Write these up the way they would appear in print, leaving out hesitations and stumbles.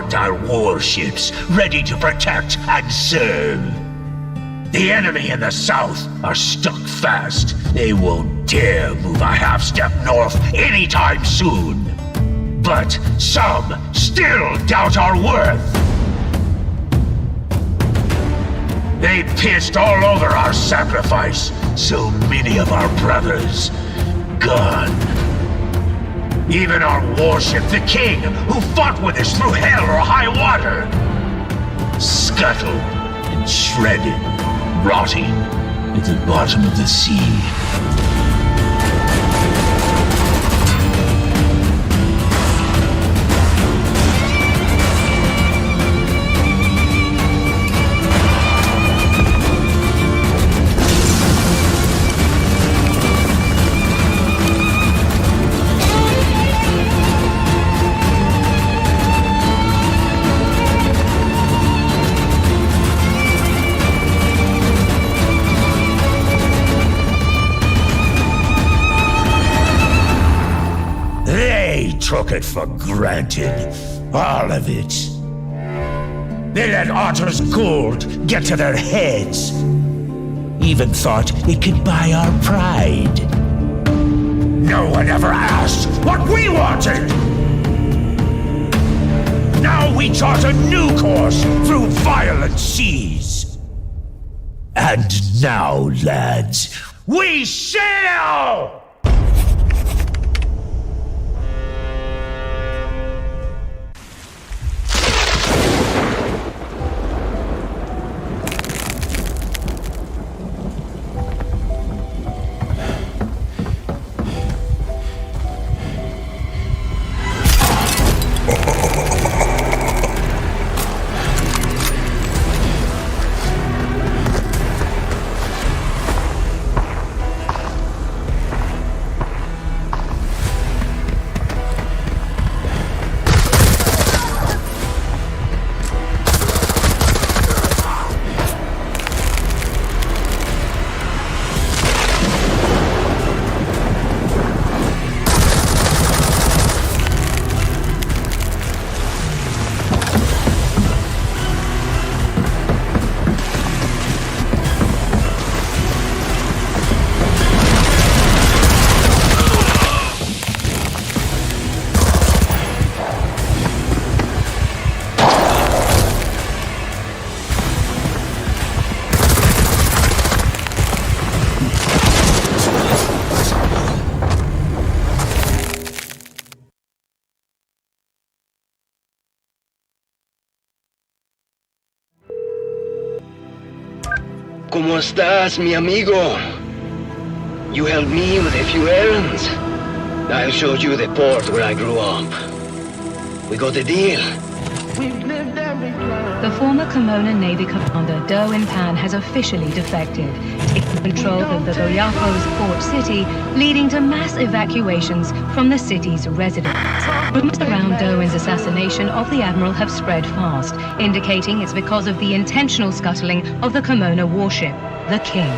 embarked our warships, ready to protect and serve. The enemy in the south are stuck fast. They won't dare move a half-step north anytime soon. But some still doubt our worth. They pissed all over our sacrifice. So many of our brothers gone. Even our warship, the King, who fought with us through hell or high water, scuttled and shredded, rotting at the bottom of the sea. Took it for granted. All of it. They let Otter's gold get to their heads. Even thought it could buy our pride. No one ever asked what we wanted! Now we chart a new course through violent seas. And now, lads, we sail! ¿Cómo estás, mi amigo? You helped me with a few errands. I'll show you the port where I grew up. We got a deal. The former Kimona Navy commander, Derwin Pan, has officially defected, taking control of the Goyapos port city, leading to mass evacuations from the city's residents. Rumors around Derwin's assassination of the Admiral have spread fast, indicating it's because of the intentional scuttling of the Kimona warship, the King.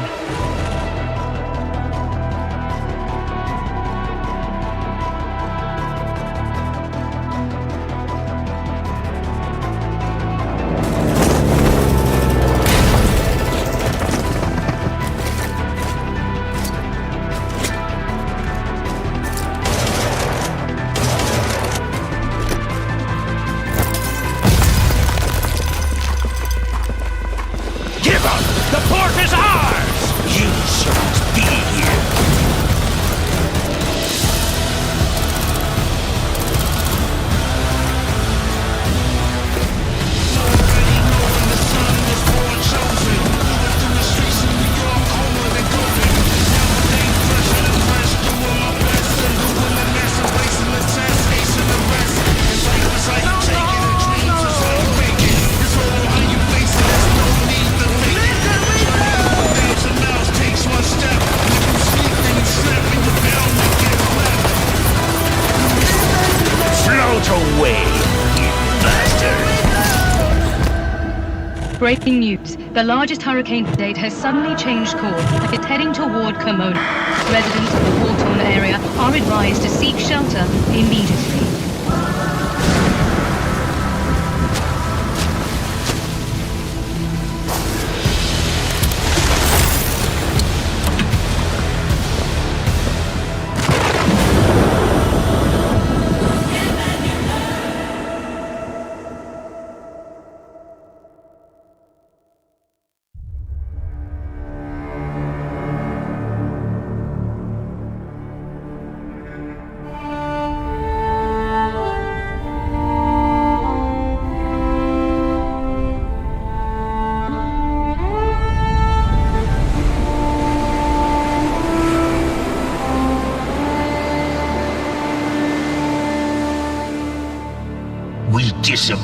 Breaking news. The largest hurricane to date has suddenly changed course and is heading toward Kimona. Residents of the war-torn area are advised to seek shelter immediately.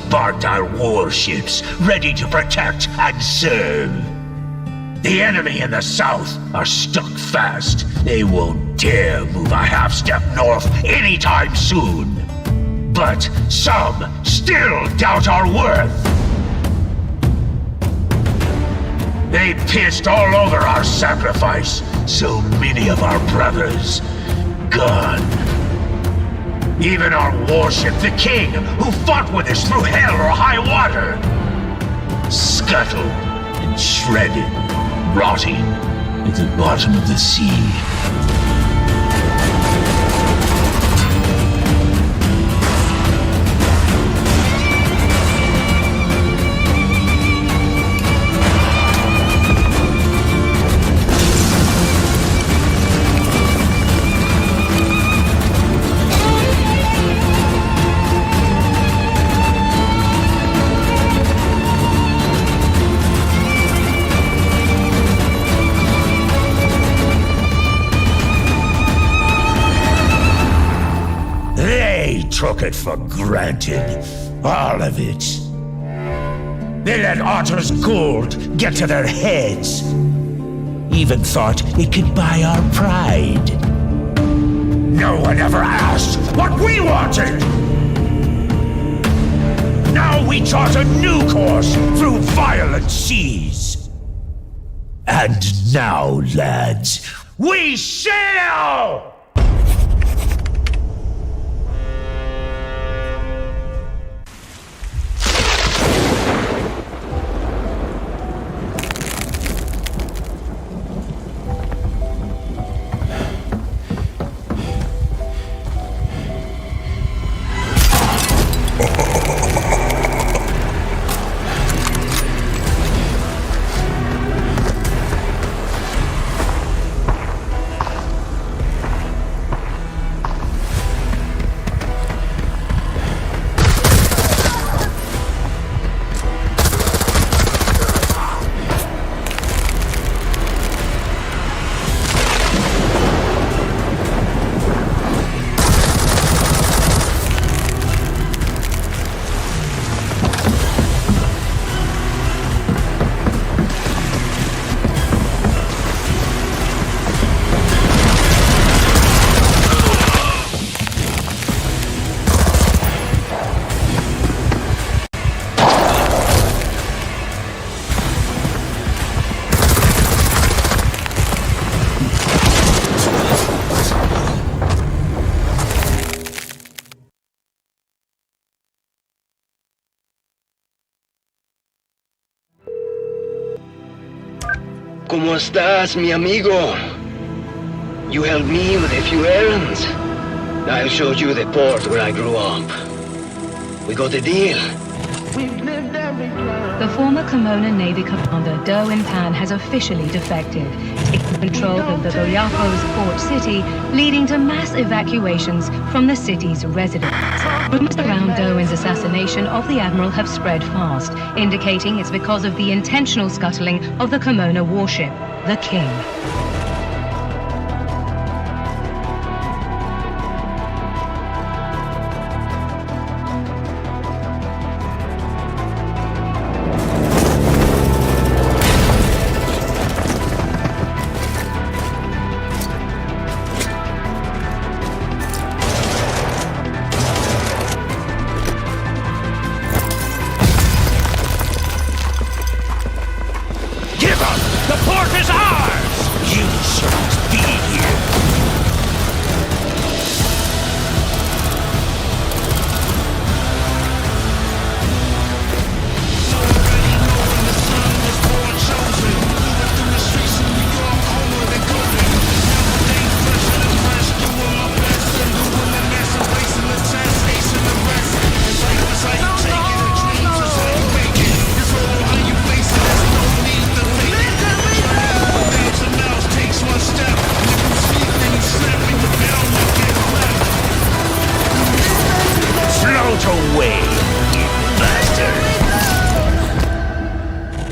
Spartan warships ready to protect and serve. The enemy in the south are stuck fast. They won't dare move a half step north anytime soon. But some still doubt our worth. They pissed all over our sacrifice. So many of our brothers gone. Even our warship, the King, who fought with us through hell or high water, scuttled and shredded, rotting at the bottom of the sea. Took it for granted. All of it. They let Otter's gold get to their heads. Even thought it could buy our pride. No one ever asked what we wanted! Now we chart a new course through violent seas. And now, lads, we sail! ¿Cómo estás, mi amigo? You helped me with a few errands. I'll show you the port where I grew up. We got a deal. The former Kimona Navy commander, Derwin Pan, has officially defected, taking control of the Goyapos port city, leading to mass evacuations from the city's residents. Rumors around Derwin's assassination of the Admiral have spread fast, indicating it's because of the intentional scuttling of the Kimona warship, the King.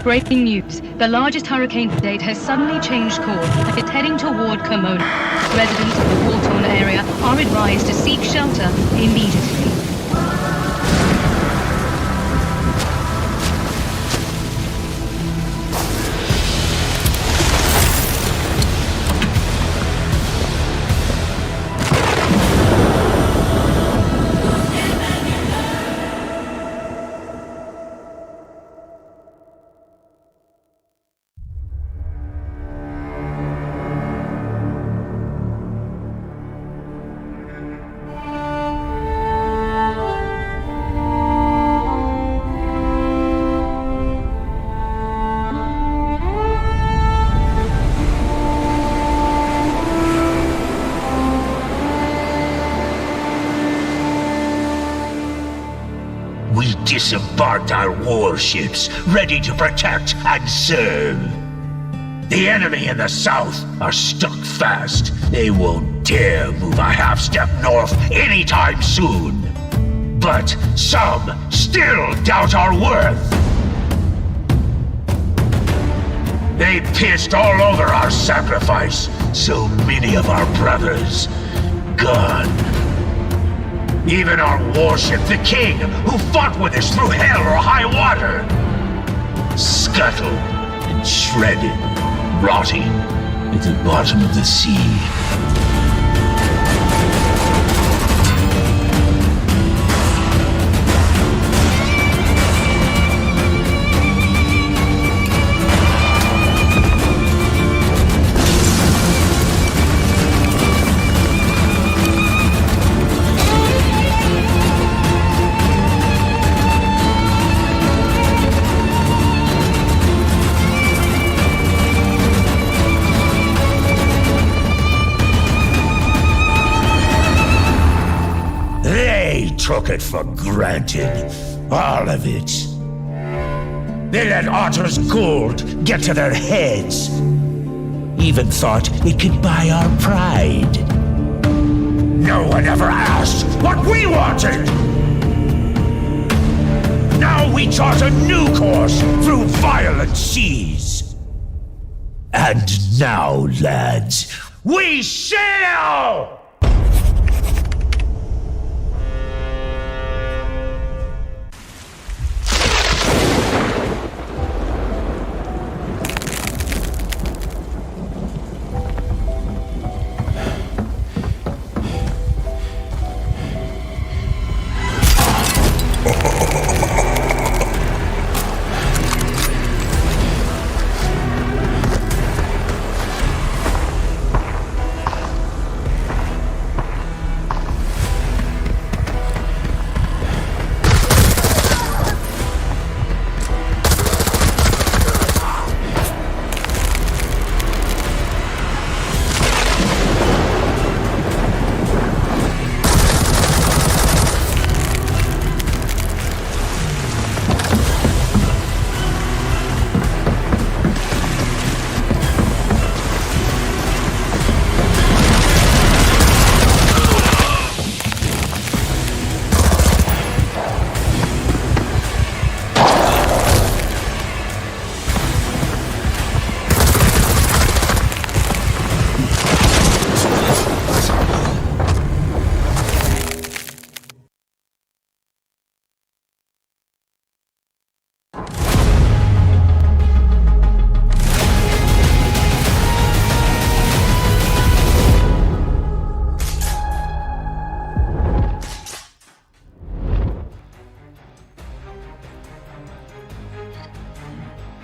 Breaking news. The largest hurricane to date has suddenly changed course and is heading toward Kimona. Residents of the war-torn area are advised to seek shelter immediately. Spartan warships ready to protect and serve. The enemy in the south are stuck fast. They won't dare move a half-step north anytime soon. But some still doubt our worth. They pissed all over our sacrifice. So many of our brothers gone. Even our warship, the King, who fought with us through hell or high water, scuttled and shredded, rotting at the bottom of the sea. Took it for granted. All of it. They let Otter's gold get to their heads. Even thought it could buy our pride. No one ever asked what we wanted! Now we chart a new course through violent seas. And now, lads, we sail!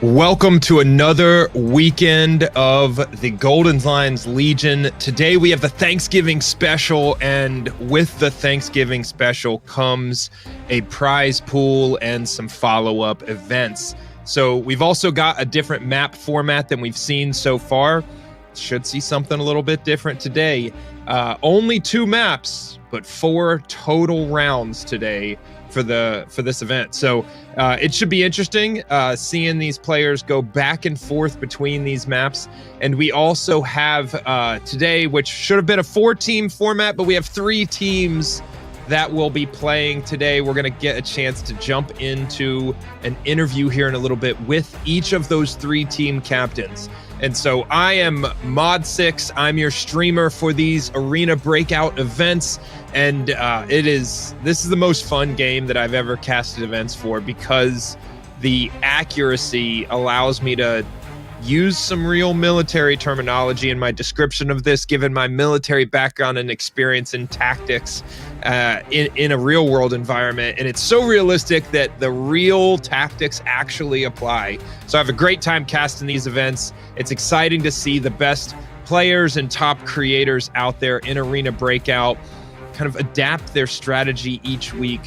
Welcome to another weekend of the Golden Lions Legion. Today we have the Thanksgiving special, and with the Thanksgiving special comes a prize pool and some follow-up events. So we've also got a different map format than we've seen so far. Should see something a little bit different today. Only 2 maps, but 4 total rounds today for this event. So it should be interesting seeing these players go back and forth between these maps. And we also have today, which should have been a 4-team format, but we have 3 teams that will be playing today. We're going to get a chance to jump into an interview here in a little bit with each of those 3 team captains. And so I am Mod6. I'm your streamer for these Arena Breakout events. And this is the most fun game that I've ever casted events for, because the accuracy allows me to use some real military terminology in my description of this, given my military background and experience in tactics in a real world environment. And it's so realistic that the real tactics actually apply. So I have a great time casting these events. It's exciting to see the best players and top creators out there in Arena Breakout kind of adapt their strategy each week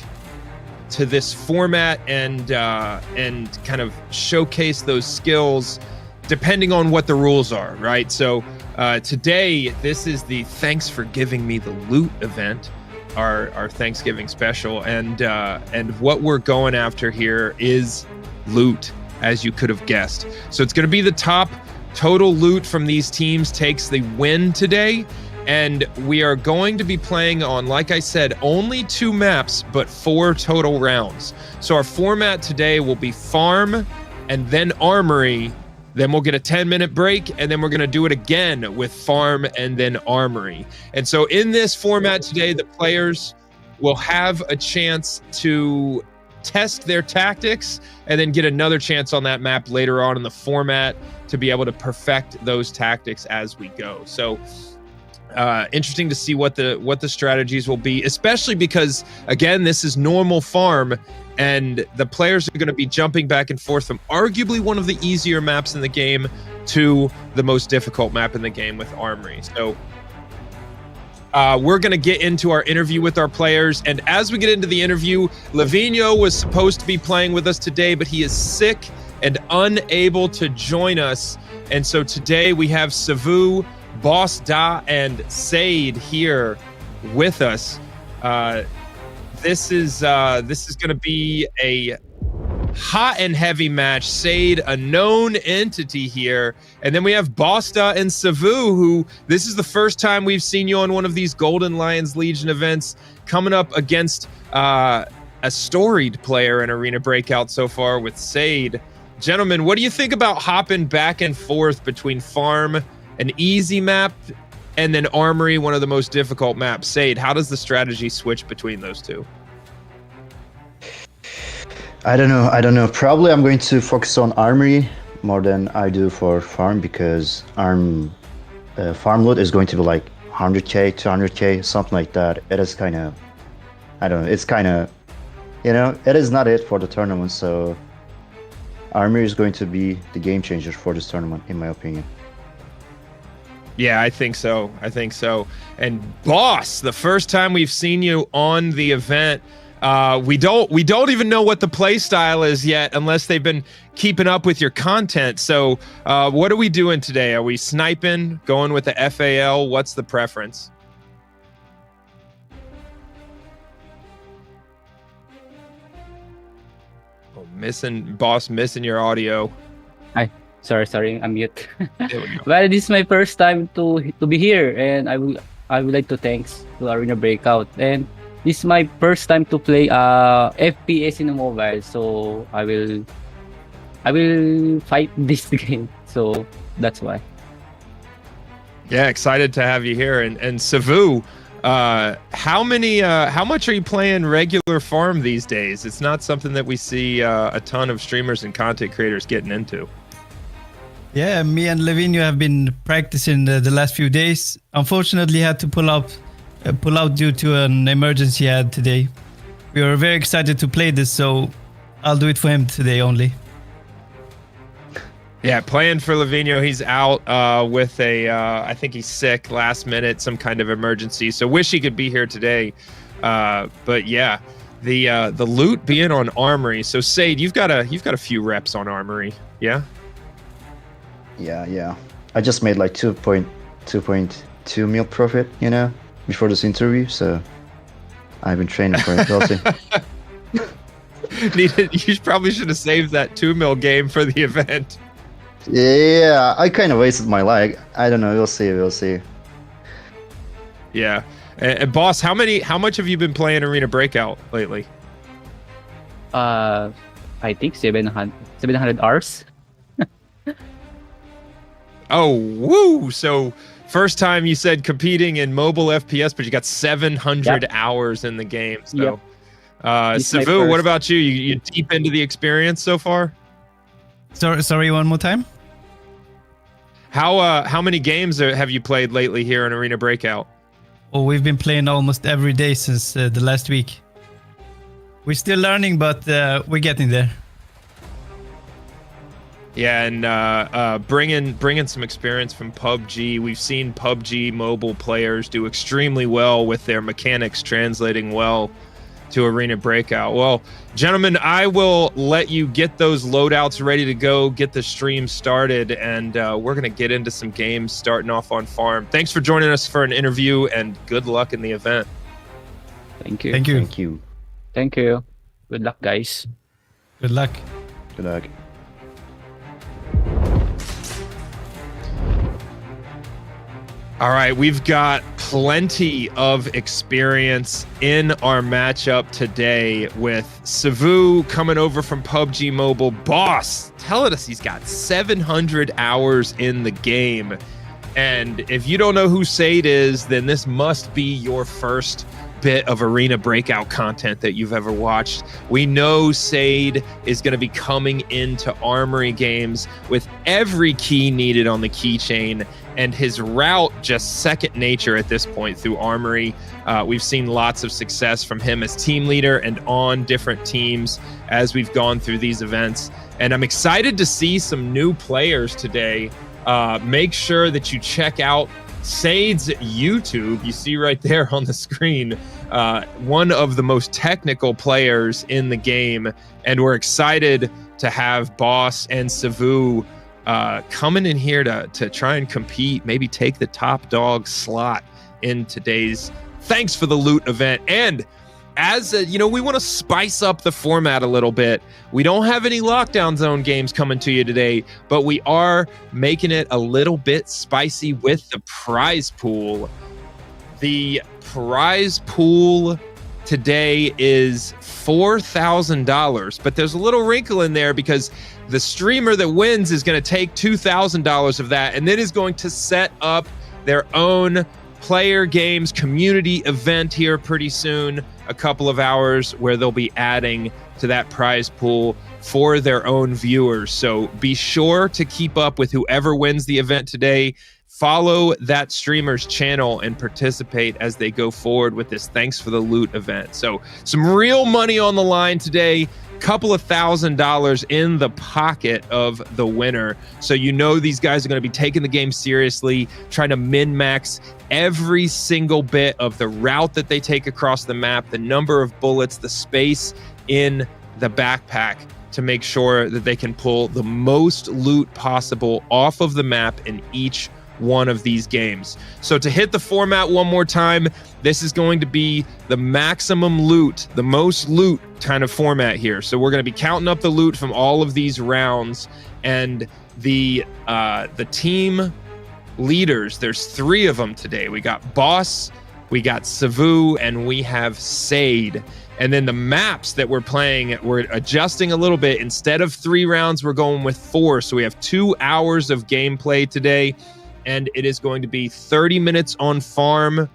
to this format and kind of showcase those skills depending on what the rules are, right? So today, this is the Thanks for Giving Me the Loot event. our Thanksgiving special, and what we're going after here is loot, as you could have guessed. So it's going to be the top total loot from these teams takes the win today, and we are going to be playing on, like I said, only 2 maps, but 4 total rounds. So our format today will be farm and then armory. Then we'll get a 10-minute break, and then we're going to do it again with farm and then armory. And so in this format today, the players will have a chance to test their tactics and then get another chance on that map later on in the format to be able to perfect those tactics as we go. So interesting to see what the strategies will be, especially because, again, this is normal farm, and the players are going to be jumping back and forth from arguably one of the easier maps in the game to the most difficult map in the game with Armory. So we're going to get into our interview with our players. And as we get into the interview, LEVINHO was supposed to be playing with us today, but he is sick and unable to join us. And so today we have SEVOU, Boss Da, and SADE here with us. This is going to be a hot and heavy match. SADE, a known entity here, and then we have Boss Da and SEVOU, who this is the first time we've seen you on one of these Golden Lions Legion events, coming up against a storied player in Arena Breakout so far with SADE. Gentlemen, what do you think about hopping back and forth between farm, an easy map, and then Armory, one of the most difficult maps? SADE, how does the strategy switch between those two? I don't know. Probably I'm going to focus on Armory more than I do for farm, because farm loot is going to be like 100k, 200k, something like that. It is kind of, I don't know, it's kind of, it is not it for the tournament. So Armory is going to be the game changer for this tournament, in my opinion. Yeah, I think so. And Boss, the first time we've seen you on the event, we don't even know what the play style is yet, unless they've been keeping up with your content. So what are we doing today? Are we sniping, going with the FAL? What's the preference? Oh, Boss missing your audio. Hi. Sorry, I'm mute. Well, this is my first time to be here, and I would like to thanks to Arena Breakout. And this is my first time to play FPS in a mobile, so I will fight this game. So that's why. Yeah, excited to have you here. And SEVOU, how much are you playing regular farm these days? It's not something that we see a ton of streamers and content creators getting into. Yeah, me and LEVINHO have been practicing the last few days. Unfortunately, had to pull out due to an emergency I had today. We were very excited to play this, so I'll do it for him today only. Yeah, playing for LEVINHO. He's out with I think he's sick last minute, some kind of emergency. So wish he could be here today. But yeah, the loot being on Armory. So SADE, you've got a few reps on Armory, yeah? Yeah. I just made like 2.2 mil profit, before this interview. So I've been training for it. We'll see. You probably should have saved that 2 mil game for the event. Yeah, I kind of wasted my leg. I don't know. We'll see. Yeah. And Boss, how much have you been playing Arena Breakout lately? I think 700 hours. Oh, woo! So first time you said competing in mobile FPS, but you got 700 hours in the game. So, SEVOU, what about you? You deep into the experience so far? Sorry, one more time. How many games have you played lately here in Arena Breakout? Oh, we've been playing almost every day since the last week. We're still learning, but we're getting there. Yeah, and bringing some experience from PUBG. We've seen PUBG mobile players do extremely well with their mechanics translating well to Arena Breakout. Well, gentlemen, I will let you get those loadouts ready to go, get the stream started, and we're going to get into some games starting off on farm. Thanks for joining us for an interview, and good luck in the event. Thank you. Thank you. Thank you. Thank you. Good luck, guys. Good luck. Good luck. All right, we've got plenty of experience in our matchup today with SEVOU coming over from PUBG Mobile. Boss telling us he's got 700 hours in the game. And if you don't know who SADE is, then this must be your first bit of Arena Breakout content that you've ever watched. We know SADE is going to be coming into Armory games with every key needed on the keychain, and his route just second nature at this point through Armory. We've seen lots of success from him as team leader and on different teams as we've gone through these events. And I'm excited to see some new players today. Make sure that you check out SADE's YouTube. You see right there on the screen, one of the most technical players in the game. And we're excited to have Boss and SEVOU coming in here to try and compete, maybe take the top dog slot in today's Thanks for the Loot event. And as we want to spice up the format a little bit. We don't have any lockdown zone games coming to you today, but we are making it a little bit spicy with the prize pool. The prize pool today is $4,000, but there's a little wrinkle in there because the streamer that wins is going to take $2,000 of that and then is going to set up their own player games community event here pretty soon, a couple of hours, where they'll be adding to that prize pool for their own viewers. So be sure to keep up with whoever wins the event today. Follow that streamer's channel and participate as they go forward with this Thanks for the Loot event. So some real money on the line today. Couple of $1,000 in the pocket of the winner. So you know these guys are going to be taking the game seriously, trying to min-max every single bit of the route that they take across the map, the number of bullets, the space in the backpack to make sure that they can pull the most loot possible off of the map in each one of these games. So to hit the format one more time, this is going to be the maximum loot, the most loot kind of format here. So we're going to be counting up the loot from all of these rounds, and the team leaders, there's 3 of them today. We got Boss, we got SEVOU, and we have SADE. And then the maps that we're playing, we're adjusting a little bit. Instead of 3 rounds, we're going with 4. So we have 2 hours of gameplay today. And it is going to be 30 minutes on farm,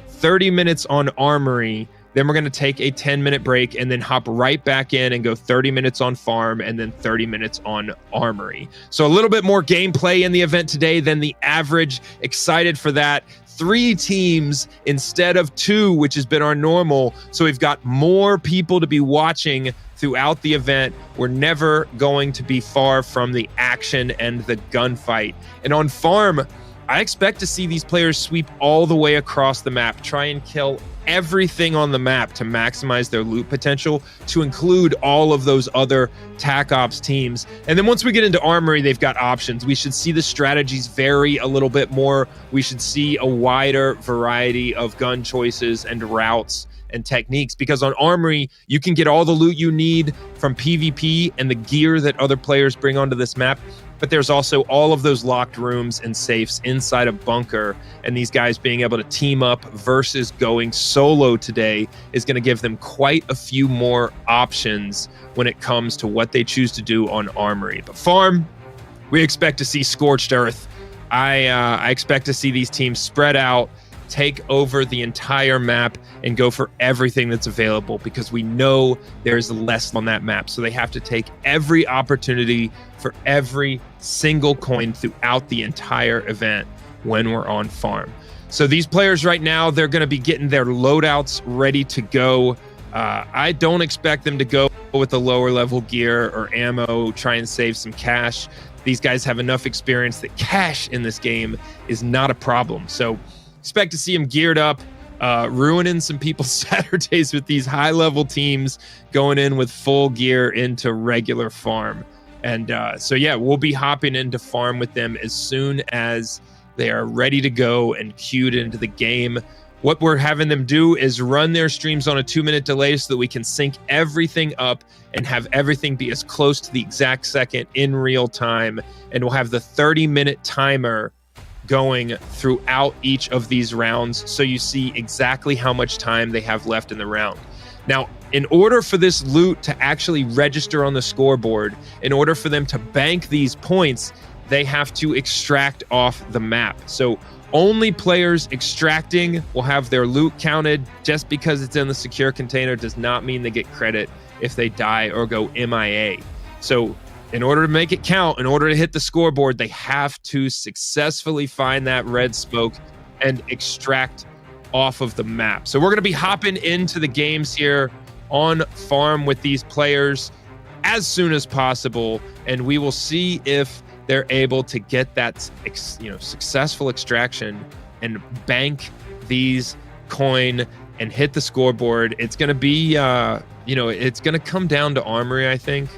30 minutes on Armory. Then we're going to take a 10-minute break and then hop right back in and go 30 minutes on farm and then 30 minutes on Armory. So a little bit more gameplay in the event today than the average. Excited for that. 3 teams instead of 2, which has been our normal. So we've got more people to be watching throughout the event. We're never going to be far from the action and the gunfight. And on farm, I expect to see these players sweep all the way across the map, try and kill everything on the map to maximize their loot potential, to include all of those other TAC Ops teams. And then once we get into Armory, they've got options. We should see the strategies vary a little bit more. We should see a wider variety of gun choices and routes and techniques, because on Armory, you can get all the loot you need from PvP and the gear that other players bring onto this map. But there's also all of those locked rooms and safes inside a bunker. And these guys being able to team up versus going solo today is going to give them quite a few more options when it comes to what they choose to do on Armory. But farm, we expect to see scorched earth. I expect to see these teams spread out, take over the entire map, and go for everything that's available, because we know there's less on that map. So they have to take every opportunity for every single coin throughout the entire event when we're on farm. So these players right now, they're going to be getting their loadouts ready to go. I don't expect them to go with the lower level gear or ammo, try and save some cash. These guys have enough experience that cash in this game is not a problem. So expect to see them geared up, ruining some people's Saturdays with these high-level teams going in with full gear into regular farm. And so, yeah, we'll be hopping into farm with them as soon as they are ready to go and queued into the game. what we're having them do is run their streams on a 2-minute delay so that we can sync everything up and have everything be as close to the exact second in real time. And we'll have the 30-minute timer going throughout each of these rounds, so you see exactly how much time they have left in the round. Now, in order for this loot to actually register on the scoreboard, in order for them to bank these points, they have to extract off the map. So only players extracting will have their loot counted. Just because it's in the secure container does not mean they get credit if they die or go MIA. So in order to make it count, in order to hit the scoreboard, they have to successfully find that red smoke and extract off of the map. So we're going to be hopping into the games here on farm with these players as soon as possible, and we will see if they're able to get that successful extraction and bank these coin and hit the scoreboard. It's going to be it's going to come down to Armory, I think,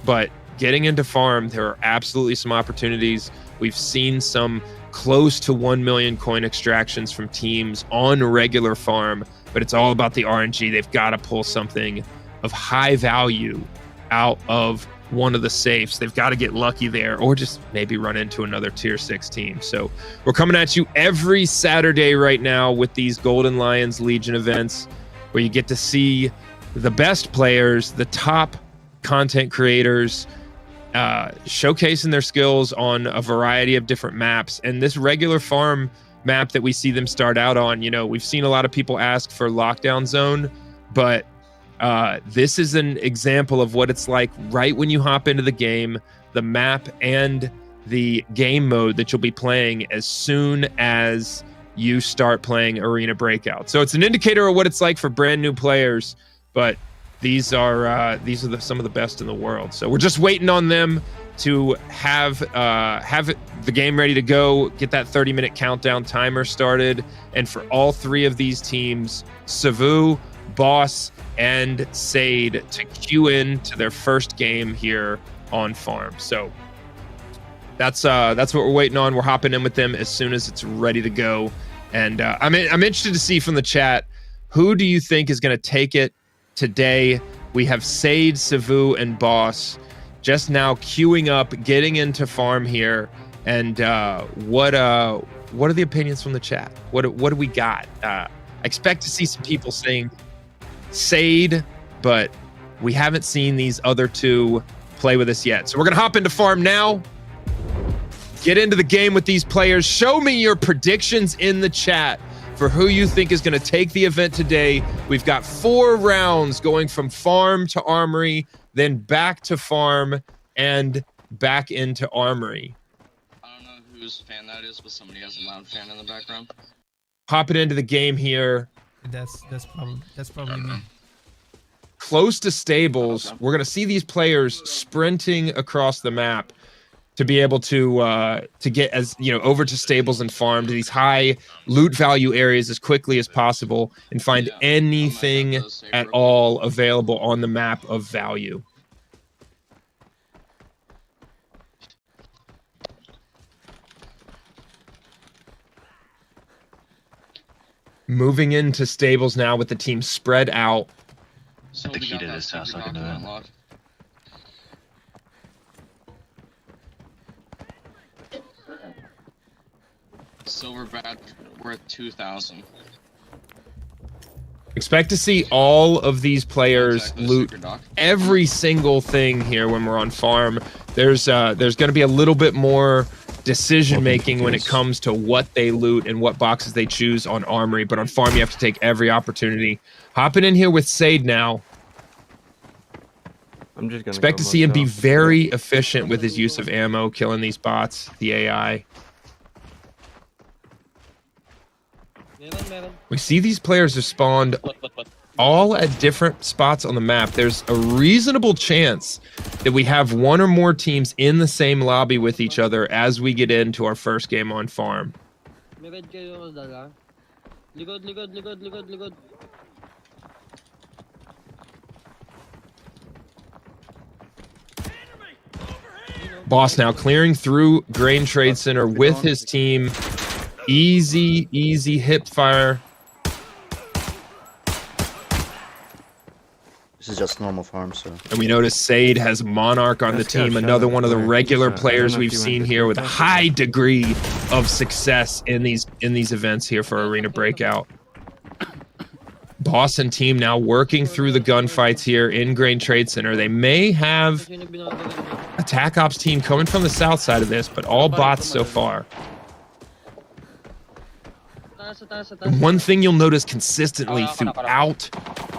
but getting into farm, there are absolutely some opportunities. We've seen some close to 1 million coin extractions from teams on regular farm, but it's all about the RNG. They've got to pull something of high value out of one of the safes. They've got to get lucky there, or just maybe run into another tier 6 team. So we're coming at you every Saturday right now with these Golden Lions Legion events, where you get to see the best players, the top content creators, showcasing their skills on a variety of different maps. And this regular farm map that we see them start out on, we've seen a lot of people ask for Lockdown Zone, but this is an example of what it's like right when you hop into the game, the map and the game mode that you'll be playing as soon as you start playing Arena Breakout. So it's an indicator of what it's like for brand new players, but these are some of the best in the world. So we're just waiting on them to have the game ready to go, get that 30-minute countdown timer started, and for all three of these teams, SEVOU, Boss, and SADE, to queue in to their first game here on farm. So that's what we're waiting on. We're hopping in with them as soon as it's ready to go. And I'm interested to see from the chat, who do you think is going to take it today? We have SADE, SEVOU, and Boss just now queuing up, getting into farm here. And what are the opinions from the chat? What do we got? I expect to see some people saying SADE, but we haven't seen these other two play with us yet. So we're gonna hop into farm now, get into the game with these players. Show me your predictions in the chat for who you think is going to take the event today. We've got 4 rounds going from farm to Armory, then back to farm, and back into Armory. I don't know whose fan that is, but somebody has a loud fan in the background. Hopping into the game here. That's probably me. Close to stables. We're going to see these players sprinting across the map to be able to get over to stables and farm, to these high loot value areas as quickly as possible and find anything at all available on the map of value. Moving into stables now with the team spread out. So the key to this house, I can do that. Silver badge, we're at 2,000. Expect to see all of these players loot every single thing here when we're on farm. There's going to be a little bit more decision making when it comes to what they loot and what boxes they choose on Armory, but on farm you have to take every opportunity. Hopping in here with SADE now. I'm just gonna expect to see him be very efficient with his use of ammo, killing these bots, the AI. We see these players are spawned all at different spots on the map. There's a reasonable chance that we have one or more teams in the same lobby with each other as we get into our first game on farm. Boss now clearing through Grain Trade Center with his team. Easy hip fire This is just normal farm, so. And we notice Sade has Monarch on the team, another one of the regular players we've seen here with a high degree of success in these events here for Arena Breakout. Boss and team now working through the gunfights here in Grain Trade Center. They may have Attack Ops team coming from the south side of this, but all bots so far. One thing you'll notice consistently throughout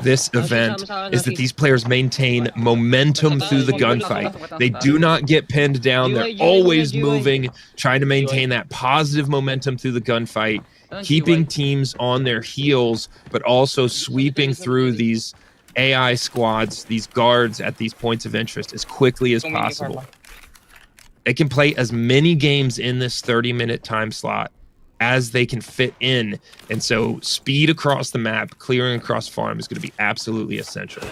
this event is that these players maintain momentum through the gunfight. They do not get pinned down. They're always moving, trying to maintain that positive momentum through the gunfight, keeping teams on their heels, but also sweeping through these AI squads, these guards at these points of interest as quickly as possible. They can play as many games in this 30-minute time slot as they can fit in, and so speed across the map, clearing across farm is going to be absolutely essential.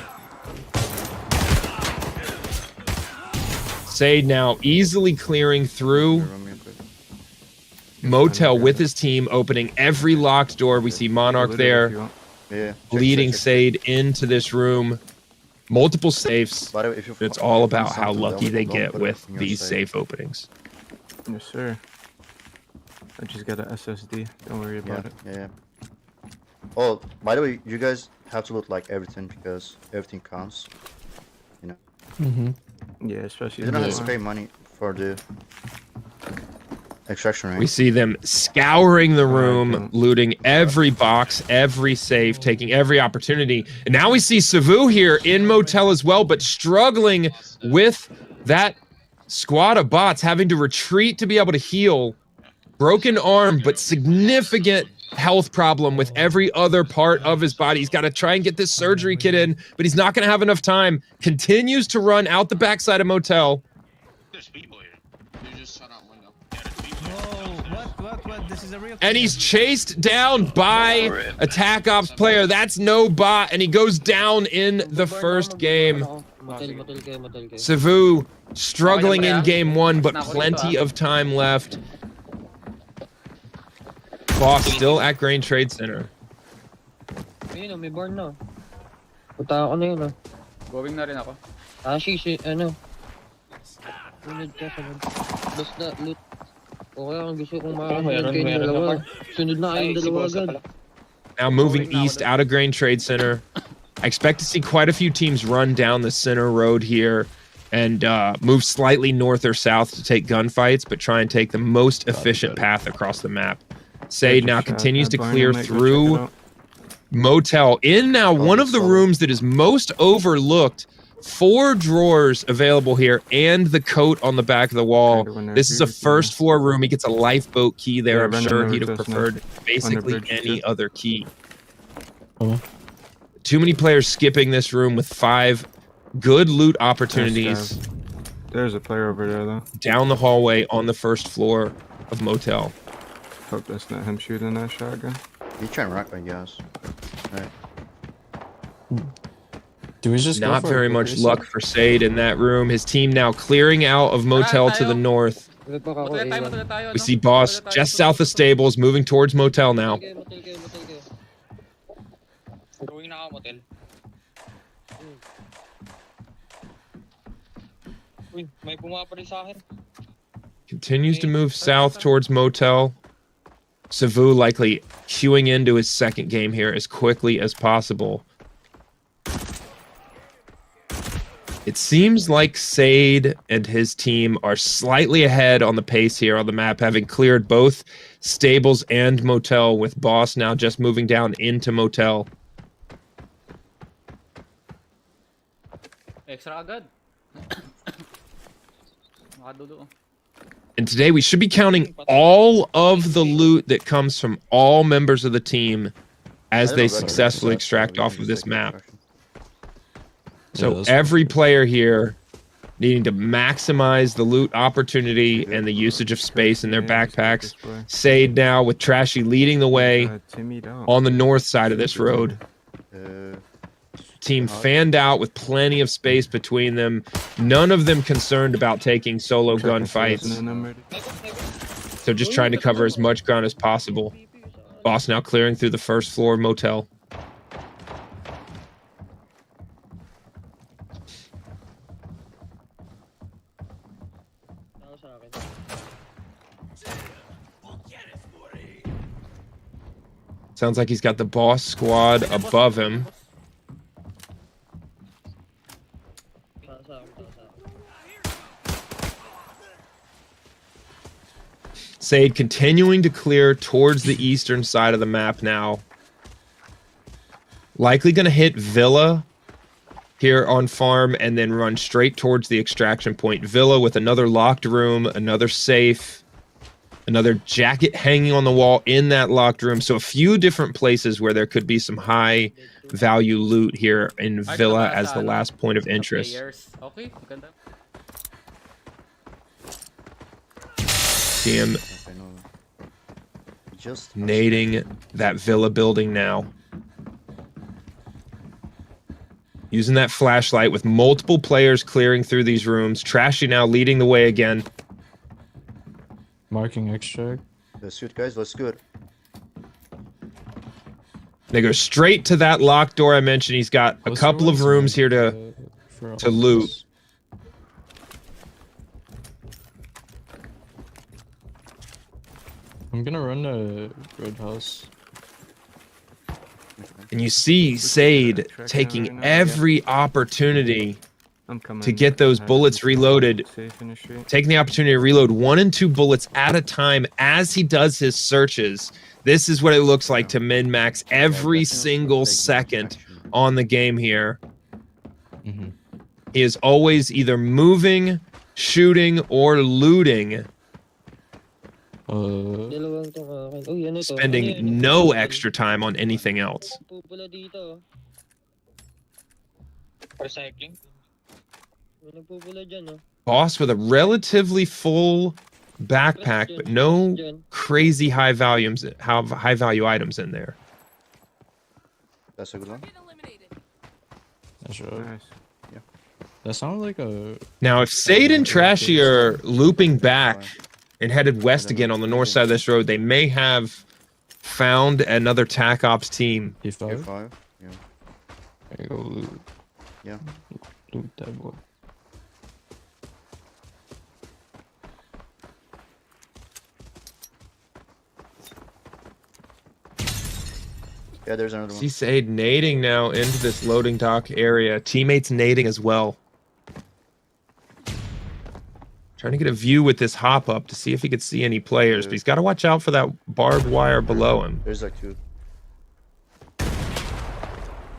Sade now easily clearing through Motel with his team, opening every locked door. We see Monarch there, leading Sade into this room. Multiple safes. It's all about how lucky they get with these safe openings. Yes, sir. I just got an SSD. Don't worry about it. Yeah. Oh, by the way, you guys have to loot like everything because everything counts. You know. Yeah, especially. You don't have to pay money for the extraction range. We see them scouring the room, looting every box, every safe, taking every opportunity. And now we see SEVOU here in Motel as well, but struggling with that squad of bots, having to retreat to be able to heal. Broken arm, but significant health problem with every other part of his body. He's got to try and get this surgery kit in, but he's not going to have enough time. Continues to run out the backside of Motel. There's people here. You just shut out window. What? This is a real. And he's chased down by Attack Ops player. That's no bot, and he goes down in the first game. SEVOU struggling in game one, but plenty of time left. Boss still at Grain Trade Center. Ayun, may barn na. Punta ako na yun, ah. Going na rin ako. Ano? Sunod ka, sunod. Basta, loot. O kaya kung gusto kong makasunod kayong dalawa. Sunod na kayong dalawa agad. Now moving east out of Grain Trade Center. I expect to see quite a few teams run down the center road here and move slightly north or south to take gunfights, but try and take the most efficient path across the map. Sade now continues to clear through Motel. In now one of the rooms that is most overlooked. 4 drawers available here and the coat on the back of the wall. This is a first floor room. He gets a lifeboat key there. I'm sure he'd have preferred basically any other key. Too many players skipping this room with 5 good loot opportunities. There's a player over there though. Down the hallway on the first floor of Motel. Hope that's not him shooting that shotgun. He trying to rock, I guess. Right. Do we just not very much luck for Sade in that room. His team now clearing out of Motel to the north. We see Boss just south of stables, moving towards Motel now. Going na ako, motel. Uy, may bumaba rin sa akin. Continues to move south towards Motel. SEVOU likely queuing into his second game here as quickly as possible. It seems like Sade and his team are slightly ahead on the pace here on the map, having cleared both stables and Motel, with Boss now just moving down into Motel. Extra agad. And today we should be counting all of the loot that comes from all members of the team as they successfully extract off of this map. So every player here needing to maximize the loot opportunity and the usage of space in their backpacks. Sade now with Trashy leading the way on the north side of this road. Team fanned out with plenty of space between them. None of them concerned about taking solo gunfights. So just trying to cover as much ground as possible. Boss now clearing through the first floor Motel. Sounds like he's got the boss squad above him. SADE continuing to clear towards the eastern side of the map now. Likely going to hit Villa here on farm and then run straight towards the extraction point. Villa with another locked room, another safe, another jacket hanging on the wall in that locked room. So a few different places where there could be some high value loot here in Villa as the last point of interest. Okay, maganda. See him nading that Villa building now. Using that flashlight with multiple players clearing through these rooms. Trashy now leading the way again. Marking extract. Let's shoot, guys. Let's good. They go straight to that locked door I mentioned. He's got a couple of rooms here to loot. I'm gonna run a red house. And you see SADE taking every opportunity to get those bullets reloaded. Taking the opportunity to reload 1 and 2 bullets at a time as he does his searches. This is what it looks like to min-max every single second on the game here. He is always either moving, shooting, or looting. Spending no extra time on anything else. Boss with a relatively full backpack, but no crazy high value items in there. That's a good one. That's right. Nice. Yeah. That sounds like a... Now, if SADE and Trashy are looping back and headed west again on the north side of this road, they may have found another TAC Ops team. P5? Yeah. There you go, loot. Yeah. Loot that boy. Yeah, there's another one. See SADE nading now into this loading dock area. Teammates nading as well. Trying to get a view with this hop up to see if he could see any players, but he's got to watch out for that barbed wire below him. There's like 2.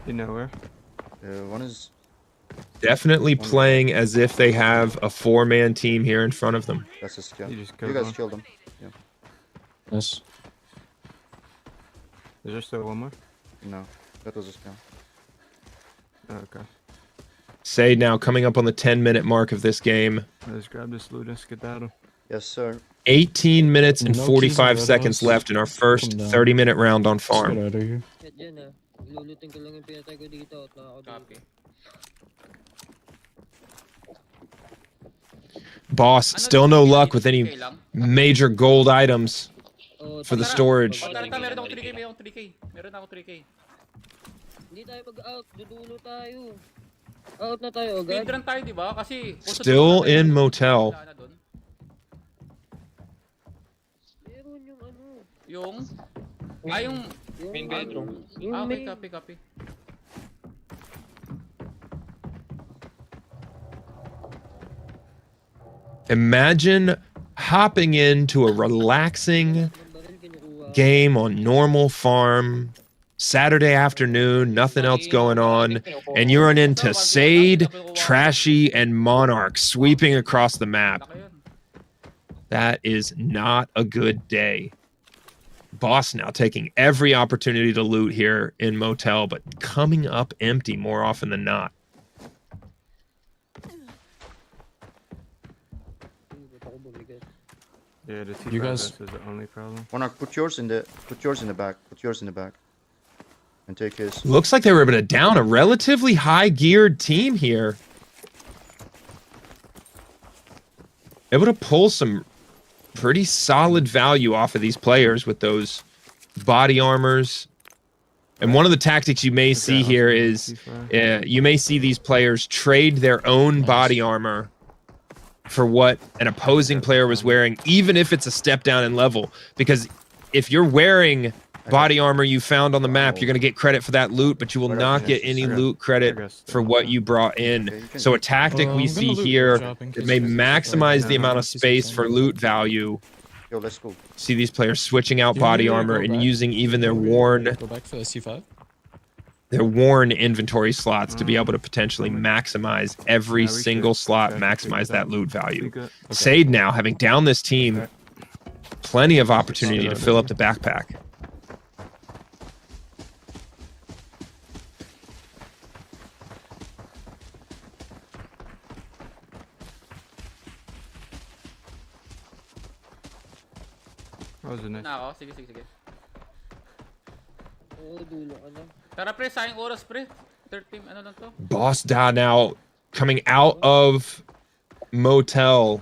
You know where? One is definitely playing as if they have a 4-man team here in front of them. That's a skill. You guys one. Killed him. Yeah. Yes. Is there still one more? No, that was a skill. Okay. SADE now coming up on the 10-minute mark of this game. Let's grab this loot and skedaddle. Yes, sir. 18 minutes and 45 seconds left in our first 30-minute round on farm. Get out of here. Boss, still no luck with any major gold items for the storage. Meron ako 3K. Hindi tayo mag-out. Dudulo tayo. Out na tayo agad. Speedrun tayo, di ba? Kasi still in motel. Meron yung ano. Yung main bedroom. Okay, copy. Imagine hopping into a relaxing game on normal farm, Saturday afternoon, nothing else going on, and you run into SADE, Trashy, and Monarch sweeping across the map. That is not a good day. Boss now taking every opportunity to loot here in motel, but coming up empty more often than not. Yeah, the You guys is the only problem. Monarch, put yours in the back. Put yours in the back. And take his. Looks like they were able to down a relatively high geared team here. Able to pull some pretty solid value off of these players with those body armors. And one of the tactics you may see here is you may see these players trade their own body armor for what an opposing player was wearing, even if it's a step down in level. Because if you're wearing body armor you found on the map, you're going to get credit for that loot, but you will not get any loot credit for what you brought in. So a tactic we see here that may maximize the amount of space for loot value. Yo, let's go. See these players switching out body armor and using even their worn inventory slots to be able to potentially maximize every single slot, maximize that loot value. SADE now, having downed this team, plenty of opportunity to fill up the backpack. Na ako, sige. Dulo ka na. Tara pre, sayang oras pre. 13, ano lang to? Boss Da now coming out of Motel.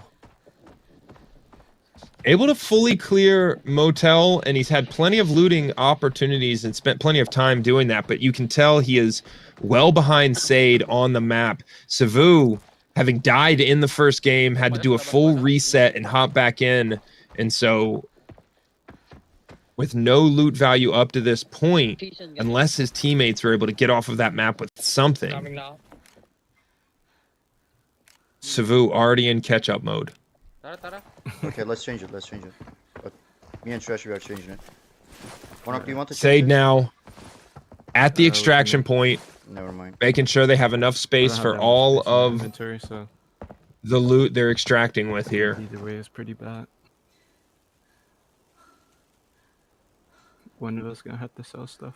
Able to fully clear Motel, and he's had plenty of looting opportunities and spent plenty of time doing that, but you can tell he is well behind SADE on the map. SEVOU, having died in the first game, had to do a full reset and hop back in, and so with no loot value up to this point, unless his teammates were able to get off of that map with something. SEVOU already in catch-up mode. Okay, let's change it. Me and Trash, we are changing it. Monarch, do you want to change SADE it? now at the extraction point, Never mind. making sure they have enough space for all of so the loot they're extracting with here. either way is pretty bad. One of us gonna have to sell stuff.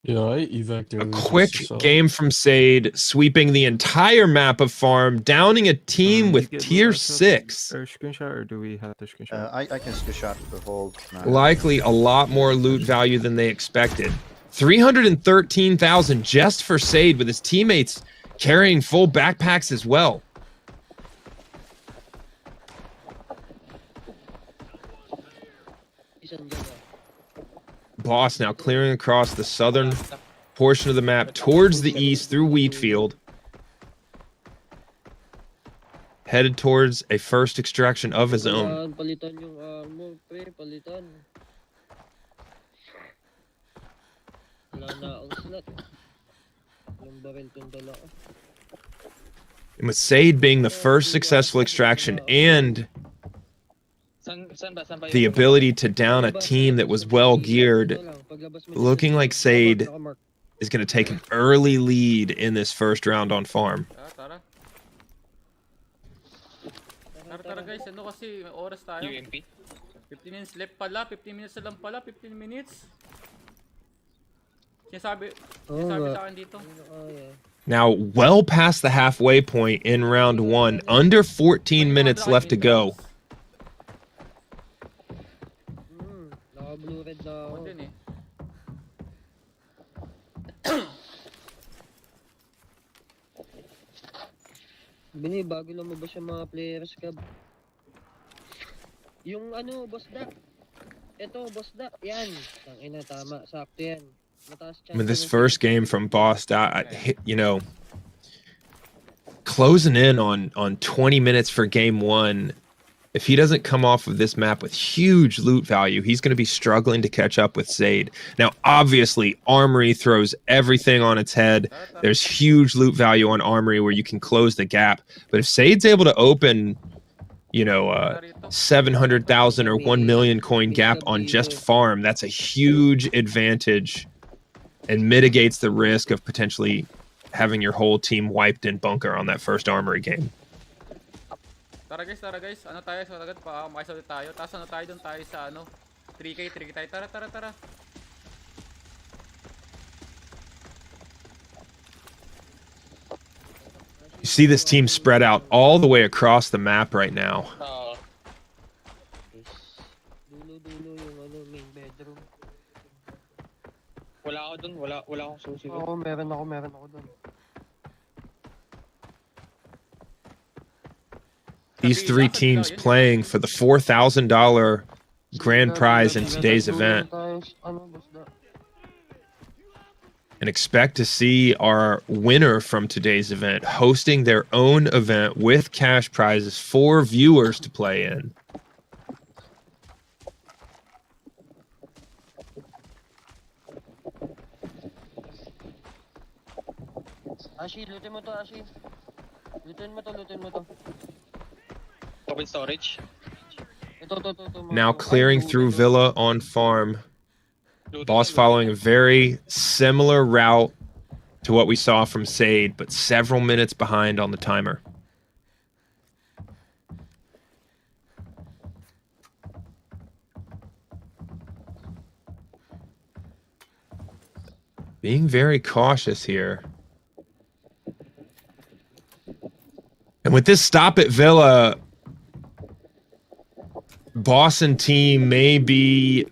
Yeah, I evac A quick game from SADE, sweeping the entire map of farm, downing a team with tier 6. Or screenshot, or do we have to screenshot? I can screenshot the whole map. Likely a lot more loot value than they expected. 313,000 just for SADE, with his teammates carrying full backpacks as well. Boss now clearing across the southern portion of the map towards the east through Wheatfield. Headed towards a first extraction of his own. Palitan yung armor, pre, palitan. Wala na ang slot. Yung baril kong dala ko. And with SADE being the first successful extraction and the ability to down a team that was well geared, looking like SADE is going to take an early lead in this first round on farm. Tara guys, ano kasi may oras tayo? UMP? 15 minutes left pala, 15 minutes na lang pala, 15 minutes. Sinasabi sa akin dito. Now, well past the halfway point in round 1, under 14 minutes left to go. Naka-blue red na ako. Bini, bago lang mabas yung mga players ka. Yung ano, boss da. Ito, boss da. Yan. Tangina, tama. Sakto yan. I mean, this first game from Boss, you know, closing in on 20 minutes for game 1. If he doesn't come off of this map with huge loot value, he's going to be struggling to catch up with SADE. Now, obviously, Armory throws everything on its head. There's huge loot value on Armory where you can close the gap. But if SADE's able to open, you know, 700,000 or 1 million coin gap on just farm, that's a huge advantage and mitigates the risk of potentially having your whole team wiped in bunker on that first Armory game. Tara guys, ano tayo sa agad pa makisali tayo. Tapos ano tayo doon tayo sa ano 3K tayo. Tara. You see this team spread out all the way across the map right now. Dulo yung ano, main bedroom. Wala ako dun, wala akong susi. Oo, meron ako dun. These 3 teams playing for the $4,000 grand prize in today's event. And expect to see our winner from today's event hosting their own event with cash prizes for viewers to play in. Ashi, lutin mo to, Ashi. Lutin mo to. Open storage. Ito. Now clearing through Villa on farm. Boss following a very similar route to what we saw from SADE, but several minutes behind on the timer. Being very cautious here. And with this stop at Villa, Boss and team may be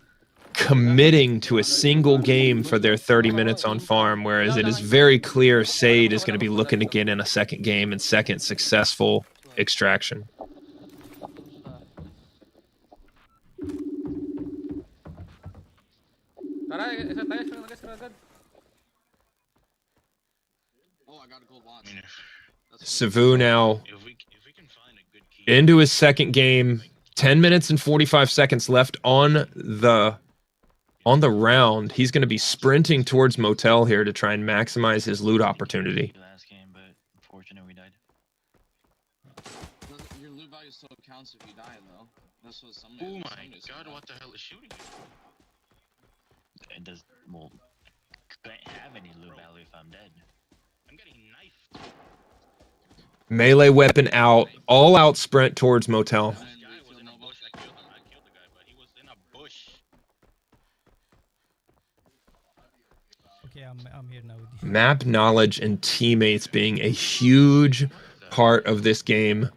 committing to a single game for their 30 minutes on farm, whereas it is very clear SADE is going to be looking to get in a second game and second successful extraction. SEVOU now into his second game. 10 minutes and 45 seconds left on the round. He's going to be sprinting towards Motel here to try and maximize his loot opportunity. Last game, but unfortunately we died. Your loot value still counts if you die, though. That's what some. Oh my god! What the hell is shooting you? It does. Well, can't have any loot value if I'm dead. I'm getting knifed. Melee weapon out. All out sprint towards Motel. Okay, I'm here now. Map knowledge and teammates being a huge part of this game.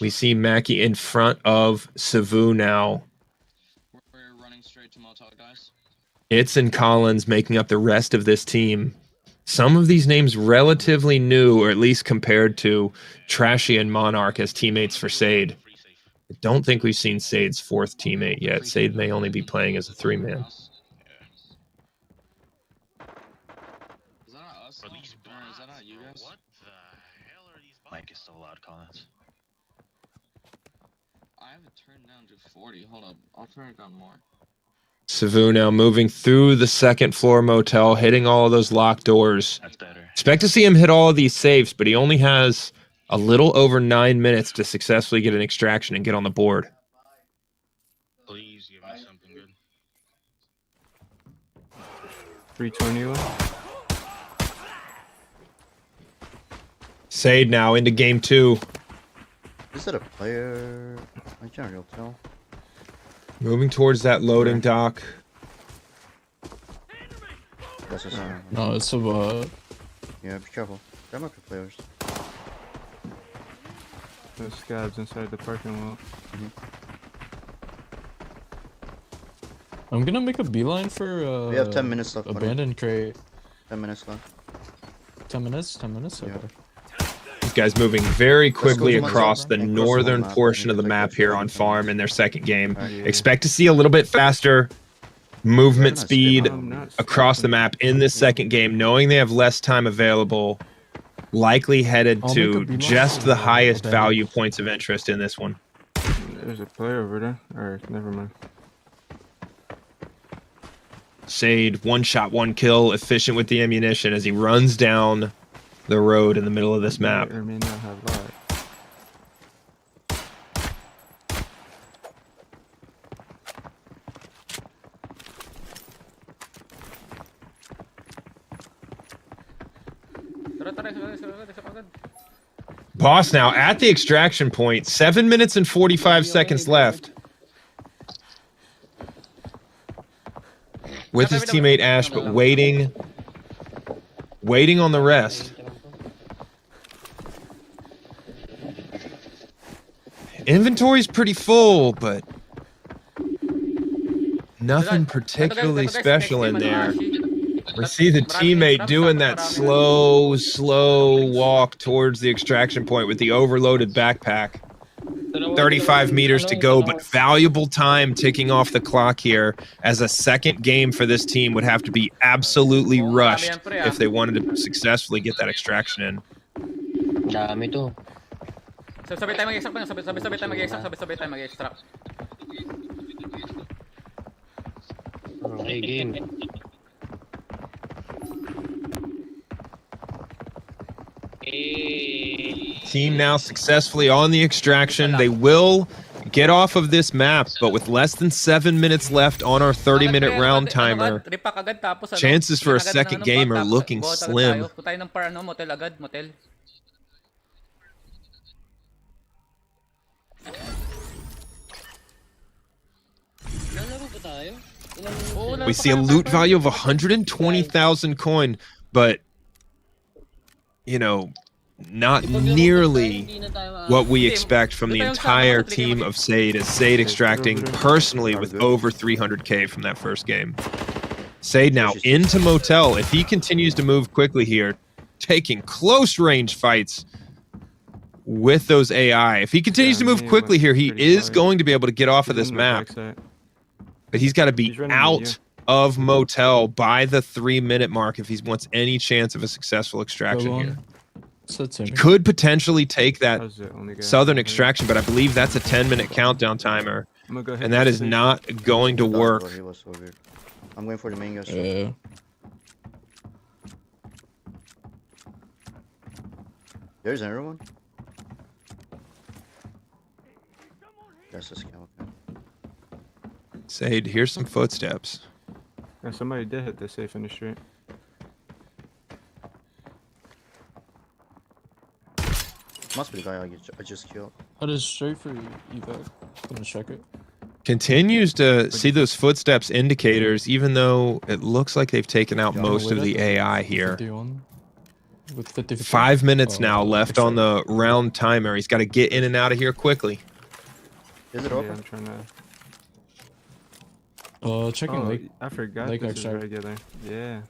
We see Mackie in front of SEVOU now. We're running straight to Motel, guys. It's and Collins making up the rest of this team. Some of these names relatively new, or at least compared to Trashy and Monarch as teammates for SADE. I don't think we've seen SADE's fourth teammate yet. SADE may only be playing as a 3-man. Is that not us? Or is that not you guys? What the hell are these? Mike is so loud, Collins. I have it turned down to 40. Hold up, I'll turn it down more. SEVOU now moving through the second floor motel, hitting all of those locked doors. That's better. Expect to see him hit all of these safes, but he only has a little over 9 minutes to successfully get an extraction and get on the board. Please give me something good. 321. SADE now into game 2. Is that a player? I can't really tell. Moving towards that loading dock. That's a No, it's a bot. Yeah, be careful. There might be players. There's scabs inside the parking lot. I'm gonna make a beeline for We have 10 minutes left. abandoned crate. 10 minutes left. 10 minutes? 10 minutes? Okay. These guys moving very quickly to across the and cross northern the map. portion of the map here on farm in their second game. Yeah. Expect to see a little bit faster movement Yeah, speed I'm not across the map in this second game, knowing they have less time available, likely headed I'll to make a beeline just for the the highest abandoned. value points of interest in this one. There's a player over there. Alright, never mind. SADE, one shot, one kill, efficient with the ammunition as he runs down the road in the middle of this map. May or may not have light. Boss now at the extraction point, 7 minutes and 45 seconds left. With his teammate Ash, but waiting on the rest. Inventory's pretty full, but nothing particularly special in there. We see the teammate doing that slow walk towards the extraction point with the overloaded backpack. 35 meters to go, but valuable time ticking off the clock here, as a second game for this team would have to be absolutely rushed if they wanted to successfully get that extraction in. Dami to. Sabay tayo mag-extract. Sabay tayo mag-extract. Okay, game. Team now successfully on the extraction. They will get off of this map, but with less than 7 minutes left on our 30-minute round timer, chances for a second game are looking slim. Tayo ng par motel agad, motel. We see a loot value of 120,000 coin, but you know, not nearly what we expect from the entire team of SADE, as SADE extracting personally with over 300k from that first game. SADE now into motel. If he continues to move quickly here, taking close range fights with those AI. If he continues to move quickly here, he is going to be able to get off of this map. But he's got to be out of motel by the 3-minute mark if he wants any chance of a successful extraction here. He could potentially take that southern extraction, but I believe that's a 10-minute countdown timer, and that is not going to work. I'm going for the main guy. There's everyone. That's a scout. SADE, here's some footsteps. Yeah, somebody did hit the safe in the street. Must be the guy I just killed. That is straight for you, evac. Gonna check it. Continues to see those footsteps indicators, even though it looks like they've taken out most of the AI here. 5 minutes now left on the round timer. He's got to get in and out of here quickly. Is it open? I'm trying to... Checking Lake. I forgot Lake this extract. is regular. Yeah.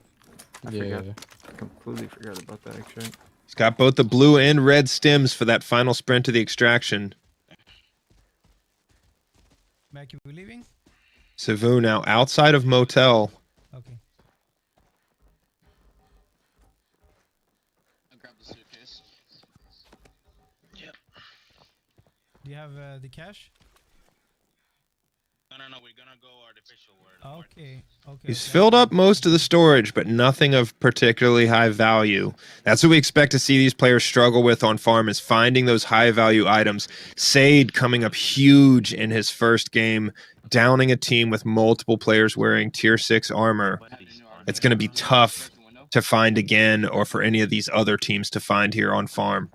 I forgot. I completely forgot about that extract. He's got both the blue and red stims for that final sprint to the extraction. Mac, you leaving? SEVOU now outside of motel. Okay. I'll grab the suitcase. Yep. Do you have the cash? No, we're gonna go artificial word. Okay. He's filled up most of the storage, but nothing of particularly high value. That's what we expect to see these players struggle with on farm, is finding those high value items. SADE coming up huge in his first game, downing a team with multiple players wearing tier 6 armor. It's going to be tough to find again, or for any of these other teams to find here on farm.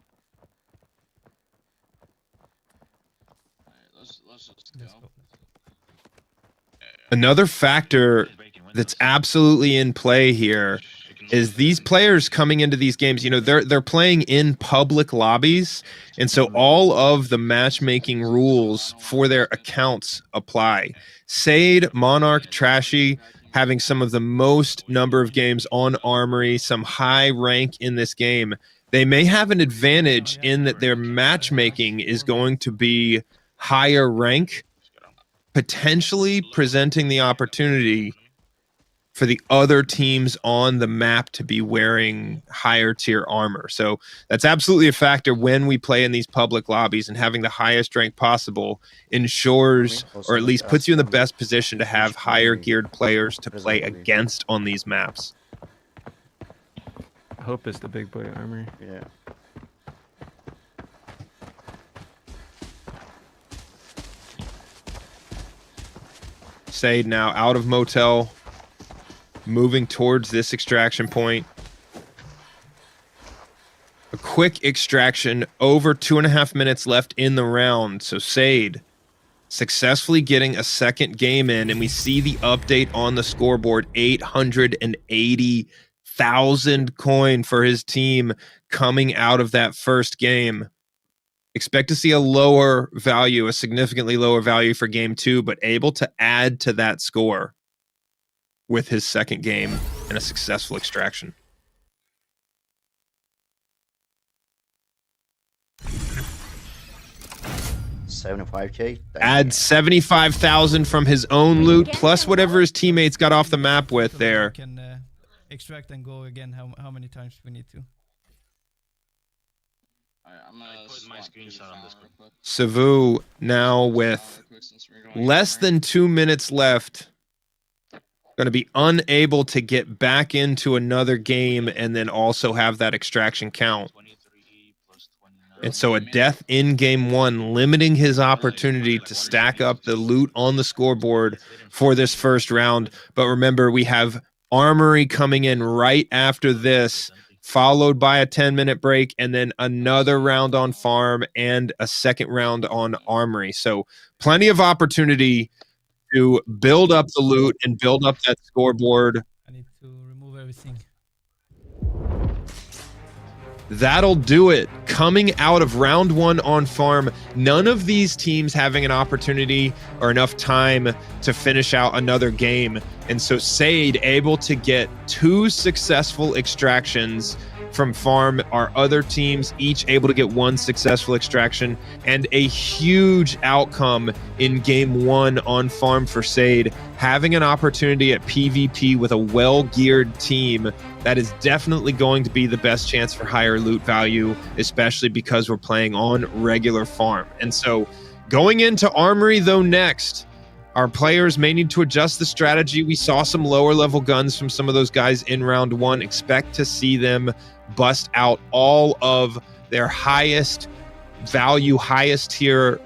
Another factor that's absolutely in play here is these players coming into these games, you know, they're playing in public lobbies, and so all of the matchmaking rules for their accounts apply. SADE, Monarch, Trashy having some of the most number of games on Armory, some high rank in this game. They may have an advantage in that their matchmaking is going to be higher rank, potentially presenting the opportunity for the other teams on the map to be wearing higher tier armor. So that's absolutely a factor when we play in these public lobbies, and having the highest rank possible ensures, or at least puts you in the best position to have higher geared players to play against on these maps. I hope it's the big boy armor. Yeah. SADE now out of motel, moving towards this extraction point. A quick extraction, over 2.5 minutes left in the round. So SADE successfully getting a second game in, and we see the update on the scoreboard. 880,000 coin for his team coming out of that first game. Expect to see a lower value, a significantly lower value for game 2, but able to add to that score with his second game and a successful extraction. 75k. Add 75,000 from his own loot, plus whatever his teammates got off the map with there. Can extract and go again how many times we need to. I'm gonna put my screenshot on this quick. SEVOU now with less than 2 minutes left. Going to be unable to get back into another game and then also have that extraction count. And so a death in game 1, limiting his opportunity to stack up the loot on the scoreboard for this first round. But remember, we have Armory coming in right after this, followed by a 10-minute break, and then another round on farm and a second round on Armory. So plenty of opportunity to build up the loot and build up that scoreboard. I need to remove everything. That'll do it. Coming out of round 1 on farm, none of these teams having an opportunity or enough time to finish out another game. And so SADE able to get 2 successful extractions from farm. Our other teams each able to get 1 successful extraction, and a huge outcome in game 1 on farm for SADE, having an opportunity at PvP with a well-geared team. That is definitely going to be the best chance for higher loot value, especially because we're playing on regular farm. And so going into Armory though next, our players may need to adjust the strategy. We saw some lower level guns from some of those guys in round 1. Expect to see them bust out all of their highest value, highest tier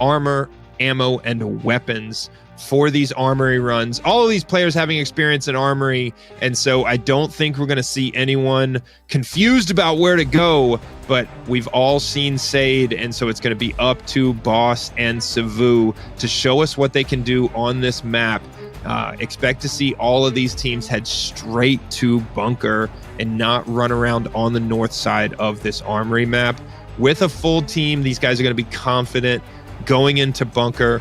armor, ammo, and weapons for these Armory runs. All of these players having experience in Armory, and so I don't think we're going to see anyone confused about where to go, but we've all seen SADE, and so it's going to be up to Boss and SEVOU to show us what they can do on this map. Expect to see all of these teams head straight to bunker and not run around on the north side of this Armory map. With a full team, these guys are going to be confident going into bunker.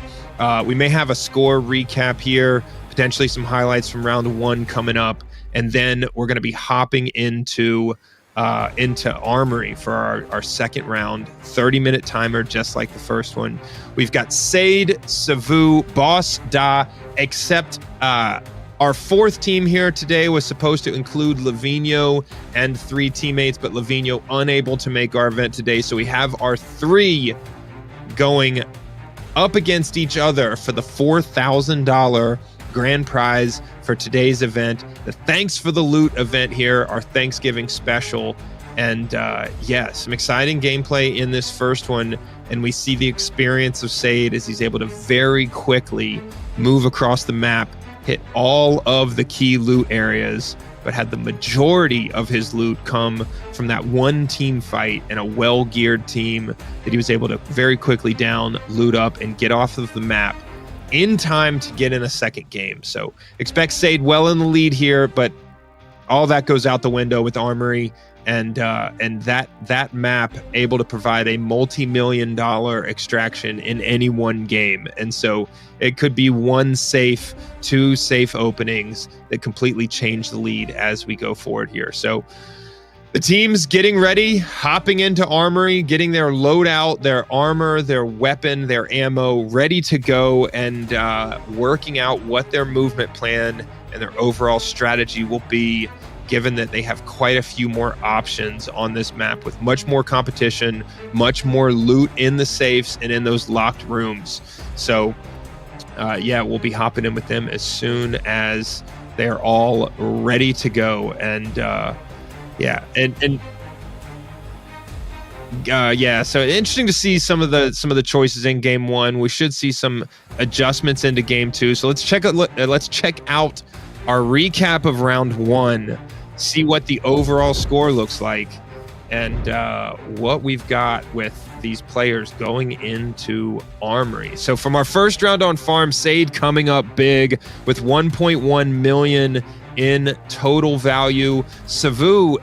We may have a score recap here, potentially some highlights from round 1 coming up, and then we're going to be hopping into Armory for our second round. 30-minute timer, just like the first one. We've got SADE, SEVOU, Boss, Da, except our 4th team here today was supposed to include LEVINHO and 3 teammates, but LEVINHO unable to make our event today. So we have our 3 going up against each other for the $4,000 grand prize for today's event, the Thanks for the Loot event here, our Thanksgiving special. And yeah, some exciting gameplay in this first one, and we see the experience of SADE as he's able to very quickly move across the map, hit all of the key loot areas, but had the majority of his loot come from that one team fight and a well-geared team that he was able to very quickly down, loot up, and get off of the map in time to get in a second game. So expect SADE well in the lead here, but all that goes out the window with Armory, and that map able to provide a multi-million-dollar extraction in any one game. And so it could be 1 safe, 2 safe openings that completely change the lead as we go forward here. So the team's getting ready, hopping into Armory, getting their loadout, their armor, their weapon, their ammo ready to go, and working out what their movement plan and their overall strategy will be, given that they have quite a few more options on this map with much more competition, much more loot in the safes and in those locked rooms. So yeah, we'll be hopping in with them as soon as they're all ready to go. And yeah, yeah, so interesting to see some of the choices in game 1. We should see some adjustments into game 2. So let's check out our recap of round 1, see what the overall score looks like, and what we've got with these players going into Armory. So from our first round on farm, SADE coming up big with 1.1 million in total value. SEVOU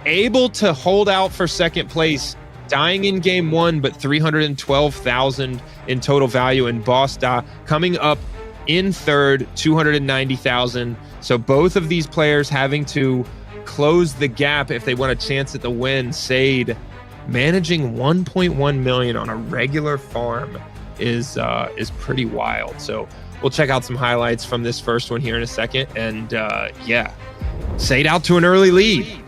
able to hold out for second place, dying in game 1, but 312,000 in total value. And Boss Da coming up in third, 290,000. So both of these players having to close the gap if they want a chance at the win. SADE managing 1.1 million on a regular farm is pretty wild. So we'll check out some highlights from this first one here in a second. And yeah, SADE out to an early lead.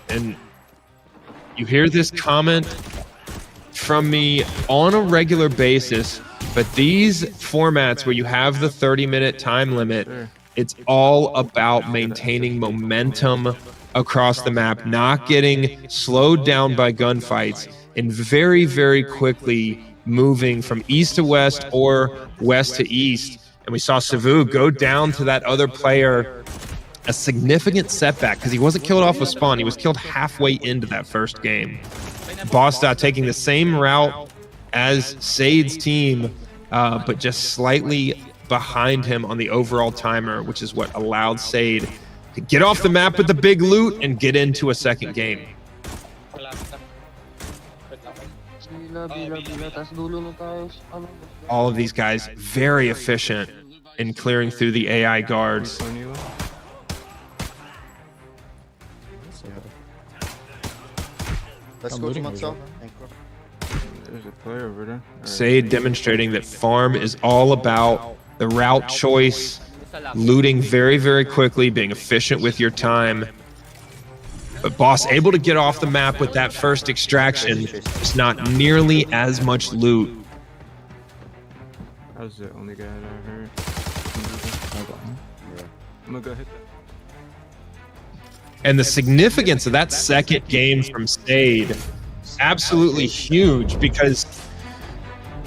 And you hear this comment from me on a regular basis, but these formats where you have the 30-minute time limit, it's all about maintaining momentum across the map, not getting slowed down by gunfights, and very, very quickly moving from east to west or west to east. And we saw SEVOU go down to that other player, a significant setback because he wasn't killed off with spawn. He was killed halfway into that first game. Bosta taking the same route as SADE's team, but just slightly behind him on the overall timer, which is what allowed SADE to get off the map with the big loot and get into a second game. All of these guys very efficient in clearing through the AI guards. Let's go to Matzo. There's a player over there. SADE demonstrating that farm is all about the route choice, looting very, very quickly, being efficient with your time. But Boss able to get off the map with that first extraction. It's not nearly as much loot. That was the only guy that I heard. I'm gonna go hit that. And the significance of that second game from SADE, absolutely huge, because,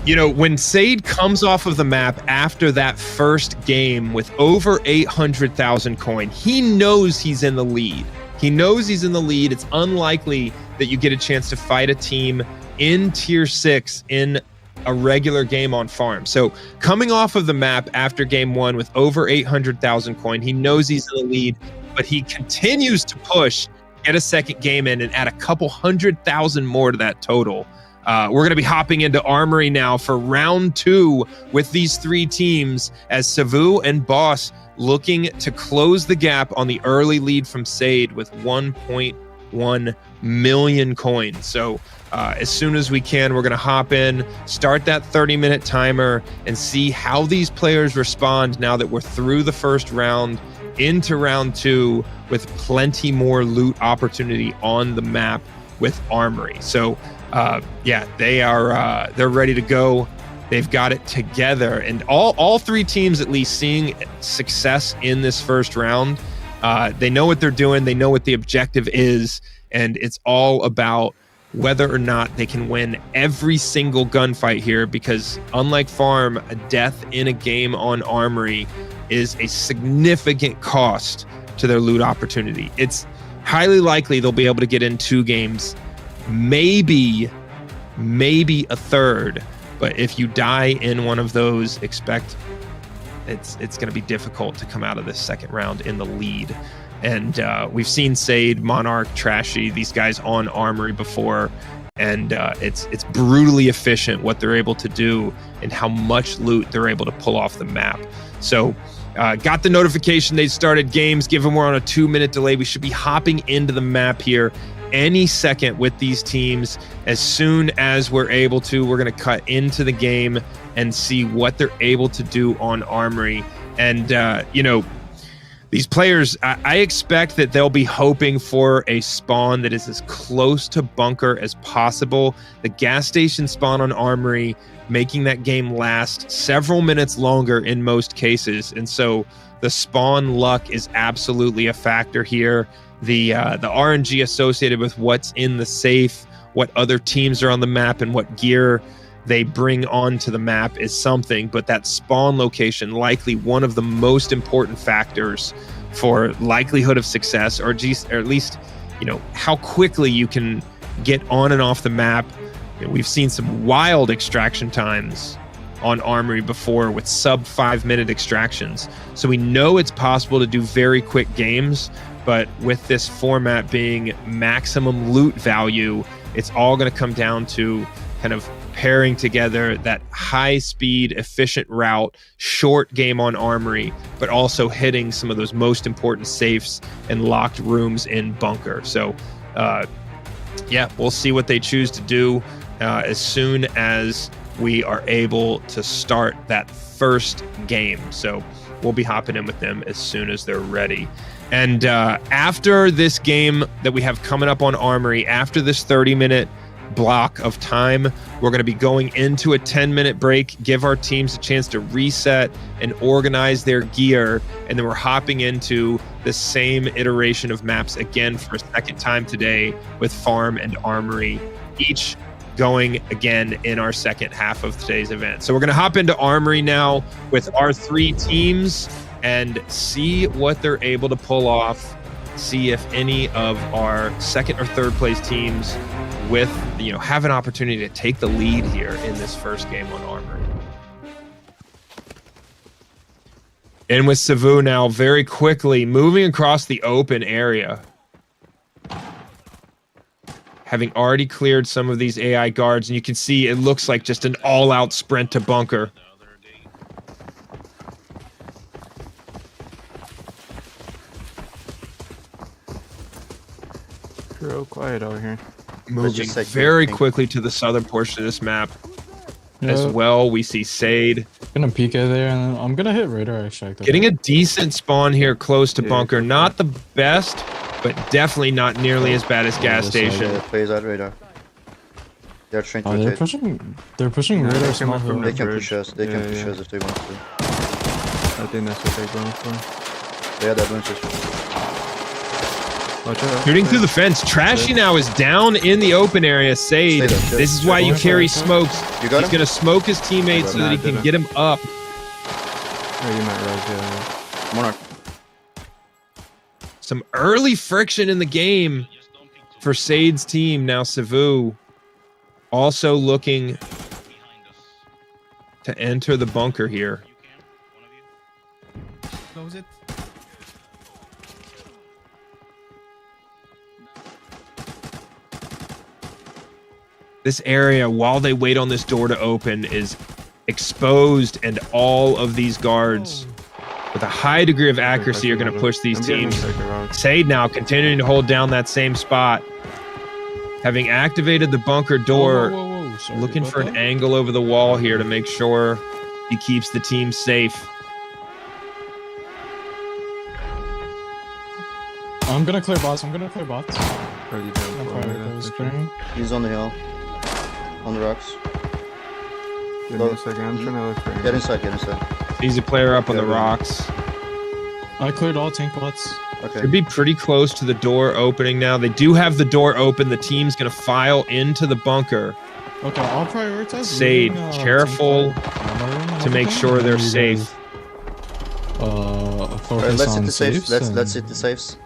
you know, when SADE comes off of the map after that first game with over 800,000 coin, he knows he's in the lead. He knows he's in the lead. It's unlikely that you get a chance to fight a team in tier 6 in a regular game on farm. So coming off of the map after game 1 with over 800,000 coin, he knows he's in the lead, but he continues to push, get a second game in, and add a couple 100,000 more to that total. We're going to be hopping into Armory now for round 2 with these 3 teams, as SEVOU and Boss looking to close the gap on the early lead from SADE with 1.1 million coins. So as soon as we can, we're going to hop in, start that 30-minute timer, and see how these players respond now that we're through the first round into round 2 with plenty more loot opportunity on the map with Armory. So yeah, they're ready to go. They've got it together, and all 3 teams at least seeing success in this first round. They know what they're doing. They know what the objective is, and it's all about whether or not they can win every single gunfight here, because unlike farm, a death in a game on Armory is a significant cost to their loot opportunity. It's highly likely they'll be able to get in 2 games, maybe a third. But if you die in one of those, expect it's going to be difficult to come out of this second round in the lead. And we've seen SADE, Monarch, Trashy, these guys on Armory before, and it's brutally efficient what they're able to do and how much loot they're able to pull off the map. So got the notification they started games. Given we're on a 2-minute delay, we should be hopping into the map here any second with these teams. As soon as we're able to, we're going to cut into the game and see what they're able to do on Armory. And you know, these players, I expect that they'll be hoping for a spawn that is as close to bunker as possible. The gas station spawn on Armory making that game last several minutes longer in most cases, and so the spawn luck is absolutely a factor here. The RNG associated with what's in the safe, what other teams are on the map, and what gear they bring onto the map is something, but that spawn location likely one of the most important factors for likelihood of success, or at least, you know, how quickly you can get on and off the map. You know, we've seen some wild extraction times on Armory before with sub 5-minute extractions, so we know it's possible to do very quick games. But with this format being maximum loot value, it's all going to come down to kind of pairing together that high-speed, efficient route, short game on Armory, but also hitting some of those most important safes and locked rooms in Bunker. So, yeah, we'll see what they choose to do as soon as we are able to start that first game. So we'll be hopping in with them as soon as they're ready. And after this game that we have coming up on Armory, after this 30-minute block of time, we're going to be going into a 10-minute break, give our teams a chance to reset and organize their gear, and then we're hopping into the same iteration of maps again for a second time today with Farm and Armory, each going again in our second half of today's event. So we're going to hop into Armory now with our 3 teams and see what they're able to pull off, see if any of our second or third place teams with, have an opportunity to take the lead here in this first game on Armory. And with SEVOU now very quickly moving across the open area, having already cleared some of these AI guards, and you can see it looks like just an all-out sprint to Bunker. Real quiet out here. Moving very quickly to the southern portion of this map. As well, we see SADE. Gonna peek at there, and then I'm gonna hit radar extract. Getting a decent spawn here close to Bunker. Not the best, but definitely not nearly as bad as gas station. Plays that radar. They're trying to rotate. They're pushing radar. They can push us. They can push us if they want to. I think that's what they're going for. Yeah, that one's just. Shooting through the fence. Trashy now is down in the open area. SADE. This is why you carry smokes. He's going to smoke his teammates so that he can get him up. Monarch. Some early friction in the game for SADE's team. Now SEVOU also looking to enter the bunker here. Close it. This area, while they wait on this door to open, is exposed, and all of these guards with a high degree of accuracy are going to push these teams. SADE now continuing to hold down that same spot. Having activated the bunker door, looking for an angle over the wall here to make sure he keeps the team safe. I'm going to clear bots. He's on the hill. On the rocks. Give me a second, I'm trying to look for him. Get inside. Easy player up on the rocks. I cleared all tank bots. Okay. Could be pretty close to the door opening now. They do have the door open. The team's going to file into the bunker. Okay, I'll prioritize. SADE, careful to make sure they're safe. Let's hit the safes. Let's hit the safes.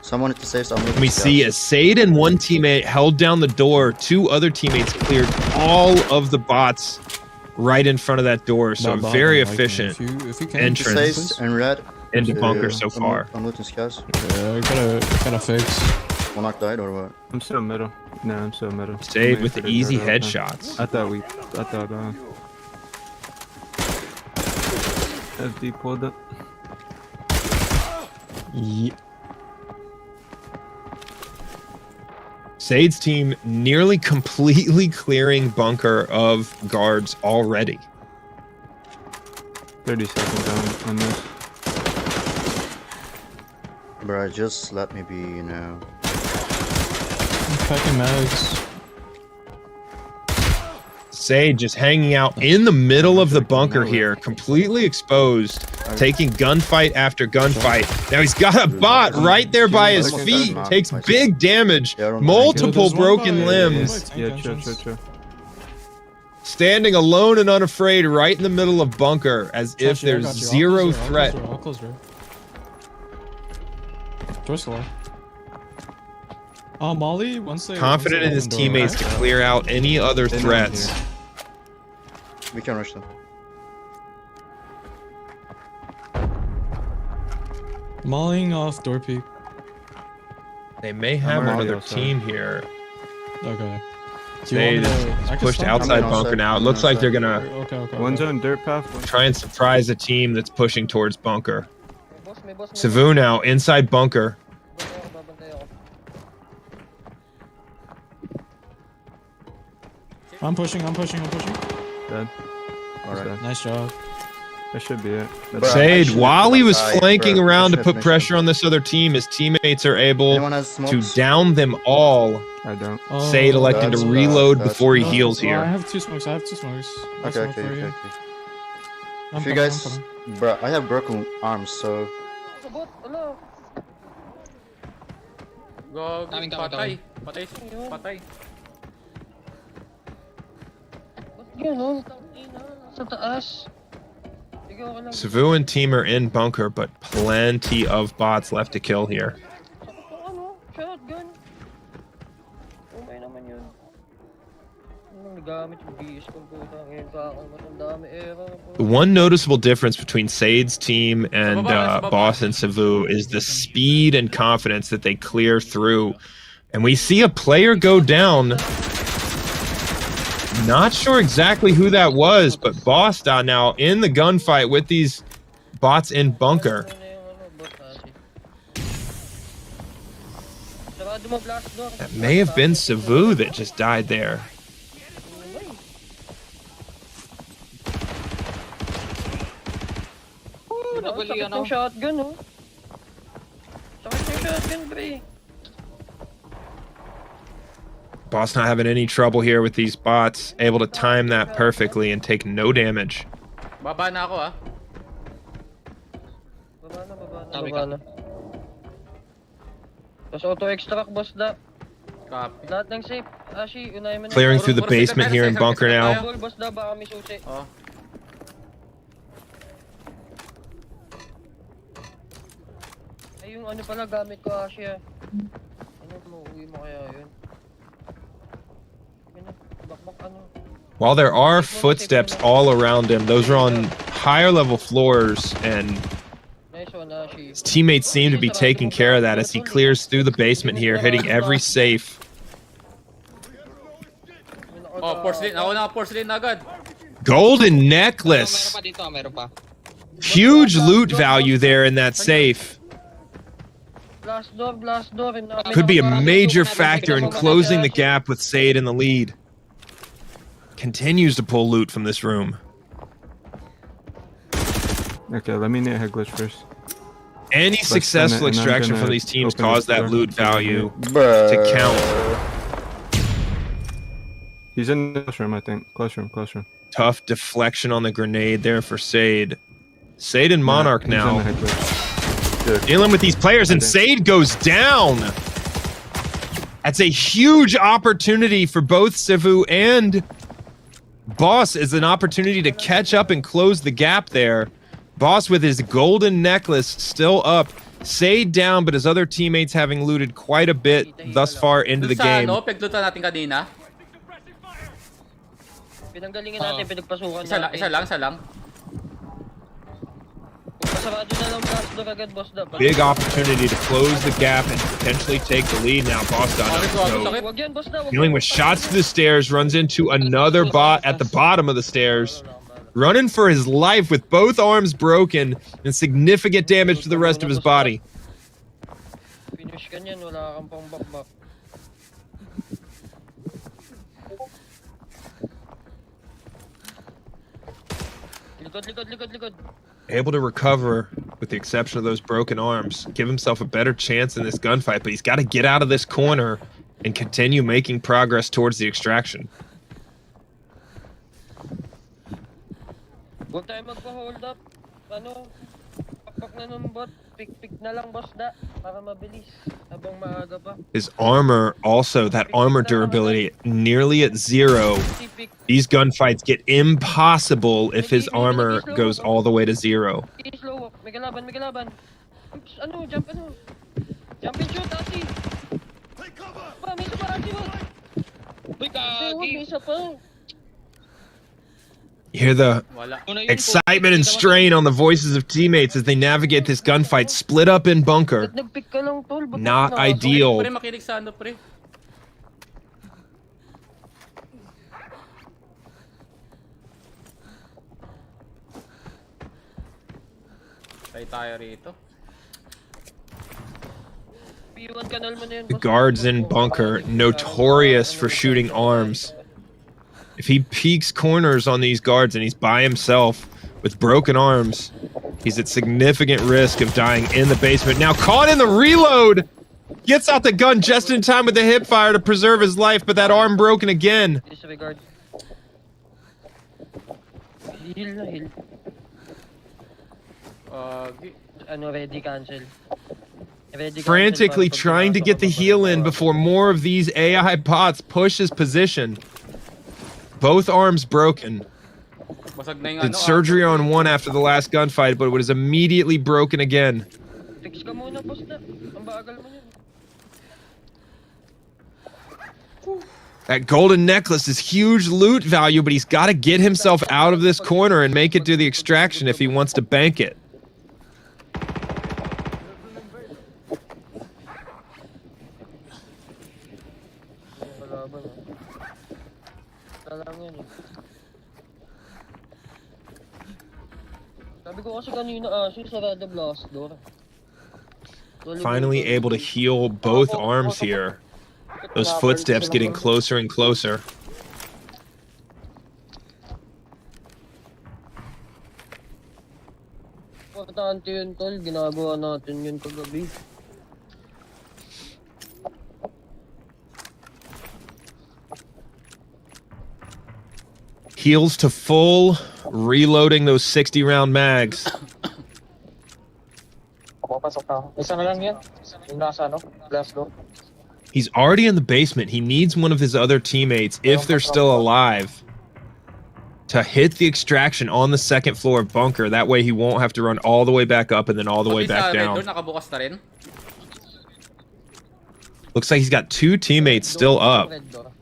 Someone at the safes. We see a SADE and one teammate held down the door. 2 other teammates cleared all of the bots right in front of that door. So a very efficient entrance and red into bunker so far. I'm looting scouts. Yeah, I gotta fix. Monarch died or what? I'm still middle. No, I'm still middle. SADE with the easy headshots. I thought FD pulled up. Yeah. SADE's team nearly completely clearing bunker of guards already. 30 seconds on this. Bro, just let me be, Packing mags. SADE just hanging out in the middle of the bunker here, completely exposed, taking gunfight after gunfight. Now he's got a bot right there by his feet, takes big damage, multiple broken limbs. Yeah, chill. Standing alone and unafraid right in the middle of bunker as if there's zero threat. I'll close door. Door's low. Molly, once they Confident in his teammates to clear out any other threats. We can rush them. Mollying off door peak. They may have another team here. Okay. They pushed outside bunker now. It looks like they're gonna One zone dirt path. try and surprise a team that's pushing towards bunker. SEVOU now inside bunker. I'm pushing. Dead. Alright. Nice job. That should be it. SADE, while he was flanking around to put pressure on this other team, his teammates are able to down them all. I don't. SADE electing to reload before he heals I here. have two smokes. Okay. If you guys, bro, I have broken arms, so Go, patay. Patay. Yun, oh. Sa taas. SEVOU and team are in bunker, but plenty of bots left to kill here. Ano? Shotgun. Okay naman yun. Nagamit yung BS kung puta. Ngayon ka akong matandami era. The one noticeable difference between SADE's team and Boss and SEVOU is the speed and confidence that they clear through. And we see a player go down. Not sure exactly who that was, but Boss now in the gunfight with these bots in bunker. That may have been SEVOU that just died there. Sakit ng shotgun, oh. Sakit ng shotgun, pre. Boss not having any trouble here with these bots, able to time that perfectly and take no damage. Baba na ako, ah. Baba na. Tapos auto-extract, boss da. Copy. Lahat ng safe. Ashi, unahin mo na. Clearing through the basement here in bunker now. Boss da, baka may susi. Oh. Ay, yung ano pala gamit ko, Ashi, ah. Ano, mauwi mo kaya yun? While there are footsteps all around him, those are on higher level floors, and his teammates seem to be taking care of that as he clears through the basement here, hitting every safe. Oh, porcelain. Ako na, porcelain na agad. Golden necklace. Huge loot value there in that safe. Blast door. Could be a major factor in closing the gap with SADE in the lead. Continues to pull loot from this room. Okay, let me net head glitch first. Any successful extraction from these teams caused that loot value to count. He's in the close room, I think. Close room. Tough deflection on the grenade there for SADE. SADE and Monarch now. Dealing with these players, and SADE goes down. That's a huge opportunity for both SEVOU and Boss, is an opportunity to catch up and close the gap there. Boss with his golden necklace still up. SADE down, but his other teammates having looted quite a bit thus far into the game. Paglutan natin kanina. Pinanggalingin natin, pinagpasukan natin. Isa lang. Big opportunity to close the gap and potentially take the lead now. Boss down. Dealing with shots to the stairs, runs into another bot at the bottom of the stairs. Running for his life with both arms broken and significant damage to the rest of his body. Finish ka niyan, wala kang pang bakbak. Likod. Able to recover, with the exception of those broken arms, give himself a better chance in this gunfight, but he's got to get out of this corner and continue making progress towards the extraction. Huwag tayo magpa-hold up. Ano? Pakpak na ng bot. Pick na lang, boss da. Para mabilis. Habang maaga pa. His armor, also, that armor durability, nearly at 0. These gunfights get impossible if his armor goes all the way to 0. Slow walk. May kalaban. Ano? Jump and shoot, Ati. Take cover! May isa pa, Ati, wag. May isa pa. You hear the excitement and strain on the voices of teammates as they navigate this gunfight, split up in bunker. Not ideal. Tayo rito. The guards in bunker, notorious for shooting arms. If he peeks corners on these guards and he's by himself with broken arms, he's at significant risk of dying in the basement. Now caught in the reload! Gets out the gun just in time with the hip fire to preserve his life, but that arm broken again. Ready cancel. Frantically trying to get the heal in before more of these AI bots push his position. Both arms broken. Did surgery on one after the last gunfight, but it was immediately broken again. Fix ka muna, boss na. Ang bagal mo yun. That golden necklace is huge loot value, but he's got to get himself out of this corner and make it to the extraction if he wants to bank it. Finally able to heal both arms here. Those footsteps getting closer and closer. Importante yun, tol. Ginagawa natin yun kagabi. Heals to full, reloading those 60-round mags. He's already in the basement. He needs one of his other teammates, if they're still alive, to hit the extraction on the second floor of bunker. That way he won't have to run all the way back up and then all the way back down. Looks like he's got 2 teammates still up.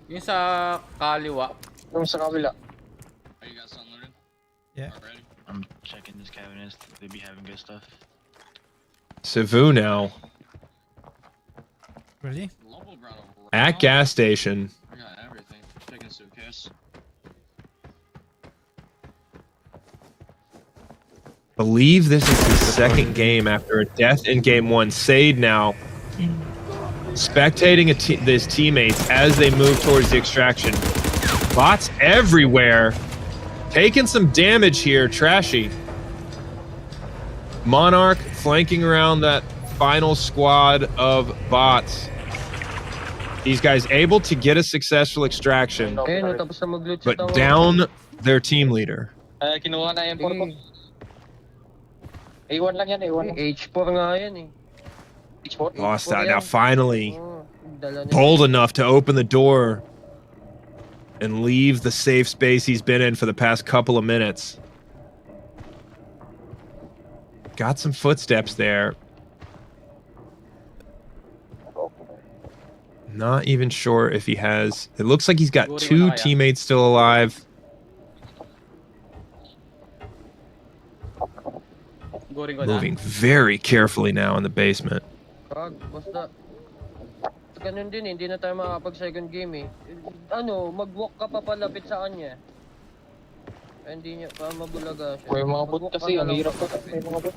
Yung sa kaliwa. Yung sa kabila. Are you guys unloaded? Yeah. Already? I'm checking this cabinet. They be having good stuff. SEVOU now. Really? At gas station. I got everything. Taking a suitcase. Believe this is his second game after a death in game 1. SADE now spectating his teammates as they move towards the extraction. Bots everywhere. Taking some damage here. Trashy. Monarch flanking around that final squad of bots. These guys able to get a successful extraction, but down their team leader. Kinuha na M4 ko. A1 lang yan, A1. H4 nga yan eh. H4? Lost that. Now finally bold enough to open the door and leave the safe space he's been in for the past couple of minutes. Got some footsteps there. Not even sure if he has... It looks like he's got 2 teammates still alive. Moving very carefully now in the basement. Basta. Ganun din, hindi na tayo makakapag second game eh. Ano, mag-walk ka pa palapit sa kanya. Hindi niya pa mabulaga siya. May mga bot kasi, ang hirap pa. May mga bot.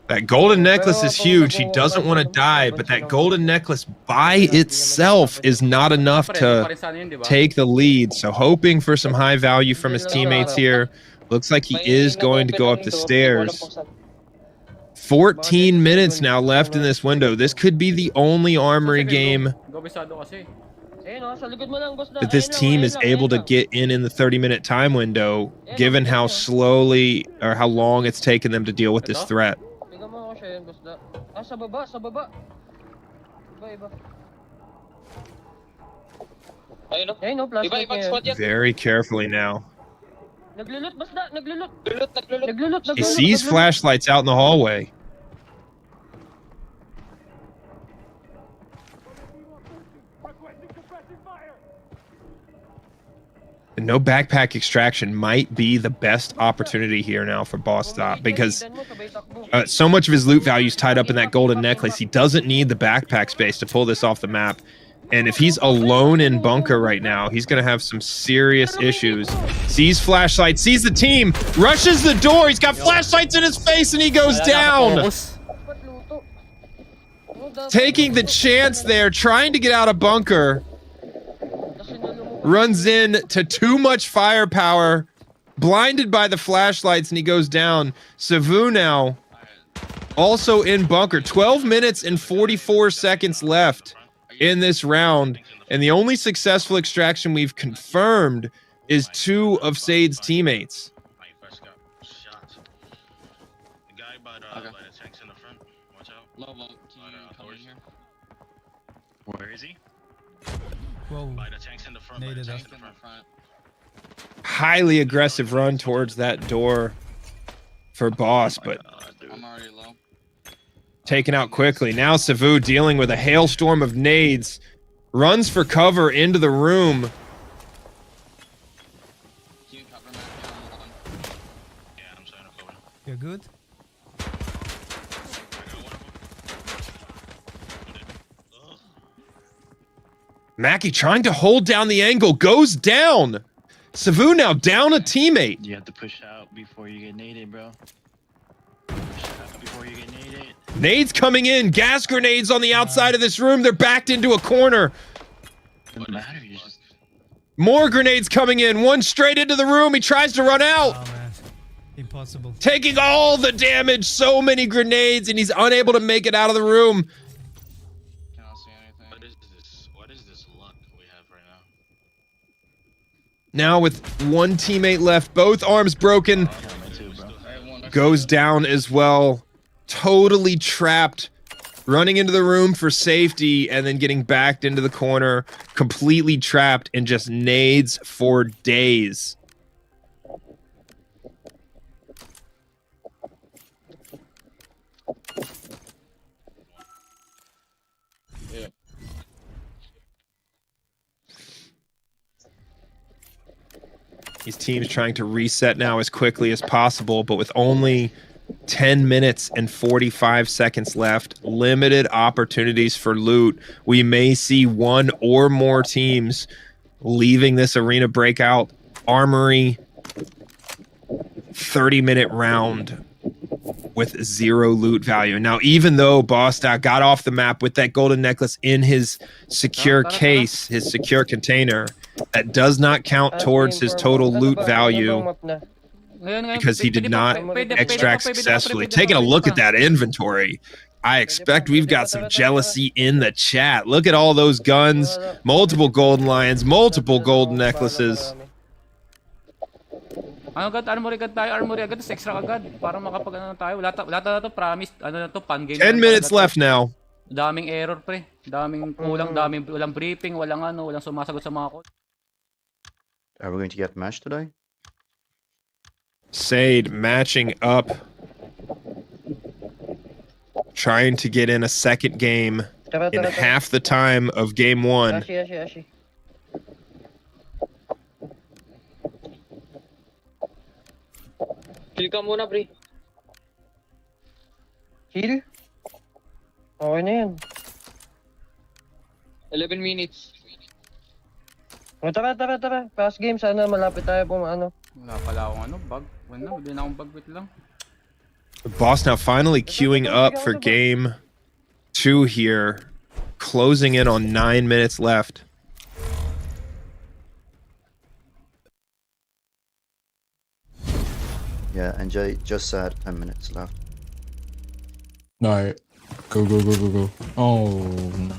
That golden necklace is huge. He doesn't want to die, but that golden necklace by itself is not enough to take the lead. So hoping for some high value from his teammates here. Looks like he is going to go up the stairs. 14 minutes now left in this window. This could be the only Armory game that this team is able to get in the 30-minute time window, given how slowly or how long it's taken them to deal with this threat. Very carefully now. He sees flashlights out in the hallway. No backpack extraction might be the best opportunity here now for Boss Stop, because so much of his loot value is tied up in that golden necklace. He doesn't need the backpack space to pull this off the map. And if he's alone in bunker right now, he's going to have some serious issues. Sees flashlight, sees the team, rushes the door. He's got flashlights in his face and he goes down. Taking the chance there, trying to get out of bunker. Runs in to too much firepower. Blinded by the flashlights and he goes down. SEVOU now also in bunker. 12 minutes and 44 seconds left in this round. And the only successful extraction we've confirmed is 2 of SADE's teammates. Where is he? Whoa. By the tanks in the front. Naded us. Highly aggressive run towards that door for Boss, but I'm already low. taken out quickly. Now SEVOU dealing with a hailstorm of nades. Runs for cover into the room. Can you cover Matt? Yeah, I'm trying to cover. You're good? Mackie trying to hold down the angle, goes down. SEVOU now down a teammate. You have to push out before you get naded, bro. Push out before you get naded. Nades coming in, gas grenades on the outside of this room. They're backed into a corner. Doesn't matter, you just... More grenades coming in, one straight into the room. He tries to run out. Oh man, impossible. Taking all the damage, so many grenades, and he's unable to make it out of the room. Cannot see anything. What is this luck we have right now? Now with one teammate left, both arms broken. Goes down as well. Totally trapped. Running into the room for safety and then getting backed into the corner. Completely trapped and just nades for days. Yeah. His team's trying to reset now as quickly as possible, but with only 10 minutes and 45 seconds left, limited opportunities for loot. We may see one or more teams leaving this Arena Breakout Armory 30-minute round with 0 loot value. Now, even though Bostow got off the map with that golden necklace in his secure case, his secure container, that does not count towards his total loot value because he did not extract successfully. Taking a look at that inventory, I expect we've got some jealousy in the chat. Look at all those guns, multiple golden lions, multiple golden necklaces. Ano agad, armory agad tayo, armory agad, extra agad. Para makapag ano tayo. Wala na to, promise. Ano na to, pan game. 10 minutes left now. Daming error, pre. Daming kulang, walang briefing, walang sumasagot sa mga call. Are we going to get matched today? SADE matching up. Trying to get in a second game in half the time of game 1. Ashi. Heal ka muna, pre. Heal? Okay na yan. 11 minutes. O, tara. Fast game, sana malapit tayo po ano. Wala pala akong bug. Wala, hindi na akong bug, wait lang. The boss now finally queuing up for game 2 here. Closing in on 9 minutes left. Yeah, and just said 10 minutes left. Alright. Go. Oh, no.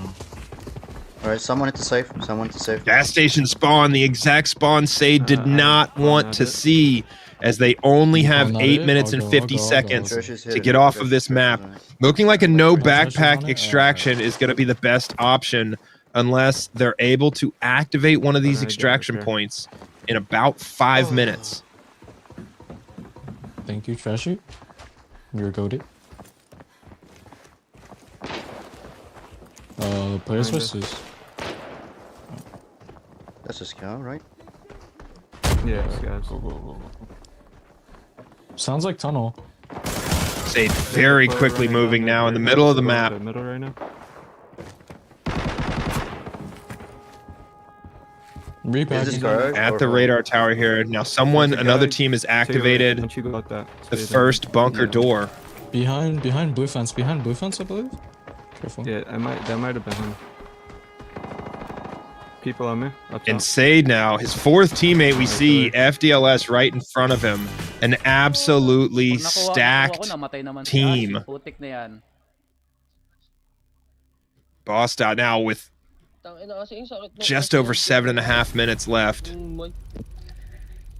Alright, someone at the safe. Gas station spawn, the exact spawn SADE did not want to see, as they only have 8 minutes and 50 seconds to get off of this map. Looking like a no backpack extraction is going to be the best option unless they're able to activate one of these extraction points in about 5 minutes. Thank you, Trashy. You're goated. Players versus. That's a scout, right? Yeah, scouts. Go. Sounds like tunnel. SADE very quickly moving now in the middle of the map. Middle right now. At the radar tower here. Now another team has activated the first bunker door. Behind blue fence, I believe. Careful. Yeah, that might have been him. People on me. And SADE now, his fourth teammate, we see FDLS right in front of him. An absolutely stacked team. Bossed out now with just over 7.5 minutes left.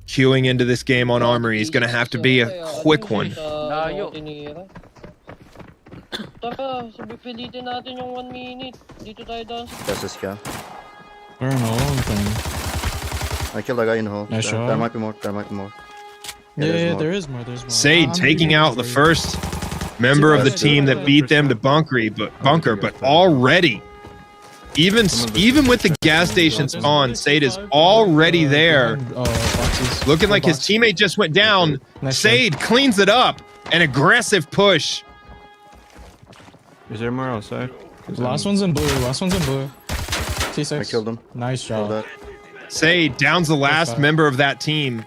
Queuing into this game on Armory is going to have to be a quick one. Tara, pilitin natin yung 1 minute. Dito tayo down. That's this guy. I don't know. I killed a guy in the hole. Nice shot. There might be more. Yeah, there is more. SADE taking out the first member of the team that beat them to bunker, but already, even with the gas station spawn, SADE is already there. Looking like his teammate just went down. SADE cleans it up. An aggressive push. Is there more outside? Last one's in blue. T6. I killed him. Nice job. SADE downs the last member of that team.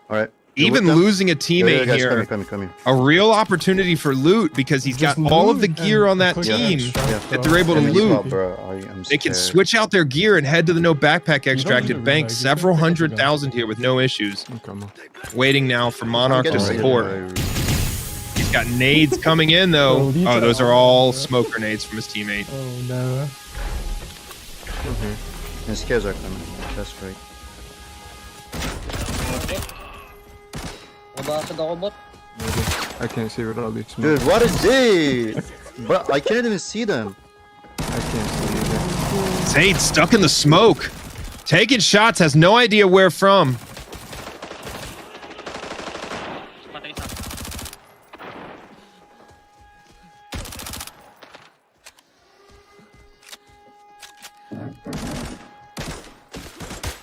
All right. Even losing a teammate guys, here, come here. a real opportunity for loot because he's got all of the gear on that team that they're able to loot. They can switch out their gear and head to the no backpack extract and bank several 100,000 here with no issues. Waiting now for Monarch to support. He's got nades coming in though. Oh, those are all smoke grenades from his teammate. Oh no. And scares are coming. That's great. I can't see what all these smoke. Dude, what is this? But I can't even see them. I can't see either. SADE stuck in the smoke. Taking shots, has no idea where from.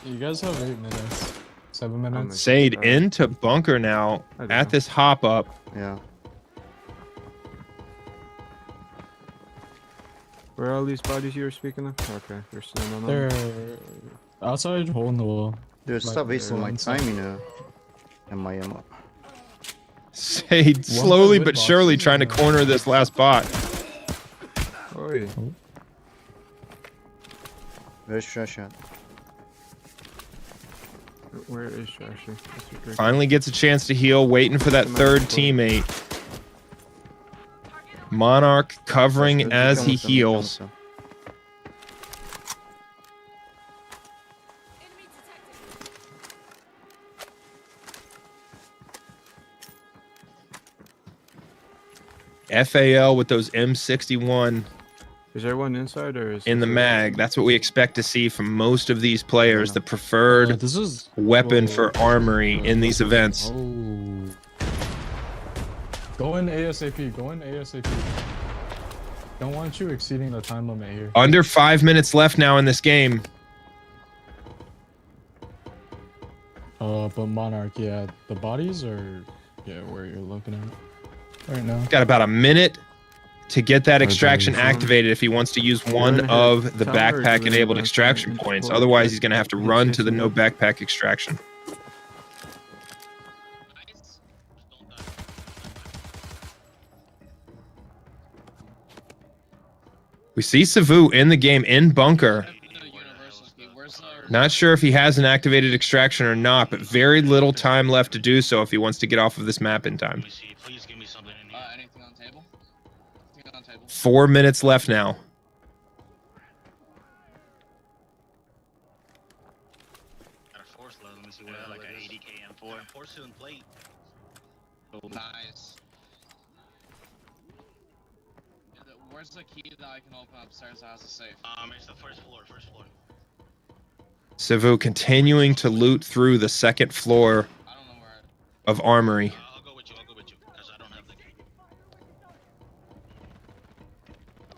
You guys have 8 minutes. 7 minutes. SADE into bunker now at this hop up. Yeah. Where are all these bodies you were speaking of? Okay, they're still on. They're outside, hole in the wall. Dude, stop wasting my time, you know. And my ammo. SADE slowly but surely trying to corner this last bot. Oh, yeah. Where's Trash at? Where is Trashy? Finally gets a chance to heal, waiting for that third teammate. Monarch covering as he heals. FAL with those M61. Is there one inside or is in the mag? That's what we expect to see from most of these players. The preferred weapon for Armory in these events. Go in ASAP. Don't want you exceeding the time limit here. Under 5 minutes left now in this game. But Monarch, yeah, the bodies are where you're looking at right now. Got about a minute to get that extraction activated if he wants to use one of the backpack enabled extraction points. Otherwise, he's going to have to run to the no backpack extraction. We see SEVOU in the game in bunker. Not sure if he has an activated extraction or not, but very little time left to do so if he wants to get off of this map in time. 4 minutes left now. Nice. Where's the key that I can open upstairs that has a safe? It's the first floor. SEVOU continuing to loot through the second floor of Armory. I'll go with you, because I don't have the key.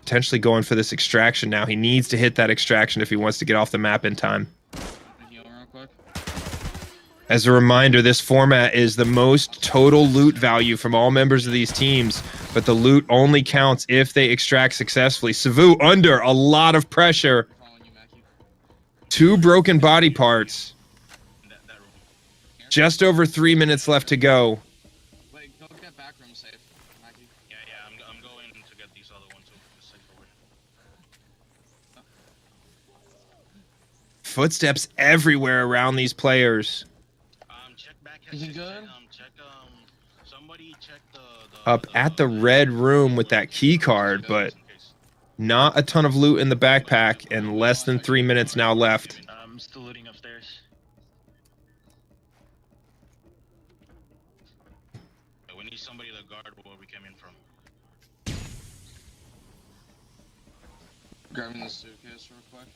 Potentially going for this extraction now. He needs to hit that extraction if he wants to get off the map in time. As a reminder, this format is the most total loot value from all members of these teams, but the loot only counts if they extract successfully. SEVOU under a lot of pressure. 2 broken body parts. Just over 3 minutes left to go. Wait, go get back room safe, Mackie. Yeah, I'm going to get these other ones over the safe away. Footsteps everywhere around these players. Check back. Is it good? Somebody check the Up at the red room with that key card, but not a ton of loot in the backpack, and less than 3 minutes now left. I'm still looting upstairs. We need somebody to guard where we came in from. Grabbing the suitcase real quick.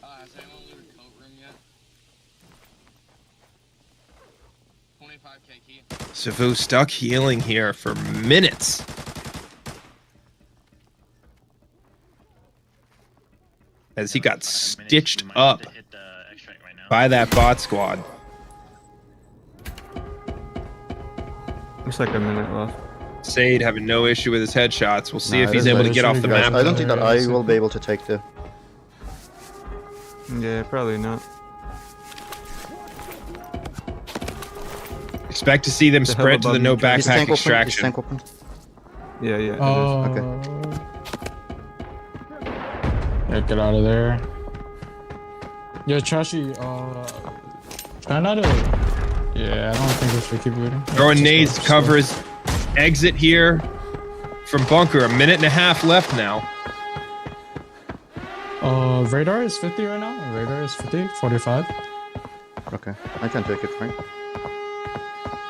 Has anyone looted coat room yet? 25k key. SEVOU stuck healing here for minutes. As he got stitched up by that bot squad. Looks like a minute left. SADE having no issue with his headshots. We'll see if he's able to get off the map. I don't think that I will be able to take the... Yeah, probably not. Expect to see them sprint to the no backpack extraction. Yeah, yeah. Okay. Yeah, get out of there. Yeah, Trashy, try not to... Yeah, I don't think we should keep looting. Throwing nades to cover his exit here from bunker. A minute and a half left now. Radar is 50 right now. Radar is 50, 45. Okay, I can take it, Frank.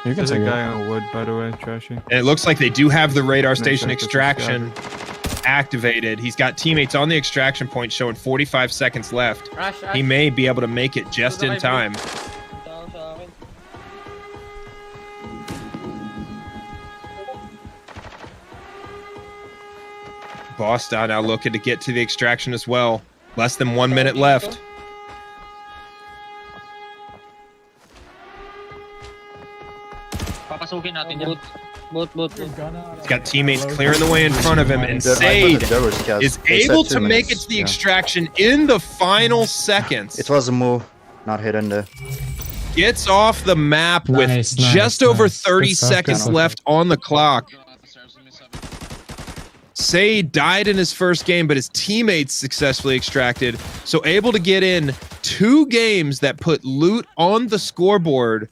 You can There's a take guy on wood, by the way, Trashy. And it looks like they do have the radar station Nice, extraction activated. He's got teammates on the extraction point showing 45 seconds left. He may be able to make it just in time. Boston now looking to get to the extraction as well. Less than 1 minute left. Papasukin natin yan. Boot. He's got teammates clearing the way in front of him, and SADE is able to make it to the extraction in the final seconds. It was a move, not hidden there. Gets off the map with just over 30 seconds left on the clock. SADE died in his first game, but his teammates successfully extracted. So able to get in 2 games that put loot on the scoreboard.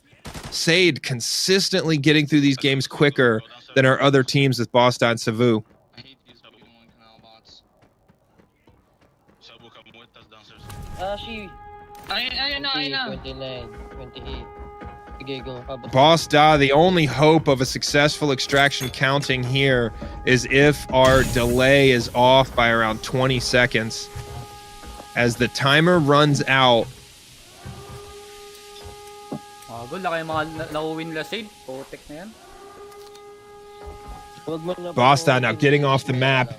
SADE consistently getting through these games quicker than our other teams with Boston and SEVOU. I hate these W1 canal bots. Ayun na. 29, 28. Sige, go. Boston, the only hope of a successful extraction counting here is if our delay is off by around 20 seconds. As the timer runs out, Good, laki yung mga nauwin nila SADE. Potek na yan. Boston now getting off the map.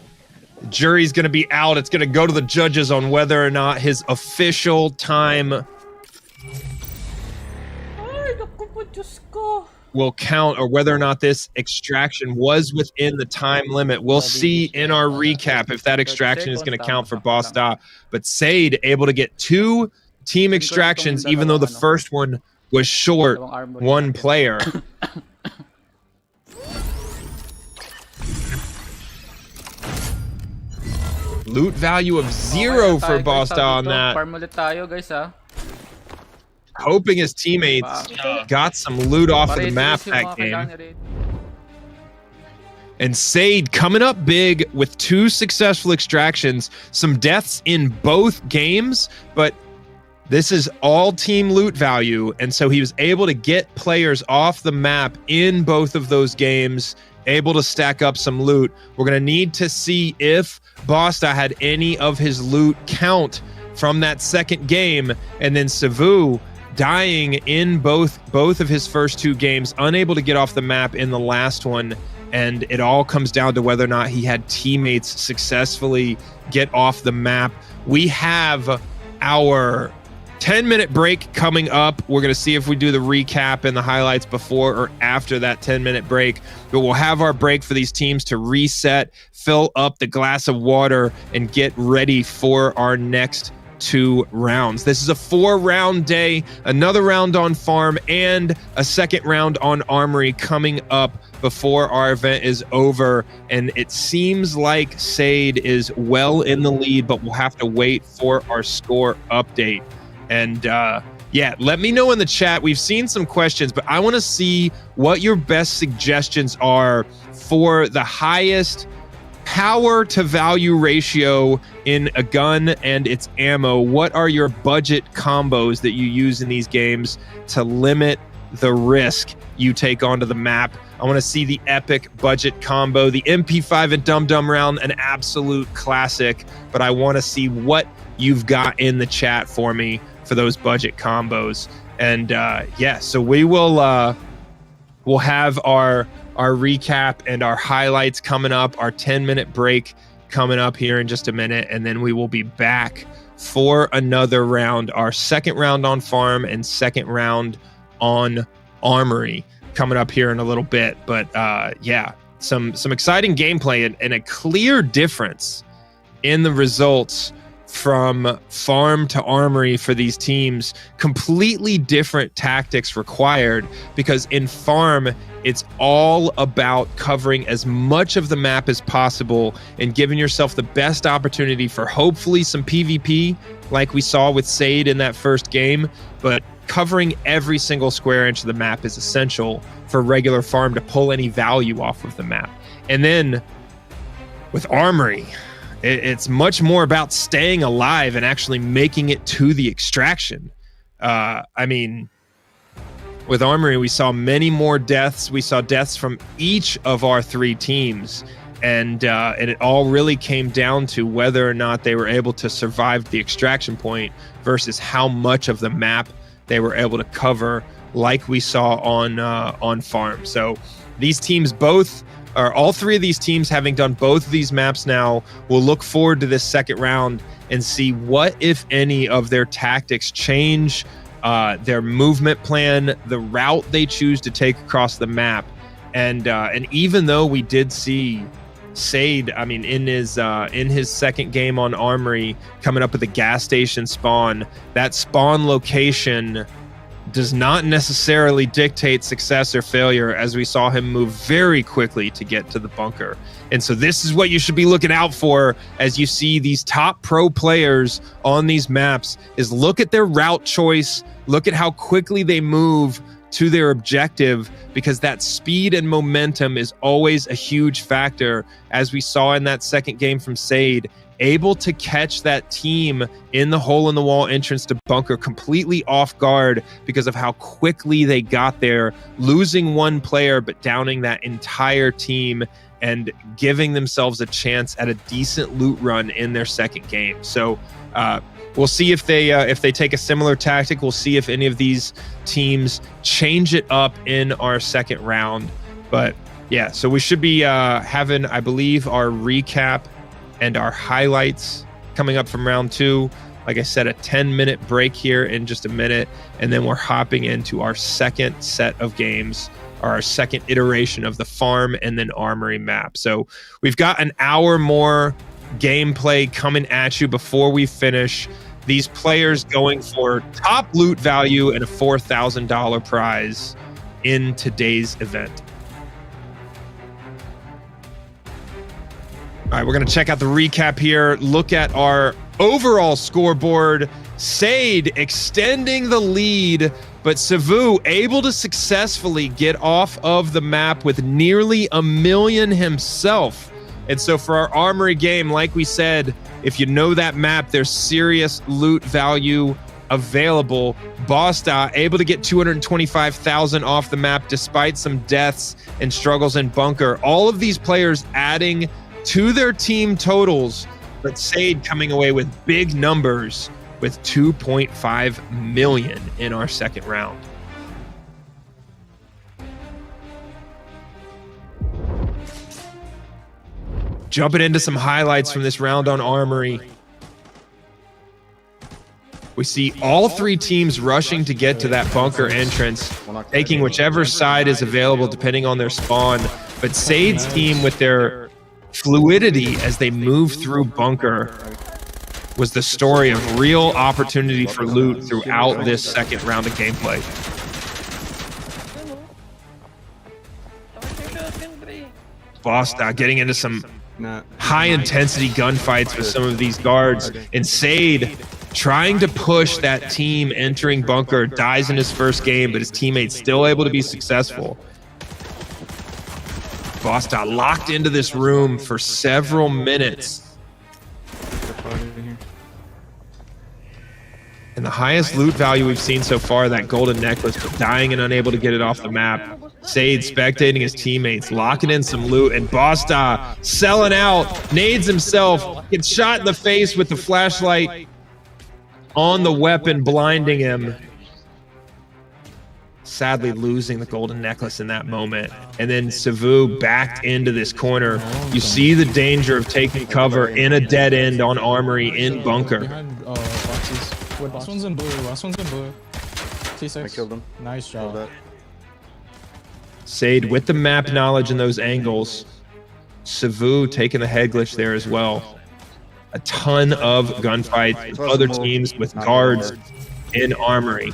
Jury's going to be out. It's going to go to the judges on whether or not his official time will count, or whether or not this extraction was within the time limit. We'll see in our recap if that extraction is going to count for Boston. But SADE able to get 2 team extractions, even though the first one was short 1 player. Loot value of 0 for Boston on that. Farm ulit tayo, guys, ha. Hoping his teammates got some loot off of the map that game. And SADE coming up big with 2 successful extractions, some deaths in both games, but this is all team loot value, and so he was able to get players off the map in both of those games, able to stack up some loot. We're going to need to see if Boston had any of his loot count from that second game, and then SEVOU dying in both of his first 2 games, unable to get off the map in the last one, and it all comes down to whether or not he had teammates successfully get off the map. We have our 10-minute break coming up. We're going to see if we do the recap and the highlights before or after that 10-minute break. But we'll have our break for these teams to reset, fill up the glass of water, and get ready for our next 2 rounds. This is a 4-round day, another round on farm, and a second round on Armory coming up before our event is over. And it seems like SADE is well in the lead, but we'll have to wait for our score update. And yeah, let me know in the chat. We've seen some questions, but I want to see what your best suggestions are for the highest power to value ratio in a gun and its ammo. What are your budget combos that you use in these games to limit the risk you take onto the map? I want to see the epic budget combo, the MP5 and Dum Dum round, an absolute classic, but I want to see what you've got in the chat for me for those budget combos. And yeah, so we will we'll have our recap and our highlights coming up, our 10-minute break coming up here in just a minute, and then we will be back for another round, our second round on farm and second round on Armory coming up here in a little bit. But yeah, some exciting gameplay and a clear difference in the results from farm to Armory for these teams. Completely different tactics required, because in farm it's all about covering as much of the map as possible and giving yourself the best opportunity for hopefully some PvP like we saw with SADE in that first game. But covering every single square inch of the map is essential for regular farm to pull any value off of the map. And then with Armory, it's much more about staying alive and actually making it to the extraction. I mean, with Armory, we saw many more deaths. We saw deaths from each of our 3 teams. And it all really came down to whether or not they were able to survive the extraction point versus how much of the map they were able to cover, like we saw on farm. So these teams both, or all 3 of these teams, having done both of these maps now, will look forward to this second round and see what, if any, of their tactics change, their movement plan, the route they choose to take across the map. And even though we did see SADE, I mean, in his second game on Armory, coming up with a gas station spawn, that spawn location does not necessarily dictate success or failure, as we saw him move very quickly to get to the bunker. And so this is what you should be looking out for as you see these top pro players on these maps, is look at their route choice, look at how quickly they move to their objective, because that speed and momentum is always a huge factor, as we saw in that second game from SADE, able to catch that team in the hole-in-the-wall entrance to bunker completely off guard because of how quickly they got there, losing one player but downing that entire team and giving themselves a chance at a decent loot run in their second game. So we'll see if they take a similar tactic. We'll see if any of these teams change it up in our second round. But yeah, so we should be having, I believe, our recap and our highlights coming up from round 2. Like I said, a 10-minute break here in just a minute, and then we're hopping into our second set of games, or our second iteration of the farm and then Armory map. So we've got an hour more gameplay coming at you before we finish. These players going for top loot value and a $4,000 prize in today's event. All right, we're going to check out the recap here, look at our overall scoreboard. SADE extending the lead, but SEVOU able to successfully get off of the map with nearly 1 million himself. And so for our Armory game, like we said, if you know that map, there's serious loot value available. Bosta able to get 225,000 off the map despite some deaths and struggles in bunker. All of these players adding to their team totals, but SADE coming away with big numbers with 2.5 million in our second round. Jumping into some highlights from this round on Armory. We see all 3 teams rushing to get to that bunker entrance, taking whichever side is available depending on their spawn. But SADE's team, with their fluidity as they move through bunker, was the story of real opportunity for loot throughout this second round of gameplay. Bosta getting into some high-intensity gunfights with some of these guards, and SADE trying to push that team entering bunker, dies in his first game, but his teammates still able to be successful. Bosta locked into this room for several minutes. And the highest loot value we've seen so far, that golden necklace, but dying and unable to get it off the map. SADE spectating his teammates, locking in some loot, and Bosta selling out, nades himself, gets shot in the face with the flashlight on the weapon, blinding him. Sadly losing the golden necklace in that moment. And then SEVOU backed into this corner. You see the danger of taking cover in a dead end on Armory in bunker. Last one's in blue. Last one's in blue. T6. I killed him. Nice job. SADE with the map knowledge in those angles. SEVOU taking the head glitch there as well. A ton of gunfights with other teams with guards in Armory.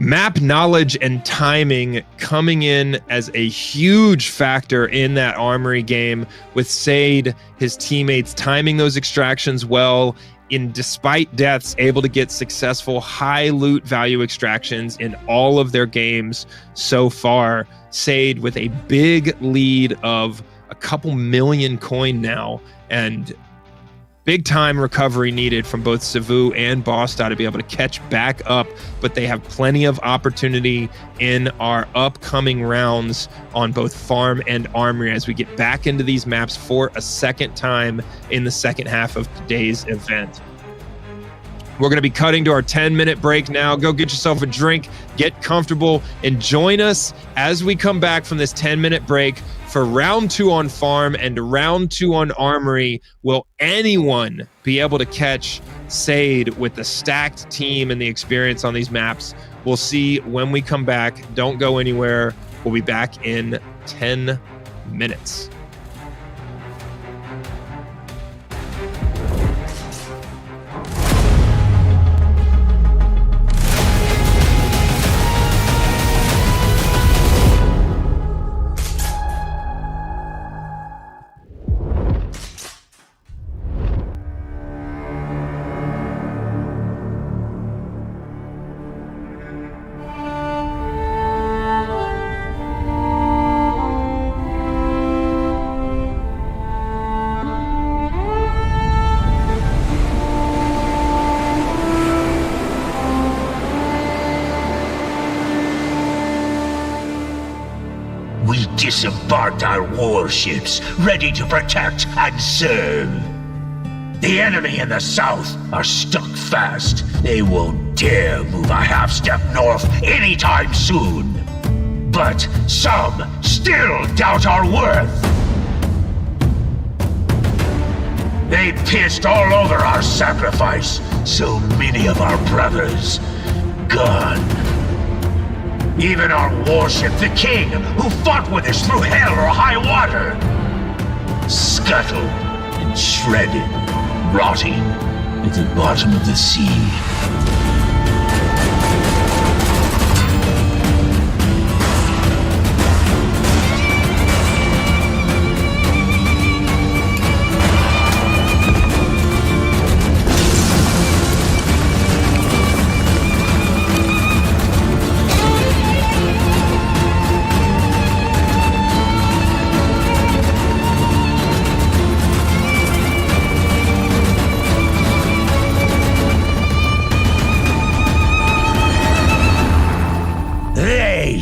Map knowledge and timing coming in as a huge factor in that Armory game, with SADE, his teammates timing those extractions well, in despite deaths able to get successful high loot value extractions in all of their games so far. SADE with a big lead of a couple million coin now, and big time recovery needed from both SEVOU and Bosta to be able to catch back up, but they have plenty of opportunity in our upcoming rounds on both Farm and Armory as we get back into these maps for a second time in the second half of today's event. We're going to be cutting to our 10-minute break now. Go get yourself a drink, get comfortable, and join us as we come back from this 10-minute break for round 2 on Farm and round 2 on Armory. Will anyone be able to catch SADE with the stacked team and the experience on these maps? We'll see when we come back. Don't go anywhere. We'll be back in 10 minutes. We disembarked our warships, ready to protect and serve. The enemy in the south are stuck fast. They won't dare move a half step north anytime soon. But some still doubt our worth. They pissed all over our sacrifice. So many of our brothers gone. Even our warship, the King, who fought with us through hell or high water, scuttled and shredded, rotting at the bottom of the sea.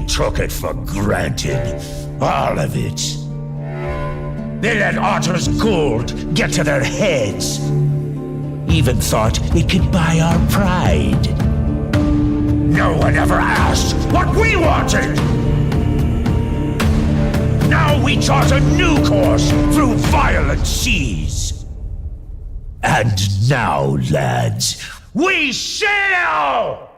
Took it for granted. All of it. They let Otter's gold get to their heads. Even thought it could buy our pride. No one ever asked what we wanted. Now we chart a new course through violent seas. And now, lads, we sail!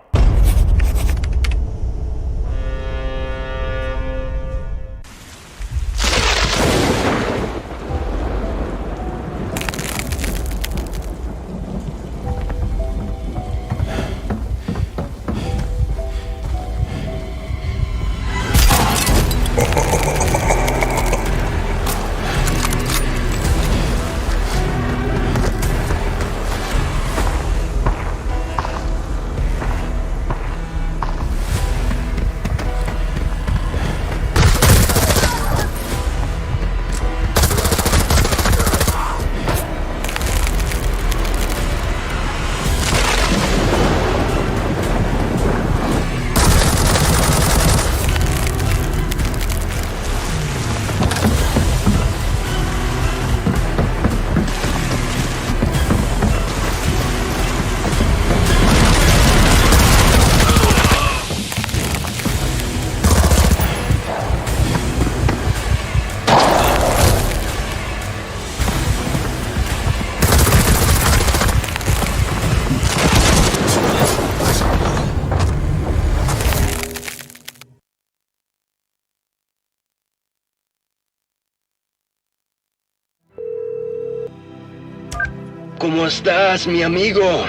¿Cómo estás, mi amigo?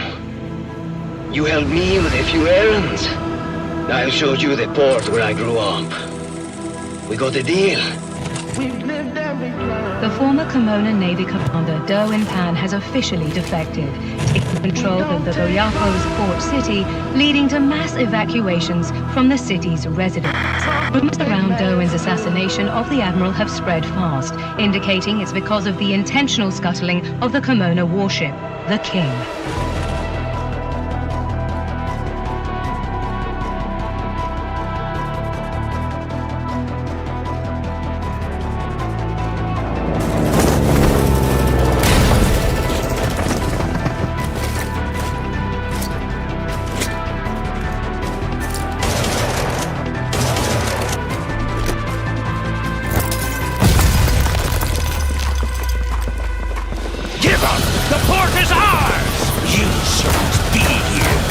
You helped me with a few errands. I'll show you the port where I grew up. We got a deal. The former Kimona Navy commander, Derwin Pan, has officially defected, taking control of the Goyapo's port city, leading to mass evacuations from the city's residents. Rumors around Derwin's assassination of the admiral have spread fast, indicating it's because of the intentional scuttling of the Kimona warship, the King. The port is ours! You shouldn't be here!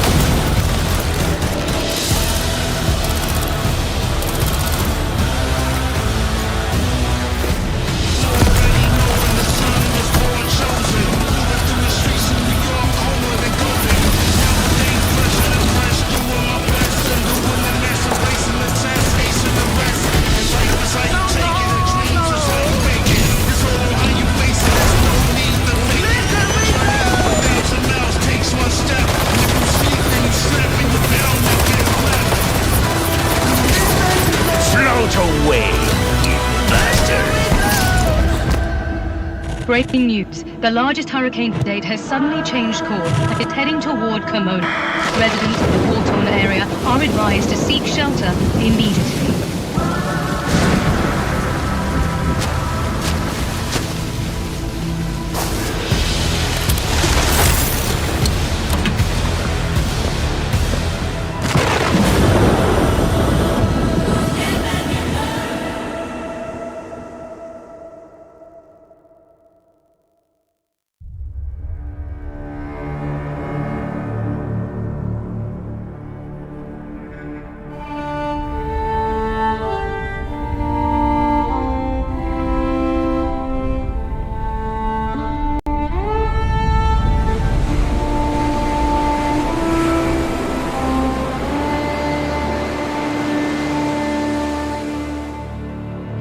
Away, you bastard! Breaking news. The largest hurricane to date has suddenly changed course and is heading toward Kimona. Residents of the war-torn area are advised to seek shelter immediately.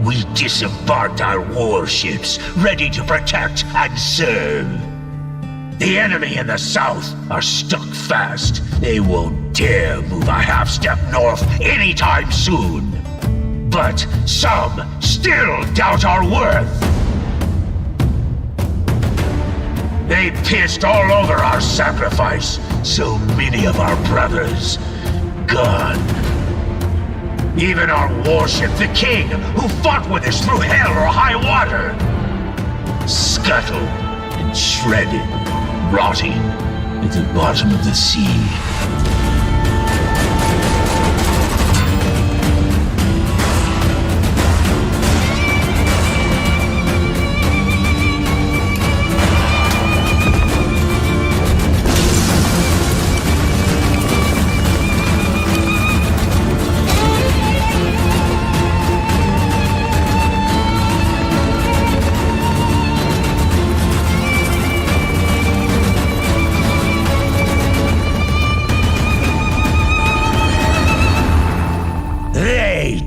We disembarked our warships, ready to protect and serve. The enemy in the south are stuck fast. They won't dare move a half step north anytime soon. But some still doubt our worth. They pissed all over our sacrifice. So many of our brothers gone. Even our warship, the King, who fought with us through hell or high water, scuttled and shredded, rotting at the bottom of the sea.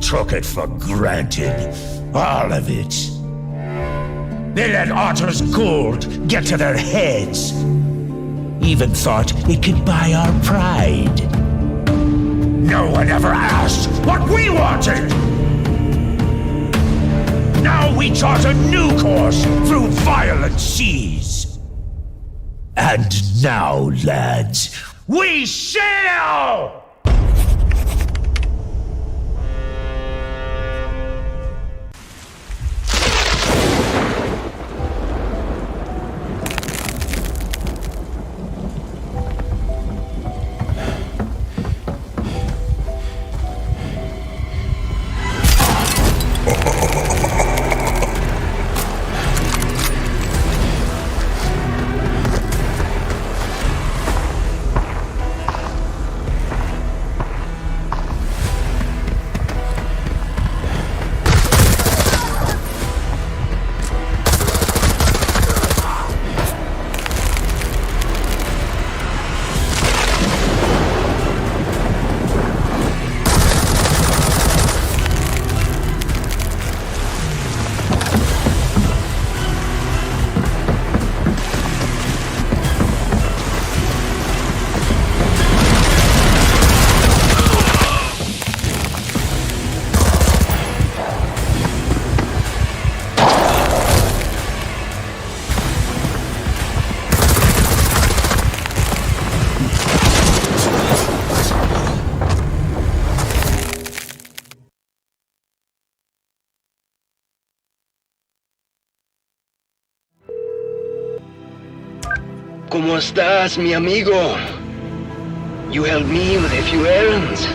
Took it for granted. All of it. They let Otter's gold get to their heads. Even thought it could buy our pride. No one ever asked what we wanted! Now we chart a new course through violent seas. And now, lads, we sail! ¿Cómo estás, mi amigo? You helped me with a few errands.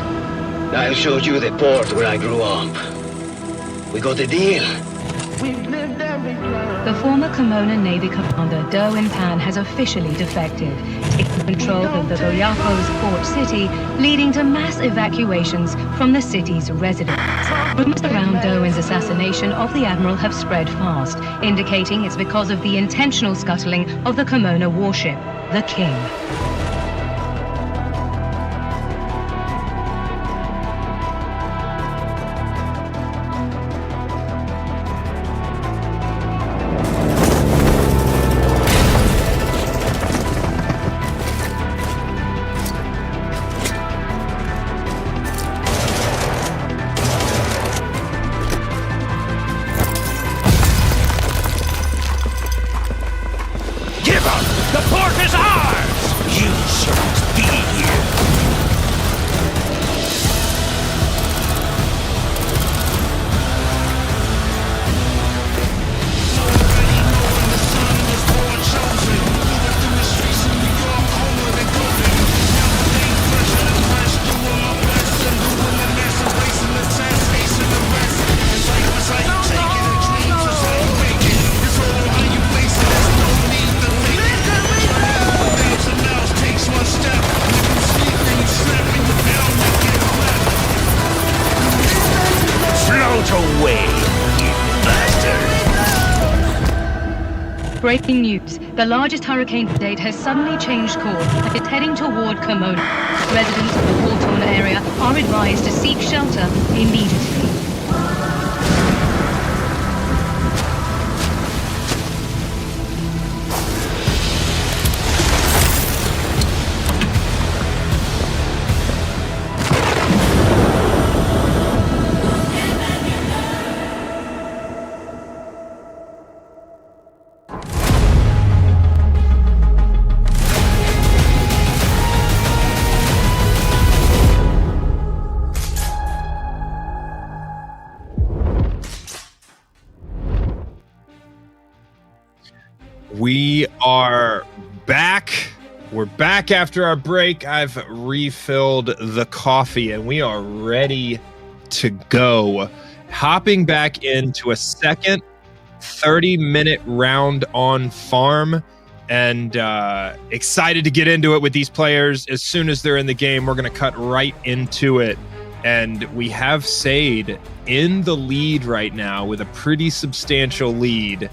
I'll show you the port where I grew up. We got a deal. The former Kimona Navy commander, Derwin Pan, has officially defected, taking control of the Goyapos port city, leading to mass evacuations from the city's residents. Rumors around Derwin's assassination of the admiral have spread fast, indicating it's because of the intentional scuttling of the Kimona warship, the King. Breaking news. The largest hurricane to date has suddenly changed course and is heading toward Kimona. Residents of the war-torn area are advised to seek shelter immediately. We are back. We're back after our break. I've refilled the coffee and we are ready to go. Hopping back into a second 30-minute round on farm, and excited to get into it with these players. As soon as they're in the game, we're going to cut right into it. And we have SADE in the lead right now with a pretty substantial lead.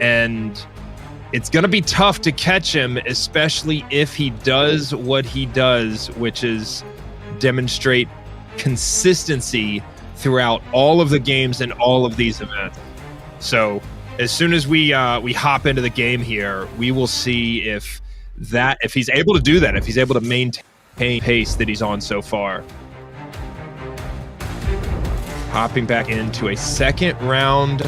And it's going to be tough to catch him, especially if he does what he does, which is demonstrate consistency throughout all of the games and all of these events. So as soon as we hop into the game here, we will see if he's able to do that, if he's able to maintain the pace that he's on so far. Hopping back into a second round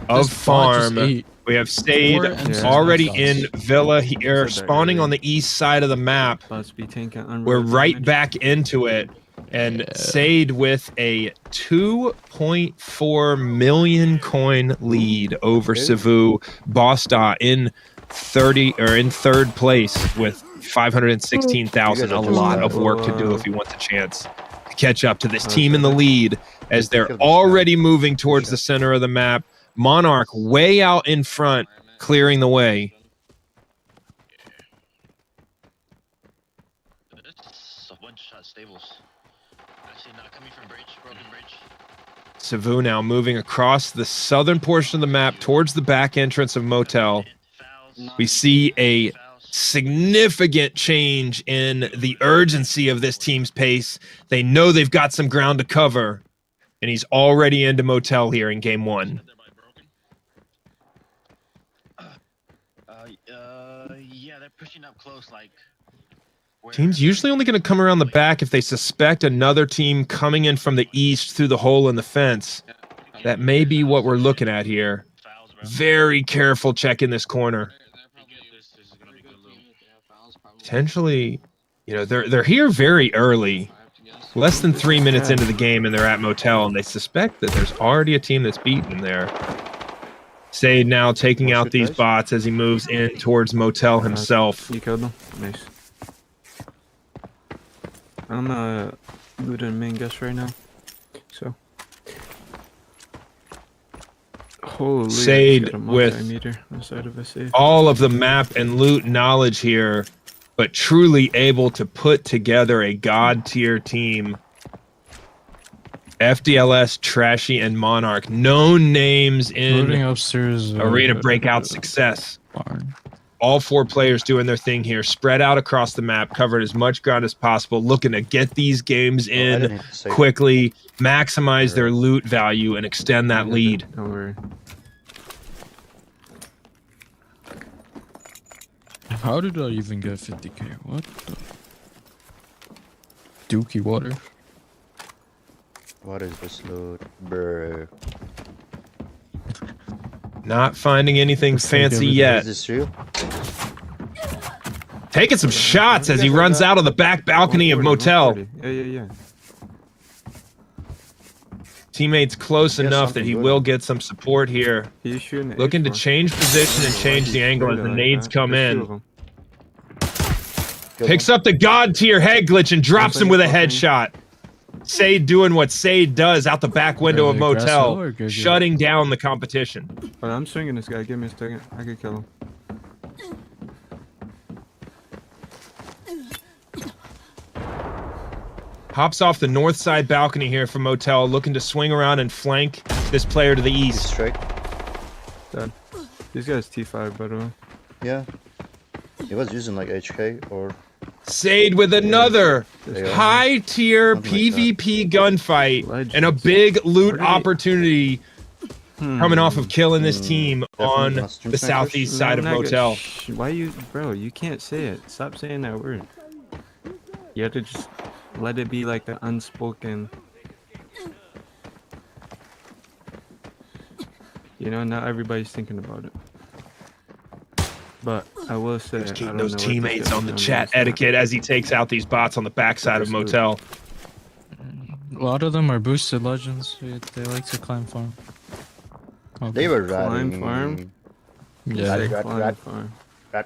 of farm. We have SADE already in Villa here, spawning on the east side of the map. We're right back into it. And SADE with a 2.4 million coin lead over SEVOU. Bosta in third place with 516,000. A lot of work to do if he wants a chance to catch up to this team in the lead as they're already moving towards the center of the map. Monarch way out in front, clearing the way. One-shot stables. Actually, not coming from bridge, broken bridge. SEVOU now moving across the southern portion of the map towards the back entrance of Motel. We see a significant change in the urgency of this team's pace. They know they've got some ground to cover, and he's already into Motel here in game one. Yeah, they're pushing up close, like. Team's usually only going to come around the back if they suspect another team coming in from the east through the hole in the fence. That may be what we're looking at here. Very careful checking this corner. Potentially, you know, they're here very early. Less than 3 minutes into the game and they're at Motel, and they suspect that there's already a team that's beaten them there. Sade now taking out these guys. bots as he moves in towards Motel himself. You killed them. Nice. I'm looting main guest right now. So. Holy, Sade with inside of a safe. all of the map and loot knowledge here, but truly able to put together a god tier team. FDLS, Trashy, and Monarch, known names in Looting upstairs. Arena Breakout success. Barn. All 4 players doing their thing here, spread out across the map, covered as much ground as possible, looking to get these games in quickly, maximize their loot value, and extend that lead. Don't worry. How did I even get 50k? What the? Dookie water. What is this loot? Brr. Not finding anything fancy yet. Is this real? Taking some shots as he runs out of the back balcony of Motel. Yeah. Teammates close enough that he will get some support here. He's shooting. Looking to change position and change the angle as the nades come in. Picks up the god tier head glitch and drops him with a headshot. Sade doing what Sade does out the back window of Motel, shutting down the competition. But I'm swinging this guy. Give me a second. I could kill him. Hops off the north side balcony here from Motel, looking to swing around and flank this player to the east. Straight. Dead. These guys T5, by the way. Yeah. He was using like HK or... Sade with another high tier PvP gunfight and a big loot opportunity coming off of killing this team on the southeast side of Motel. Why you, bro? You can't say it. Stop saying that word. You have to just let it be like the unspoken. You know, not everybody's thinking about it. But I will say, keeping those teammates on the chat etiquette as he takes out these bots on the backside of Motel. A lot of them are boosted legends. They like to climb farm. Okay. They were Climb ratting. farm. Yeah.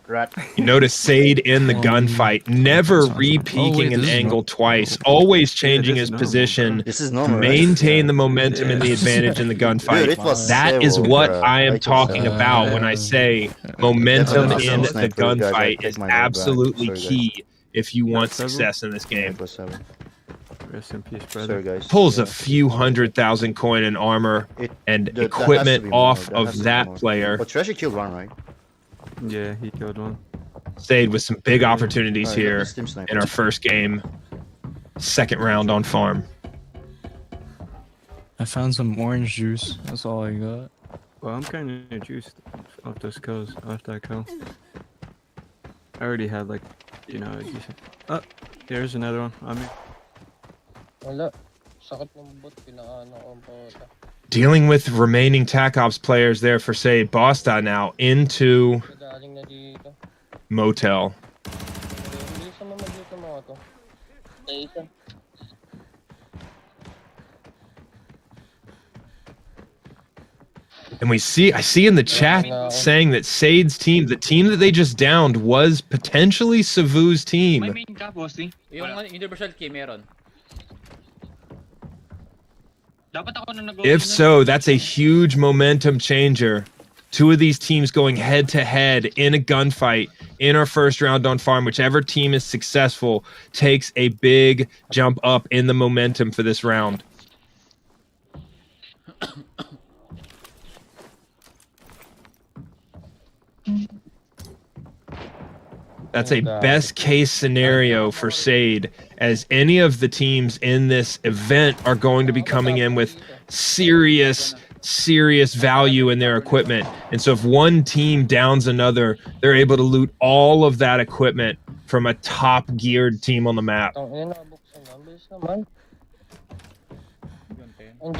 Rat. You notice Sade in the gunfight, never re-peeking an angle twice, always changing his position to maintain the momentum and the advantage in the gunfight. That is what I am talking about when I say momentum in the gunfight is absolutely key if you want success in this game. Rest in peace, brother. Pulls a few 100,000 coin in armor and equipment off of that player. Well, Treasure killed one, right? Yeah, he killed one. Stayed with some big opportunities here in our first game. Second round on farm. I found some orange juice. That's all I got. Well, I'm kind of juiced off those kills, off that kill. I already had like, you know, a decent... Oh, here's another one. I mean... Wala. Sakit ng bot, pinaano ko ang puta. Dealing with remaining TAC Ops players there for, say, Bosta now into Galing na dito. Motel. Hindi sa mga dito mga to. Isa. And I see in the chat saying that Sade's team, the team that they just downed, was potentially SEVOU's team. Yung universal key meron. If so, that's a huge momentum changer. Two of these teams going head to head in a gunfight in our first round on farm. Whichever team is successful takes a big jump up in the momentum for this round. That's a best case scenario for Sade, as any of the teams in this event are going to be coming in with serious value in their equipment. And so if one team downs another, they're able to loot all of that equipment from a top geared team on the map. Andiyan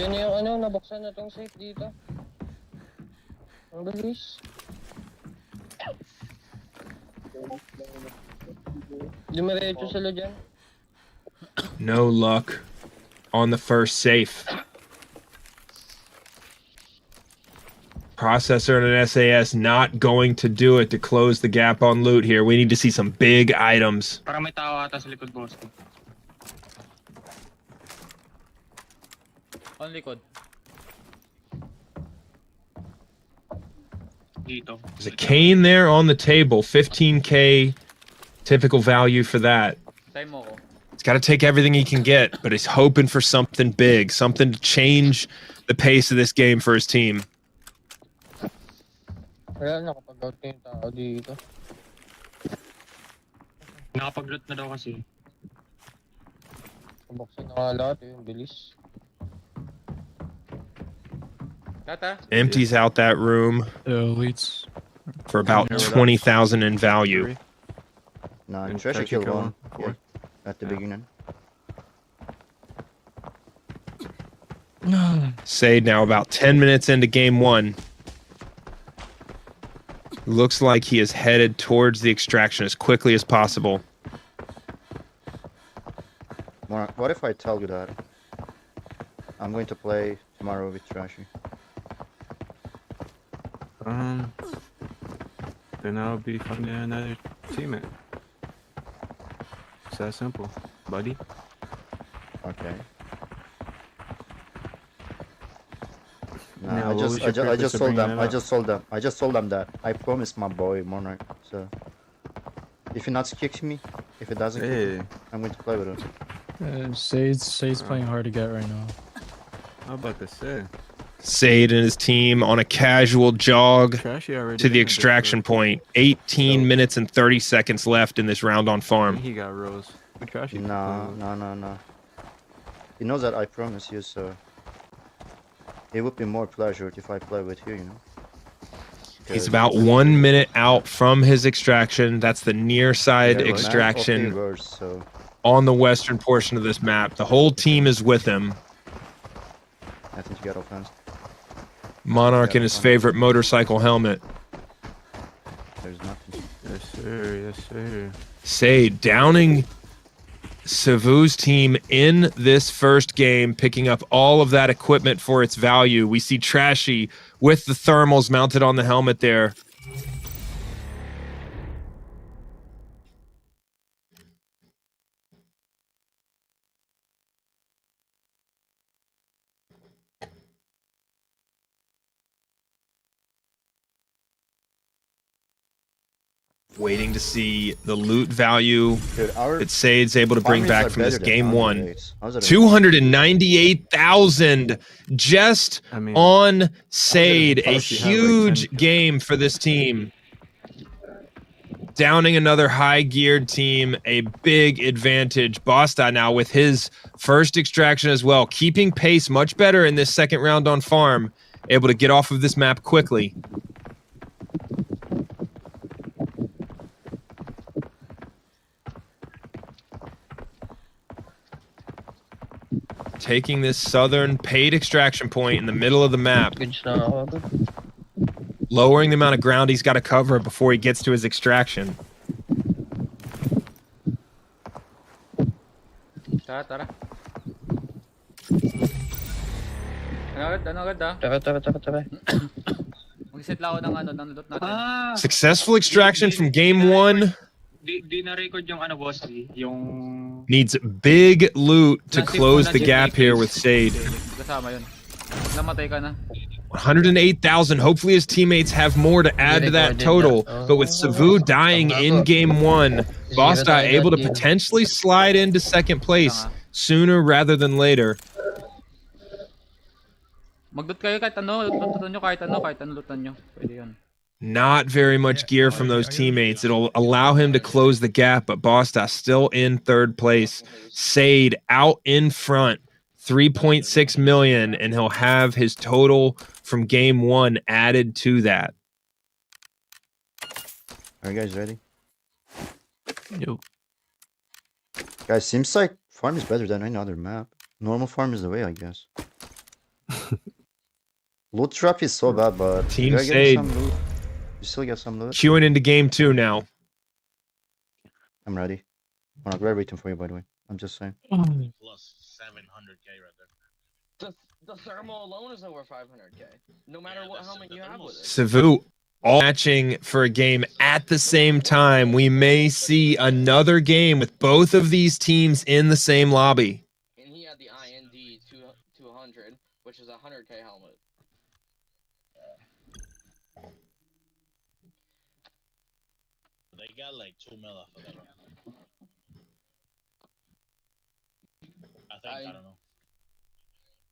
na yung ano, nabuksan na tong safe dito. Ang bilis. Dumiretso sila dyan. No luck on the first safe. Processor and an SAS not going to do it to close the gap on loot here. We need to see some big items. Para may tao ata sa likod, boss. On likod. Dito. There's a cane there on the table. 15K typical value for that. Time mo ko. He's got to take everything he can get, but he's hoping for something big, something to change the pace of this game for his team. Kaya nakapag-out na yung tao dito. Nakapag-loot na daw kasi. Buksan na nga lahat eh, bilis. Tata. Empties out that room Elites. for about 20,000 in value. No, And treasure treasure killed kill one. one. Yeah, at the beginning. Sade now about 10 minutes into game one. Looks like he is headed towards the extraction as quickly as possible. What if I tell you that I'm going to play tomorrow with Trashy? Then I'll be finding another teammate. It's that simple, buddy. Okay. Now, I what was your just purpose of told bringing them. it I up? just told them that I promised my boy Monarch. So if he not kicks me, if it doesn't kick me, I'm going to play with him. Sade's playing hard to get right now. How about to say? Sade and his team on a casual jog Trashy already to the in a bit, extraction but point. 18 minutes and 30 seconds left in this round on farm. he got rose. But Trashy. No. He knows that I promise you, so it would be more pleasure if I play with you, you know. He's about 1 minute out from his extraction. That's the near side Yeah, extraction man, okay, so on the western portion of this map. The whole team is with him. I think you got offense. Monarch in his favorite motorcycle helmet. There's nothing. Yes, sir. Yes, sir. Sade downing SEVOU's team in this first game, picking up all of that equipment for its value. We see Trashy with the thermals mounted on the helmet there. Waiting to see the loot value that Sade's able to bring back from this game one. 298,000 just on Sade. A huge game for this team. Downing another high-geared team, a big advantage. Bosta now with his first extraction as well, keeping pace much better in this second round on farm, able to get off of this map quickly. Taking this southern paid extraction point in the middle of the map. Lowering the amount of ground he's got to cover before he gets to his extraction. Tara. Ano agad ah? Tara. Mag-set lang ako ng loot natin. Successful extraction from game one. Di na-record yung ano, boss, yung... Needs big loot to close the gap here with Sade. Kasama yun. Namatay ka na. 108,000. Hopefully his teammates have more to add to that total. But with SEVOU dying in game one, Bosta able to potentially slide into second place sooner rather than later. Mag-loot kayo kahit ano. Lutan nyo kahit ano lutan nyo. Pwede yun. Not very much gear from those teammates. It'll allow him to close the gap, but Bosta still in third place. Sade out in front, 3.6 million, and he'll have his total from game one added to that. Are you guys ready? Yo. Guys, seems like farm is better than any other map. Normal farm is the way, I guess. Loot trap is so bad, but Team you gotta get Sade. some loot. You still get some loot. Queuing into game two now. I'm ready. We're waiting for you, by the way. I'm just saying. Plus 700k right there. The thermal alone is over 500k. No matter what helmet you have with it. SEVOU all matching for a game at the same time. We may see another game with both of these teams in the same lobby. And he had the IND 200, which is a 100k helmet. They got like 2 mil off of that. I don't know.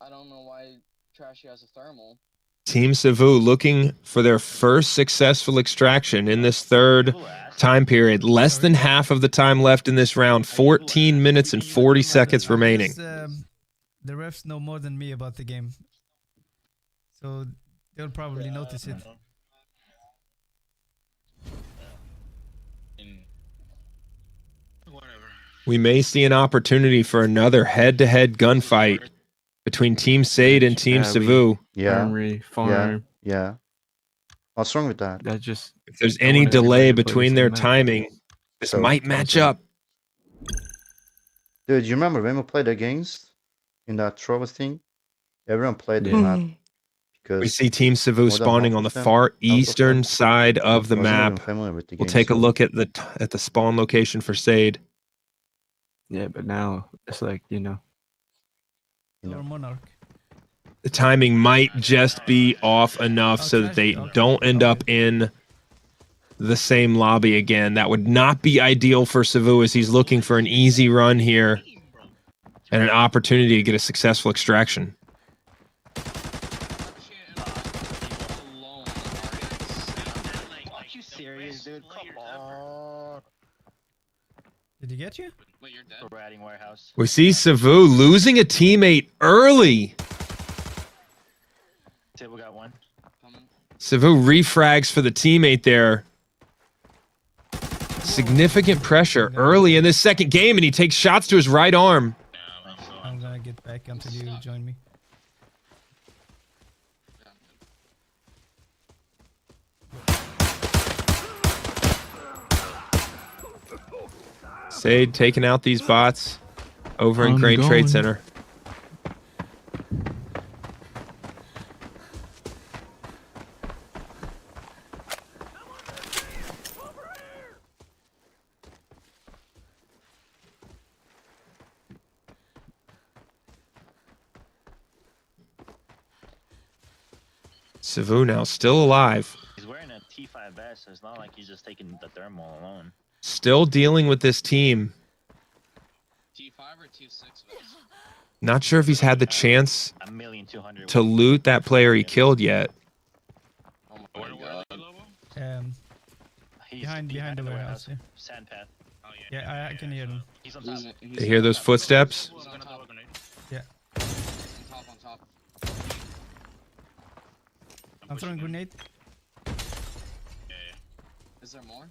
I don't know why Trashy has a thermal. Team SEVOU looking for their first successful extraction in this third time period. Less than half of the time left in this round. 14 minutes and 40 seconds remaining. The refs know more than me about the game, so they'll probably notice it. We may see an opportunity for another head-to-head gunfight between Team SADE and Team SEVOU. Yeah. Armory, farm. Yeah. What's wrong with that? That just. If there's any delay between their timing, this might match up. Dude, you remember when we played against in that Trova thing? Everyone played the map. We see Team SEVOU spawning on the far eastern side of the map. We'll take a look at the spawn location for SADE. Yeah, but now it's like, you know. Or Monarch. The timing might just be off enough so that they don't end up in the same lobby again. That would not be ideal for SEVOU, as he's looking for an easy run here and an opportunity to get a successful extraction. Are you serious, dude? Come on. Did he get you? Wait, you're dead? Ratting warehouse. We see SEVOU losing a teammate early. We got one. SEVOU refrags for the teammate there. Significant pressure early in this second game, and he takes shots to his right arm. I'm gonna get back until you join me. SADE taking out these bots over in Great Trade Center. SEVOU now still alive. He's wearing a T5S, so it's not like he's just taking the thermal alone. Still dealing with this team. T5 or T6 vest? Not sure if he's had the chance to loot that player he killed yet. Oh my god. Behind the warehouse. Yeah. Sand path. Oh, Yeah, I can hear them. He's on top. They hear those footsteps? Yeah. On top. I'm throwing grenade. Is there more?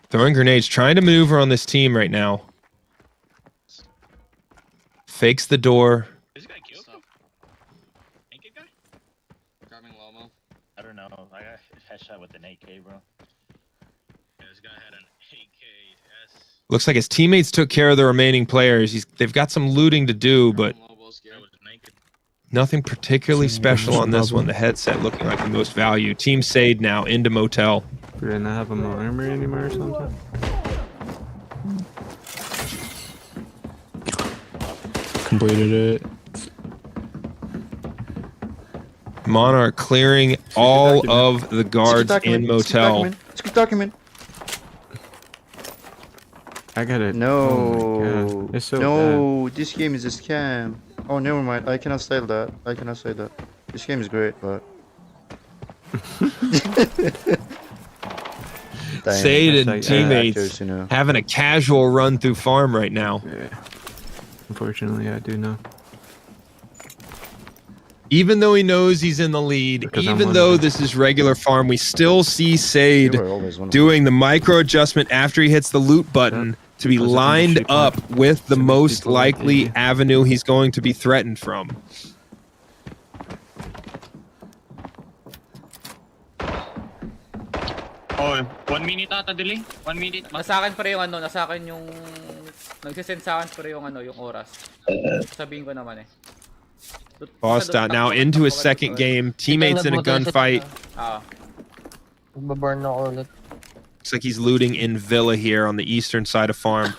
Throwing grenades, trying to maneuver on this team right now. Fakes the door. Is this guy killed? Naked guy? Grabbing Lomo. I don't know. I got headshot with an AK, bro. Yeah, this guy had an AK. Looks like his teammates took care of the remaining players. They've got some looting to do, but nothing particularly special on this one. The headset looking like the most value. Team SADE now into motel. Do they not have him on Armory anymore or something? Completed it. Monarch clearing all of the guards in motel. It's a good document. I got it. No. Oh my God. It's so no, this game is a scam. Oh, never mind. I cannot say that. I cannot say that. This game is great, but... SADE and teammates actors, you know. having a casual run through farm right now. Yeah. Unfortunately, I do know. Even though he knows he's in the lead, even though this is regular farm, we still see SADE doing the micro adjustment after he hits the loot button to be lined up with the most likely avenue he's going to be threatened from. Oh, 1 minute ata delay. 1 minute. Nasa akin pre yung ano, nasa akin yung nagsisend sa akin pre yung ano, yung oras. Sabihin ko naman eh. Bossed out now into his second game. Teammates in a gunfight. Magbaburn ako ulit. Looks like he's looting in Villa here on the eastern side of farm.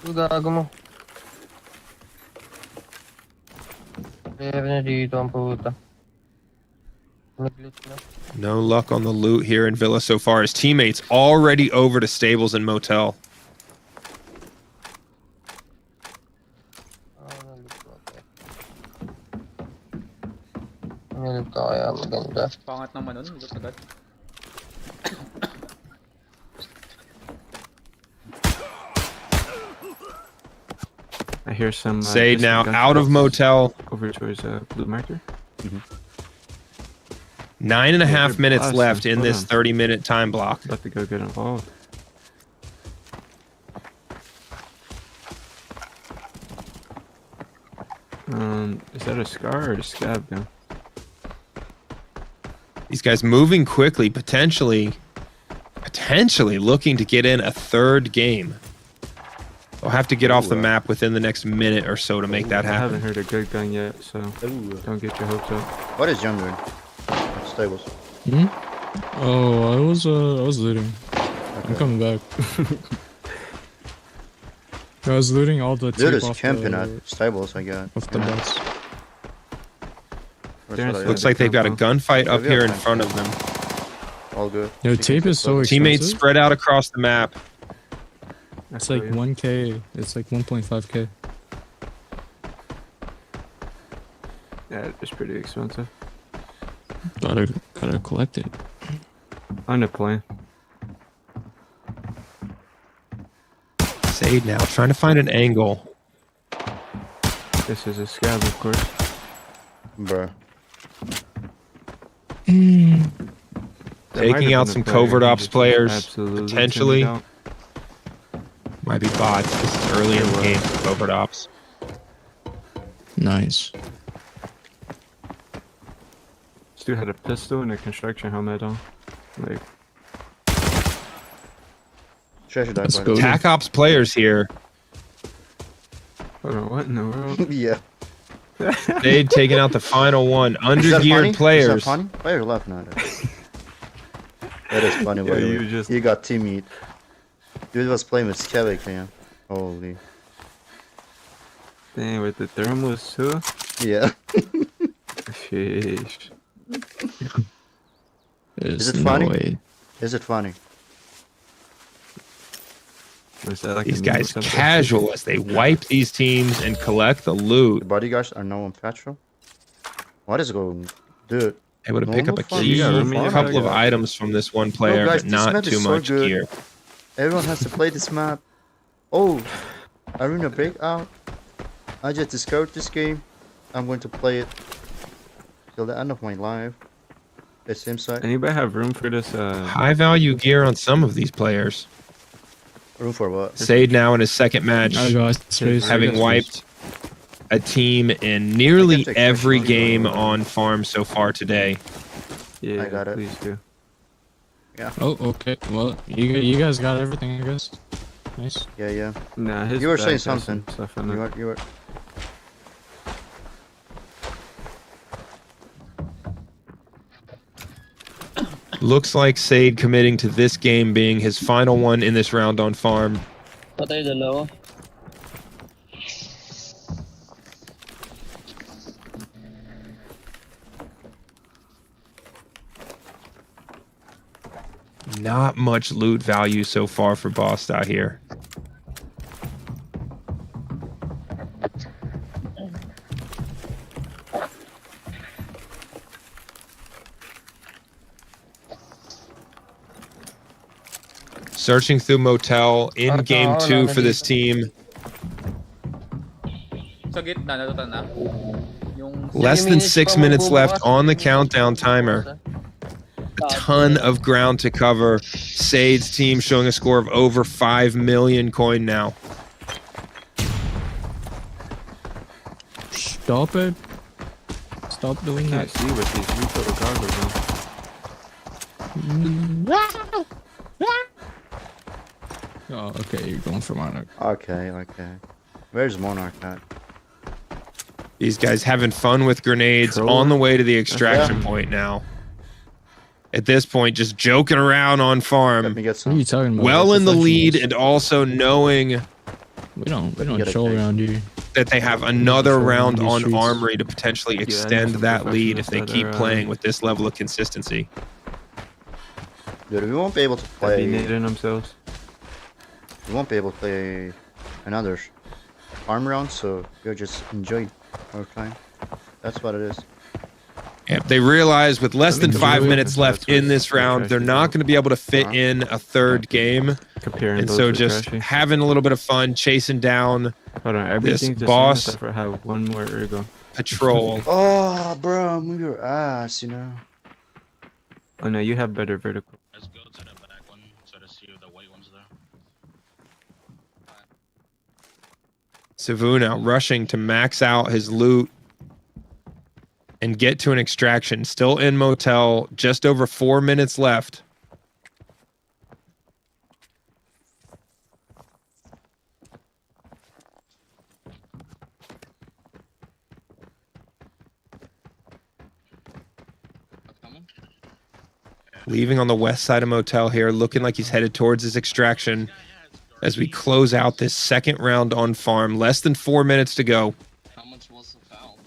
Gago mo. Na dito ang puta. No luck on the loot here in Villa so far. His teammates already over to stables and motel. Kaya maganda. Pangat naman nun, lutot agad. I hear some. Sade now distant out of gunshots motel. Over towards blue marker. 9.5 minutes blasting. left in Hold this on. 30-minute time block. About to go get involved. Is that a scar or a scab gun? These guys moving quickly, potentially looking to get in a third game. They'll have to get off the map within the next minute or so to make that I haven't happen. heard a good gun yet, so don't get your hopes up. What is John doing? Stables. Hmm? Oh, I was looting. I'm coming back. I was looting all the Dude tape is off camping the, at stables, I got. off the bots. Looks like they've got a gunfight up here in front of them. All good. Yo, tape is so expensive. Teammates spread out across the map. It's like 1K. It's like 1.5K. Yeah, it's pretty expensive. Gotta collect it. On the plane. Sade now trying to find an angle. This is a scab, of course. Bruh. Taking out some covert ops players, potentially. Might be bots. This is early in the game for covert ops. Nice. This dude had a pistol and a construction helmet on. Like, Treasure dive. Let's go. Tac ops players here. hold on, what in the world? Yeah. They'd taken out the final one. Undergeared players. Is that funny? Why are you laughing at it? That is funny, by the way. You got team meat. Dude was playing with Skevik, man. Holy. Dang, with the thermals too? Yeah. Sheesh. Is it funny? Is it funny? Was that like These a meme or guys something? casual as they wipe these teams and collect the loot. The bodyguards are now on patrol. What is going, dude? Able to pick up a normal key, farm? a couple of items from this one player, guys, but this map not is too so much good. gear. Everyone has to play this map. Oh, Arena Breakout. I just discovered this game. I'm going to play it till the end of my life. It seems like. Anybody have room for this? High value gear on some of these players. Room for what? Sade now in his second match, I got space. having wiped a team in nearly every game on farm so far today. Yeah, I got it. please do. Oh, okay. Well, you guys got everything, I guess. Nice. Yeah, yeah. Nah, his You were bag saying has some something. Stuff in it. You were. Looks like Sade committing to this game being his final one in this round on farm. Patay dalawa. Not much loot value so far for Bosta here. Searching through motel in game 2 for this team. Sa gitna, natutan na. Yung... Less than 6 minutes left on the countdown timer. A ton of ground to cover. Sade's team showing a score of over 5 million coin now. Stop it. Stop doing Can't that. see with these little goggles on. Oh, okay, you're going for Monarch. Okay. Where's Monarch at? These guys having fun with grenades on the way to the extraction point now. At this point, just joking around on farm. Let me get some. What are you talking about? Well in the lead, Professionals. and also knowing We don't Get a troll cake. around here. that they have another Control round these on streets. Armory to potentially I extend know some that lead if they professionals keep that are, playing with this level of consistency. Dude, we won't be able to Be play. knitting themselves. We won't be able to play another farm round, so we'll just enjoy our time. That's what it is. Yep, they realize with less than 5 minutes left That's what in this round, they're not going to be able to fit in a third game. Comparing And those so with just Trashy. having a little bit of fun, chasing down Hold on, everything's the boss- same except for have one more ergo. patrol. Oh, bro, move your ass, you know. Oh no, you have better vertical. Let's go to the back one so to see if the white one's there. SEVOU now rushing to max out his loot and get to an extraction. Still in motel, just over 4 minutes left. Coming? Leaving on the west side of motel here, looking like he's headed towards his extraction as we close out this second round on farm. Less than 4 minutes to go. How much was the foul?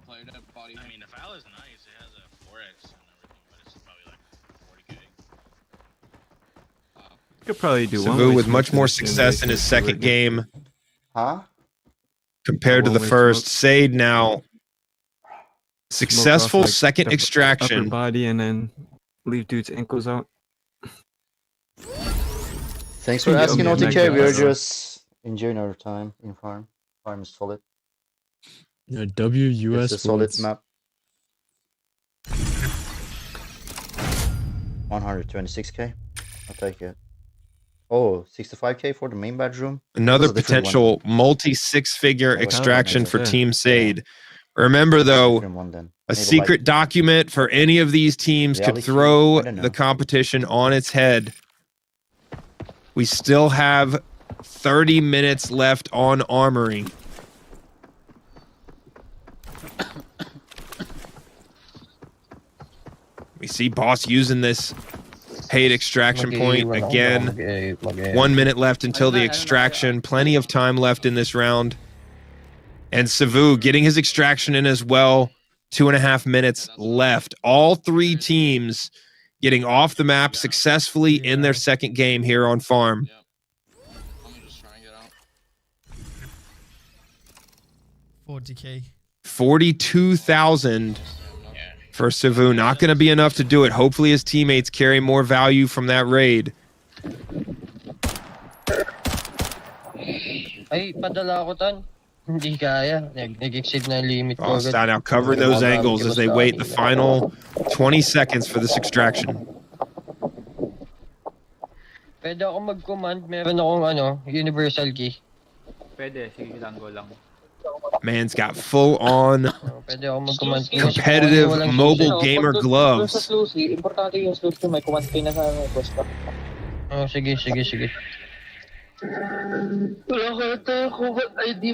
Played at body. I mean, the foul is nice. It has a 4x and everything, but it's probably like 40k. You could probably do one SEVOU way with smoke much to more the same success way in his to second it. game Huh? compared to the One-way first. smoke. SADE now Smoke off, successful like, second the upper extraction. body and then leave dude's ankles out. Thanks for Yeah, asking, okay, OTK. nice. We're just enjoying our time in farm. Farm is solid. Yeah, WUS It's a solid Sports. map. 126k. I'll take it. Oh, 65k for the main bedroom. Another That's a different potential multi-six-figure Oh, extraction that's for it. Team SADE. Remember, though, Different one then. a Maybe secret like document for any of these teams could reality, throw I don't know. the competition on its head. We still have 30 minutes left on Armory. We see Boss using this paid extraction point again. 1 minute left until the extraction. Plenty of time left in this round. And SEVOU getting his extraction in as well. 2.5 minutes left. All three teams getting off the map successfully in their second game here on farm. Yep. Let me just try and get out. 40k. 42,000 for SEVOU. Not going to be enough to do it. Hopefully his teammates carry more value from that raid. Ay, padala ko tan. Hindi kaya. Nag-exceed na yung limit ko. Boss now covering those angles as they wait the final 20 seconds for this extraction. Pwede ako mag-command. Meron akong universal key. Pwede, sige lang, go lang. Man's got full on Pwede ako mag-command. competitive mobile gamer gloves. Importante yung sloot ko. May command key na sa request. Oh, sige.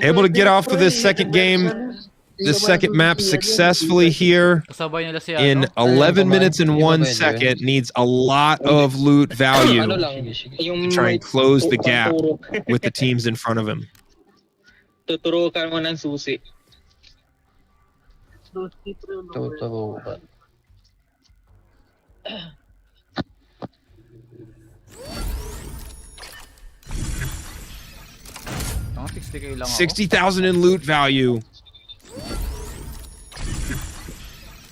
Able to get off of this second game, this second map successfully here Kasabay nila si in 11 minutes and 1 second. Needs a lot of loot value to try and close the gap with the teams in front of him. Tuturo ka mo ng susi. Tuturo ka. Mga 60k lang ako. 60,000 in loot value.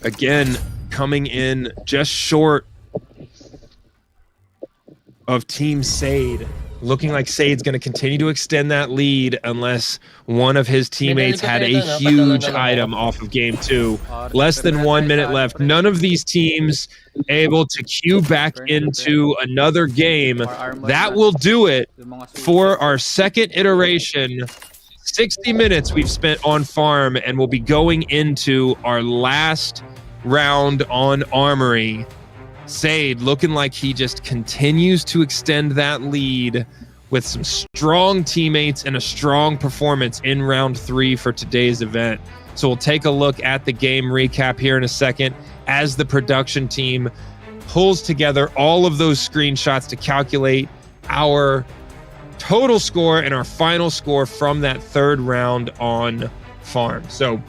Again, coming in just short of Team SADE. Looking like SADE's going to continue to extend that lead unless one of his teammates had a huge item off of game 2. Less than 1 minute left. None of these teams able to queue back into another game. That will do it for our second iteration. 60 minutes we've spent on farm, and we'll be going into our last round on Armory. SADE looking like he just continues to extend that lead with some strong teammates and a strong performance in round 3 for today's event. So we'll take a look at the game recap here in a second as the production team pulls together all of those screenshots to calculate our total score and our final score from that third round on farm. So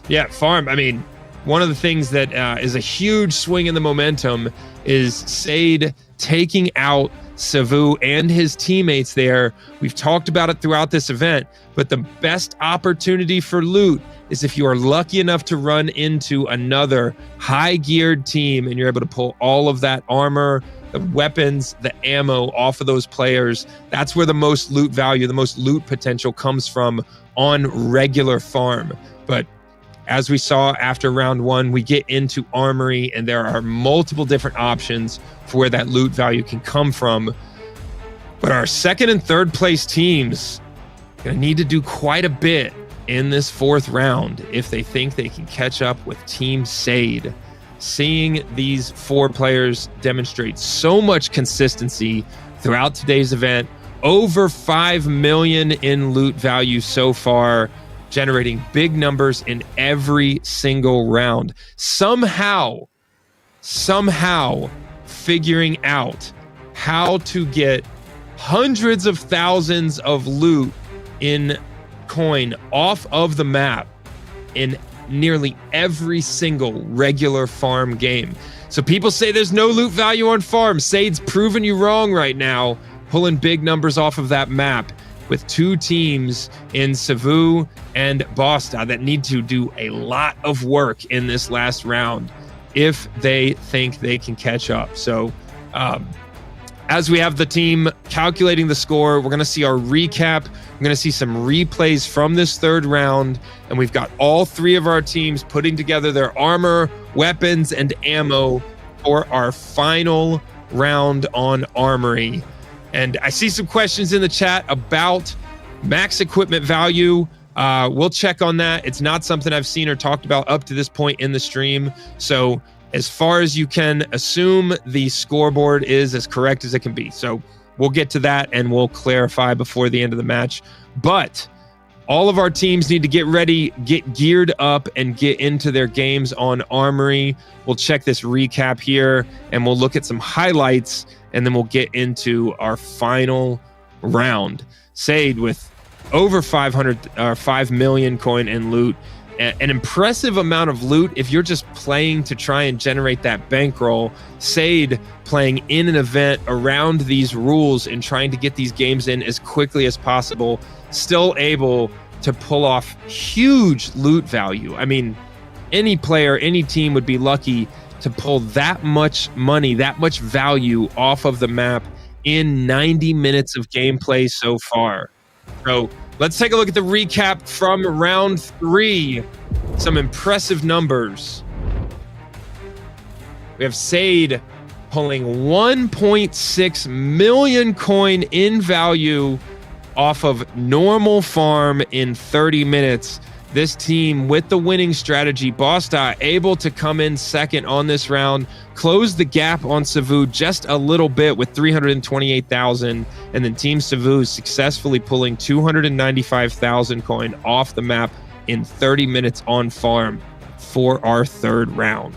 yeah, farm, I mean, one of the things that is a huge swing in the momentum is SADE taking out SEVOU and his teammates there. We've talked about it throughout this event, but the best opportunity for loot is if you are lucky enough to run into another high-geared team and you're able to pull all of that armor, the weapons, the ammo off of those players. That's where the most loot value, the most loot potential comes from on regular farm. But as we saw after round 1, we get into Armory, and there are multiple different options for where that loot value can come from. But our second and third place teams are going to need to do quite a bit in this 4th round if they think they can catch up with Team SADE. Seeing these 4 players demonstrate so much consistency throughout today's event, over 5 million in loot value so far, generating big numbers in every single round. Somehow figuring out how to get hundreds of thousands of loot in coin off of the map in nearly every single regular farm game. So people say there's no loot value on farm. SADE's proven you wrong right now, pulling big numbers off of that map with 2 teams in SEVOU and Bosta that need to do a lot of work in this last round if they think they can catch up. So as we have the team calculating the score, we're going to see our recap. We're going to see some replays from this 3rd round, and we've got all 3 of our teams putting together their armor, weapons, and ammo for our final round on Armory. And I see some questions in the chat about max equipment value. We'll check on that. It's not something I've seen or talked about up to this point in the stream. So as far as you can assume, the scoreboard is as correct as it can be. So we'll get to that and we'll clarify before the end of the match. But all of our teams need to get ready, get geared up, and get into their games on Armory. We'll check this recap here and we'll look at some highlights, and then we'll get into our final round. SADE with over 5 million coin in loot. An impressive amount of loot if you're just playing to try and generate that bankroll. SADE playing in an event around these rules and trying to get these games in as quickly as possible, still able to pull off huge loot value. I mean, any player, any team would be lucky to pull that much money, that much value off of the map in 90 minutes of gameplay so far. So let's take a look at the recap from round 3. Some impressive numbers. We have SADE pulling 1.6 million coin in value off of normal farm in 30 minutes. This team with the winning strategy, Bosta able to come in second on this round, close the gap on SEVOU just a little bit with 328,000, and then Team SEVOU successfully pulling 295,000 coin off the map in 30 minutes on farm for our 3rd round.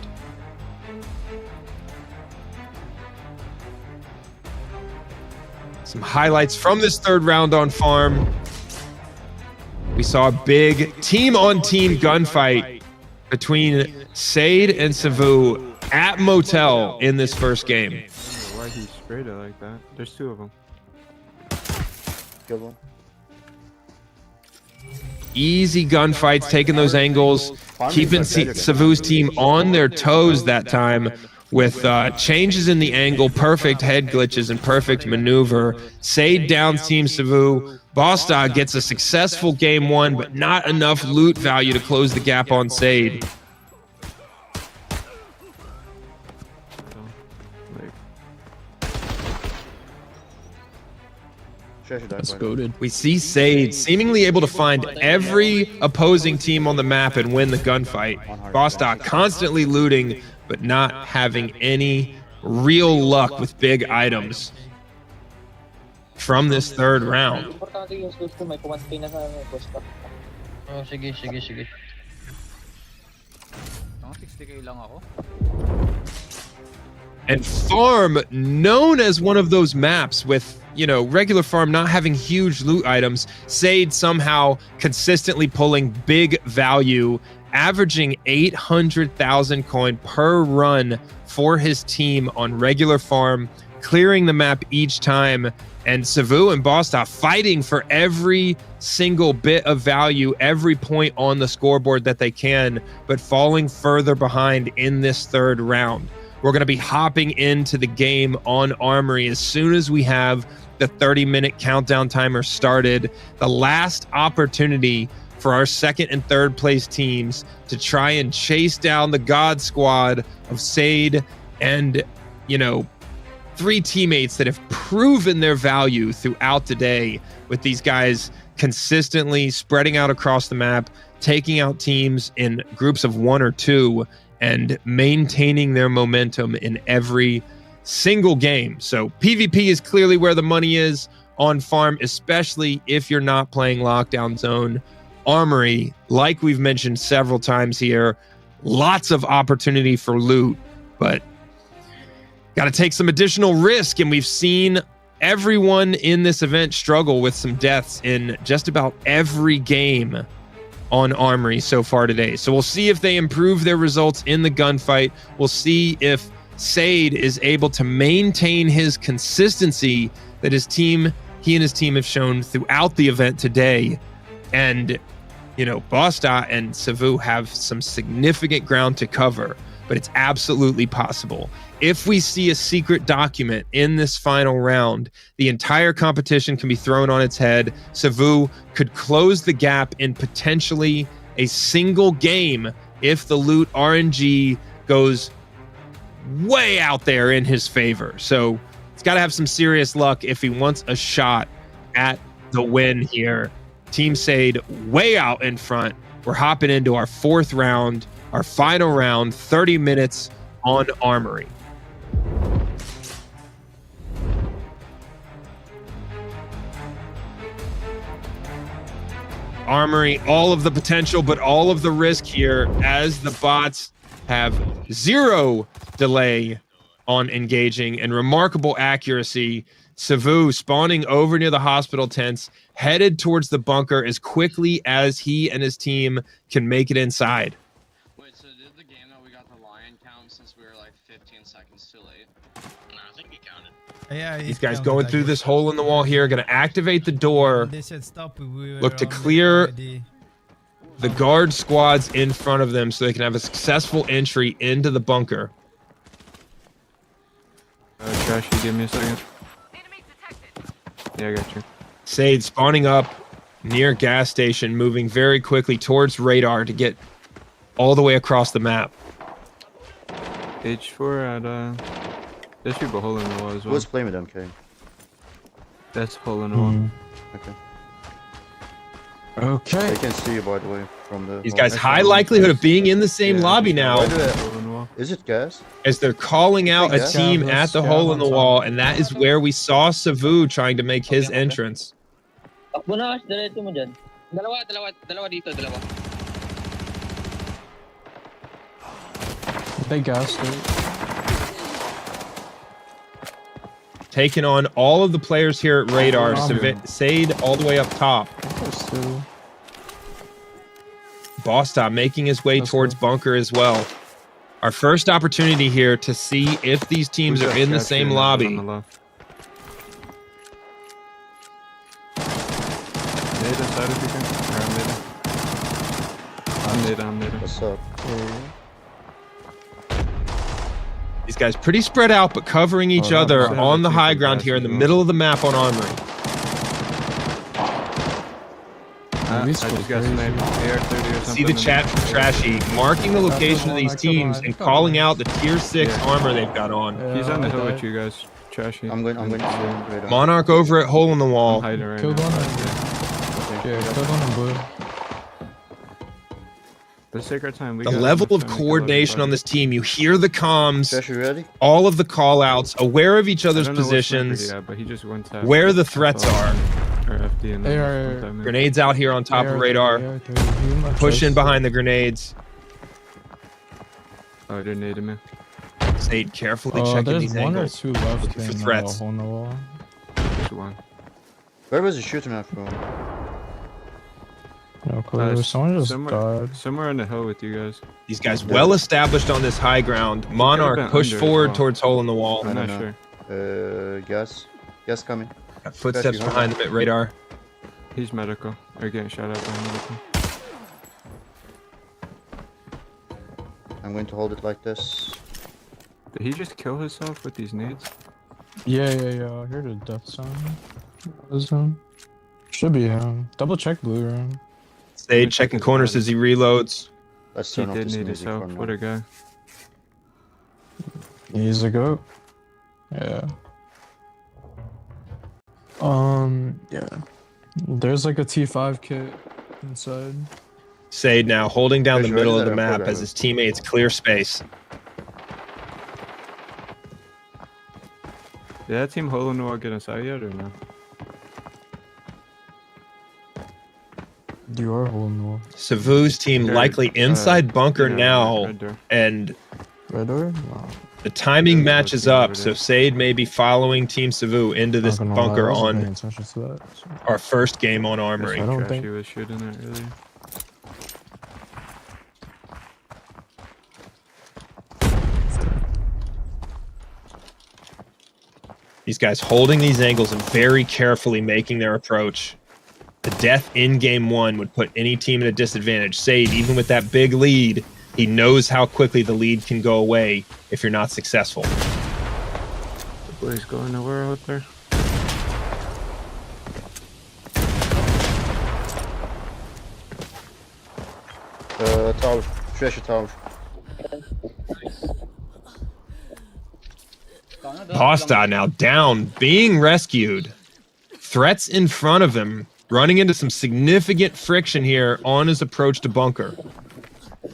Some highlights from this 3rd round on farm. We saw a big team-on-team gunfight between SADE and SEVOU at Motel in this first game. I don't know why he sprayed it like that. There's 2 of them. Good one. Easy gunfights, taking those angles, keeping SEVOU's team on their toes that time with changes in the angle, perfect head glitches, and perfect maneuver. SADE downs Team SEVOU. Bosta gets a successful game 1, but not enough loot value to close the gap on SADE. That's goated. We see SADE seemingly able to find every opposing team on the map and win the gunfight. Bosta constantly looting, but not having any real luck with big items. from this third round. Importante yung susto, may kumantay na sa Costa. Oh, sige. 60k lang ako. And farm, known as one of those maps with, you know, regular farm not having huge loot items, SADE somehow consistently pulling big value, averaging 800,000 coin per run for his team on regular farm, clearing the map each time. And SEVOU and Bosta fighting for every single bit of value, every point on the scoreboard that they can, but falling further behind in this third round. We're going to be hopping into the game on Armory as soon as we have the 30-minute countdown timer started. The last opportunity for our second and third place teams to try and chase down the God Squad of SADE and, you know, 3 teammates that have proven their value throughout the day, with these guys consistently spreading out across the map, taking out teams in groups of 1 or 2, and maintaining their momentum in every single game. So PvP is clearly where the money is on farm, especially if you're not playing Lockdown Zone. Armory, like we've mentioned several times here, lots of opportunity for loot, but got to take some additional risk, and we've seen everyone in this event struggle with some deaths in just about every game on Armory so far today. So we'll see if they improve their results in the gunfight. We'll see if SADE is able to maintain his consistency that he and his team have shown throughout the event today. And, you know, Bosta and SEVOU have some significant ground to cover, but it's absolutely possible. If we see a secret document in this final round, the entire competition can be thrown on its head. SEVOU could close the gap in potentially a single game if the loot RNG goes way out there in his favor. So he's got to have some serious luck if he wants a shot at the win here. Team SADE way out in front. We're hopping into our 4th round, our final round, 30 minutes on Armory. Armory, all of the potential, but all of the risk here, as the bots have 0 delay on engaging and remarkable accuracy. SEVOU spawning over near the hospital tents, headed towards the bunker as quickly as he and his team can make it inside. Wait, so did the game that we got the lion count since we were like 15 seconds too late? No, I think he counted. Yeah, These guys going through this hole in the wall here, going to activate the door. They said stop. We were Look to on clear already. the guard squads in front of them so they can have a successful entry into the bunker. Trashy, give me a second. Yeah, I got you. SADE spawning up near gas station, moving very quickly towards radar to get all the way across the map. H4 at there should be a hole in the wall as well. Who's playing with MK? That's hole in the wall. Okay. Okay. They can see you, by the way, from the... These guys, high likelihood of being in the same lobby now, Is it gas? as they're calling out a team at the hole in the wall, and that is where we saw SEVOU trying to make his entrance. Takbo na, diretso mo dyan. Dalawa dito, dalawa. They gassed it. Taking on all of the players here at radar. SADE all the way up top. Bosta making his way towards bunker as well. Our first opportunity here to see if these teams are in the same lobby. What's up? These guys pretty spread out, but covering each other on the high ground here in the middle of the map on Armory. See the chat from Trashy marking the location of these teams and calling out the tier 6 armor they've got on. He's on the hill with you guys, Trashy. I'm going to radar. Monarch over at hole in the wall. Killed one. Yeah, killed one in blue. Let's take our time. The level of coordination on this team, you hear the comms, Josh, you ready? all of the call outs, aware of each I other's don't know what sniper positions, he had, but he just went to where the threats are. Or FD and They then are- one time in. Grenades out here on top of radar. Push in behind the grenades. Oh, I didn't need him in. Sade carefully checking There's these one angles. or two left Looking for in threats. hole in the wall. Just one. Where was he shooting at from? No clue. Someone just died. Somewhere in the hill with you guys. These guys well established on this high ground. Monarch been push under as forward well. towards hole in the wall. I'm I not don't sure. Gas. Gas coming. Got footsteps Josh, you behind them at radar. He's medical. Or getting shot at by medical. I'm going to hold it like this. Did he just kill himself with these nades? Yeah. I heard a death sound. Was him? Should be him. Double check blue room. Sade checking corners as he reloads. Let's He turn off did this need music his for help. now. What a guy. He's a goat. Yeah. Yeah. There's like a T5 kit inside. Sade now holding down the Josh, middle ready of the that I'm map programming. as his teammates clear space. Did that team hole in the wall get inside yet or no? You are holding the wall. SEVOU's team They're, likely inside bunker yeah, now, red door. and Red door? No. the timing Yeah, matches team up, over so there. Sade may be following Team SEVOU into this Not gonna lie, I bunker wasn't paying on attention to that, so. our first game on I Armory. don't Trash, think- he was shooting it earlier. These guys holding these angles and very carefully making their approach. The death in game one would put any team at a disadvantage. Sade, even with that big lead, he knows how quickly the lead can go away if you're not successful. The boy's going nowhere out there. Tower. Treasure tower. Pasta now down, being rescued. Threats in front of him, running into some significant friction here on his approach to bunker.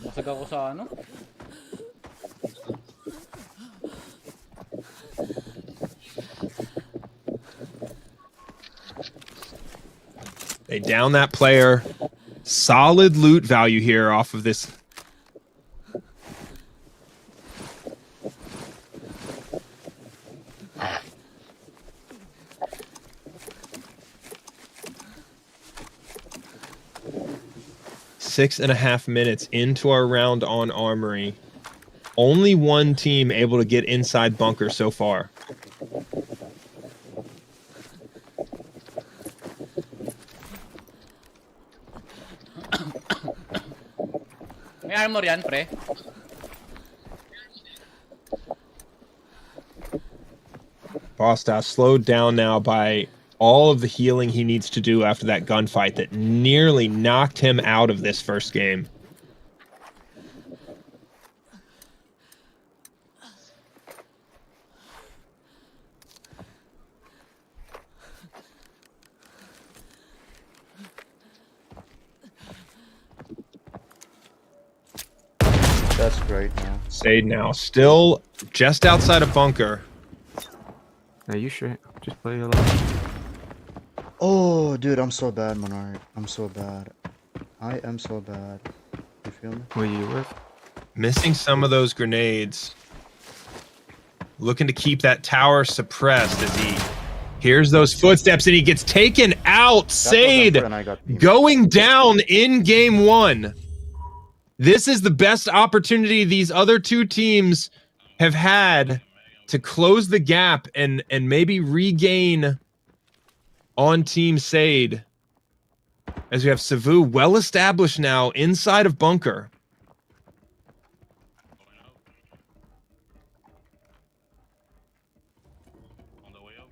Basag ako sa ano? They down that player. Solid loot value here off of this. Six and a half minutes into our round on Armory. Only one team able to get inside bunker so far. May armor yan, pre. Bosta slowed down now by all of the healing he needs to do after that gunfight that nearly knocked him out of this first game. That's great now. Sade now still just outside of bunker. Are you sure? Just play your life. Oh, dude, I'm so bad, Monarch. I'm so bad. I am so bad. You feel me? Who are you with? Missing some of those grenades. Looking to keep that tower suppressed as he hears those footsteps and he gets taken out. Sade And I got beamed. going down in game one. This is the best opportunity these other two teams have had to close the gap and maybe regain on Team Sade. As we have SEVOU well established now inside of bunker.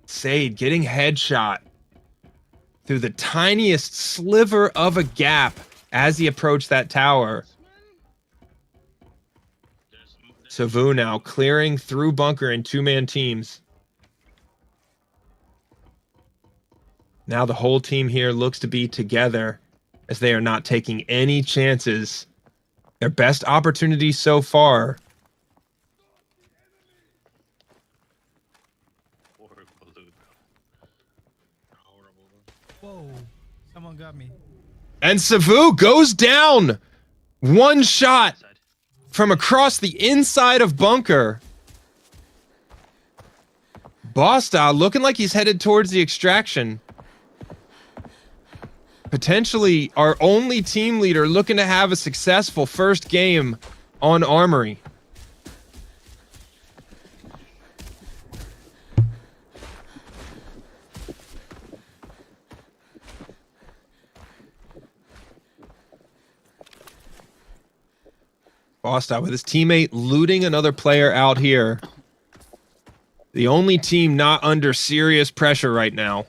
Sade getting headshot through the tiniest sliver of a gap as he approached that tower. SEVOU now clearing through bunker in two-man teams. Now the whole team here looks to be together as they are not taking any chances Their best opportunity so far. Whoa, someone got me. And SEVOU goes down. One shot from across the inside of bunker. Bosta looking like he's headed towards the extraction. Potentially our only team leader looking to have a successful first game on Armory. Bosta with his teammate looting another player out here. The only team not under serious pressure right now.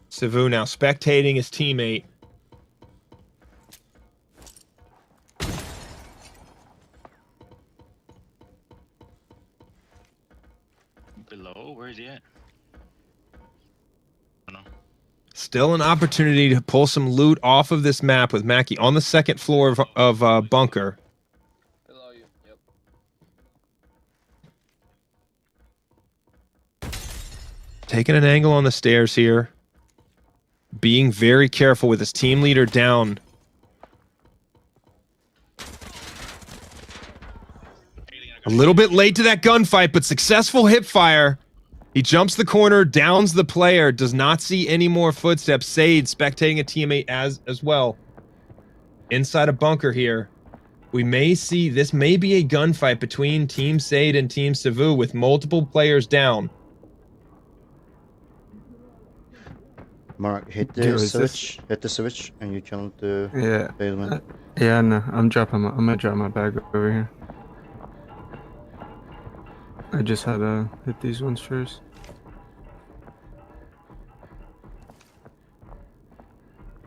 SEVOU now spectating his teammate. Below? Where is he at? Oh, no. Still an opportunity to pull some loot off of this map with Mackie on the second floor of bunker. Below you. Yep. Taking an angle on the stairs here. Being very careful with his team leader down. A little bit late to that gunfight, but successful hip fire. He jumps the corner, downs the player, does not see any more footsteps. SADE spectating a teammate as well. Inside a bunker here. We may see, this may be a gunfight between Team SADE and Team SEVOU with multiple players down. Mark, hit the switch. Hit the switch, and you kill the basement. Yeah, no, I'm gonna drop my bag over here. I just had to hit these ones first.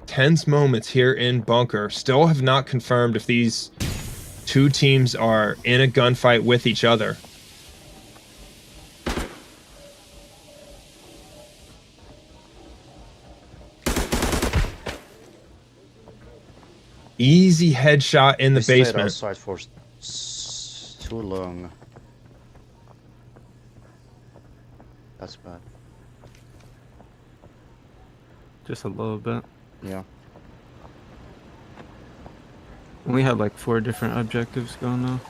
Tense moments here in bunker. Still have not confirmed if these two teams are in a gunfight with each other. Easy headshot in the basement. Outside for too long. That's bad. Just a little bit. Yeah. We had like 4 different objectives going now.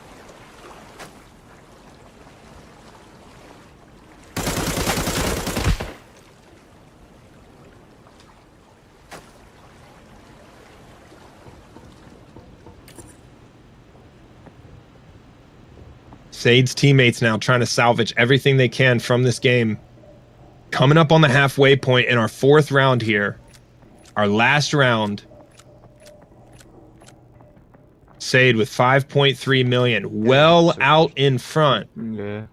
SADE's teammates now trying to salvage everything they can from this game. Coming up on the halfway point in our 4th round here. Our last round. SADE with 5.3 million. Well out in front. Yeah.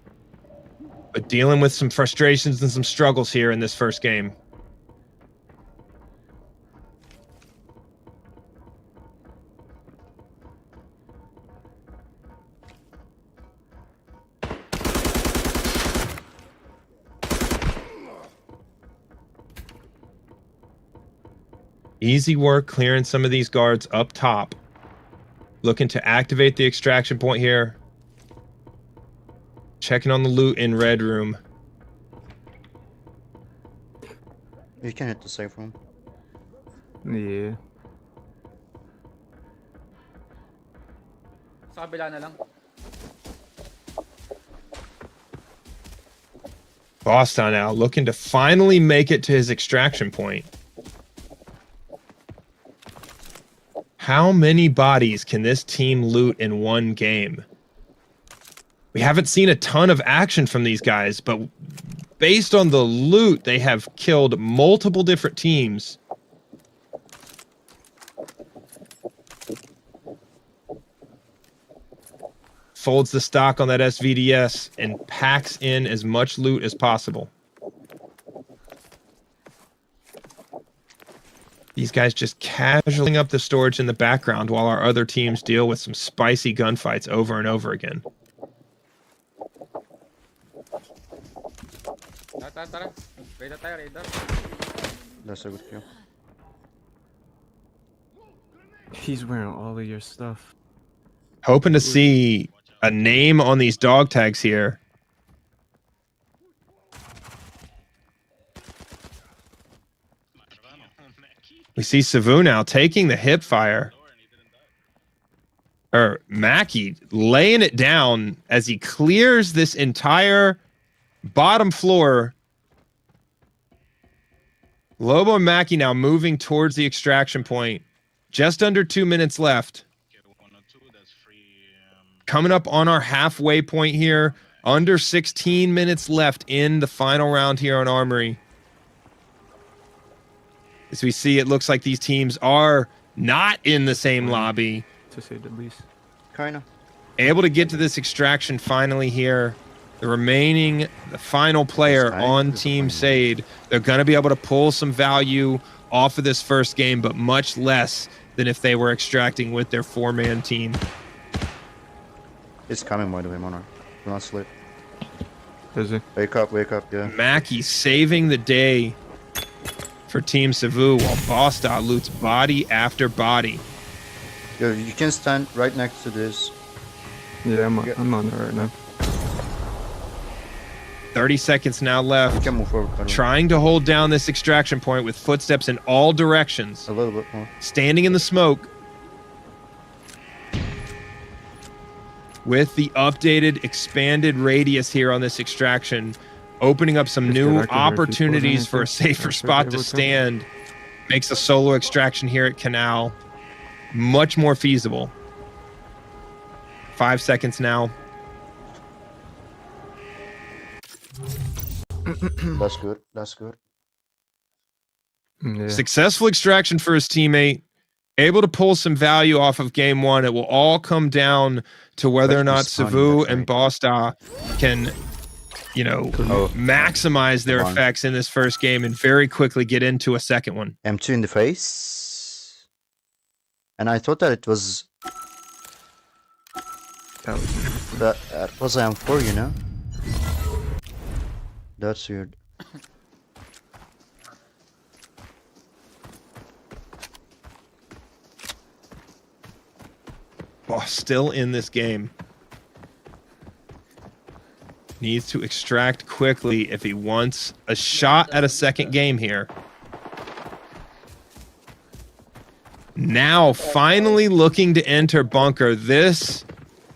But dealing with some frustrations and some struggles here in this first game. Easy work clearing some of these guards up top. Looking to activate the extraction point here. Checking on the loot in red room. You can hit the safe room. Yeah. Sa kabila na lang. Bosta now looking to finally make it to his extraction point. How many bodies can this team loot in one game? We haven't seen a ton of action from these guys, but based on the loot, they have killed multiple different teams. Folds the stock on that SVDS and packs in as much loot as possible. These guys just casualing up the storage in the background while our other teams deal with some spicy gunfights over and over again. Tara. Raider tayo, Raider. That's a good kill. He's wearing all of your stuff. Hoping to see a name on these dog tags here. We see SEVOU now taking the hip fire. Or Mackie laying it down as he clears this entire bottom floor. Lobo and Mackie now moving towards the extraction point. Just under 2 minutes left. Coming up on our halfway point here. Under 16 minutes left in the final round here on Armory. As we see, it looks like these teams are not in the same lobby. To say the least. Kinda. Able to get to this extraction finally here. The final player on Team SADE. They're going to be able to pull some value off of this first game, but much less than if they were extracting with their 4-man team. It's coming, by the way, Monarch. Do not sleep. Is it? Wake up, yeah. Mackie saving the day for Team SEVOU while Bosta loots body after body. Yo, you can stand right next to this. Yeah, I'm on there right now. 30 seconds now left. You can move forward. Trying to hold down this extraction point with footsteps in all directions. A little bit more. Standing in the smoke. With the updated, expanded radius here on this extraction, opening up some new opportunities for a safer spot to stand. Makes a solo extraction here at Canal much more feasible. 5 seconds now. That's good. That's good. Yeah. Successful extraction for his teammate. Able to pull some value off of game one. It will all come down to whether or not SEVOU and Bosta can, maximize their effects in this first game and very quickly get into a second one. M2 in the face. And I thought that it was... That was M4, you know? That's weird. Boss still in this game. Needs to extract quickly if he wants a shot at a second game here. Now, finally looking to enter bunker. This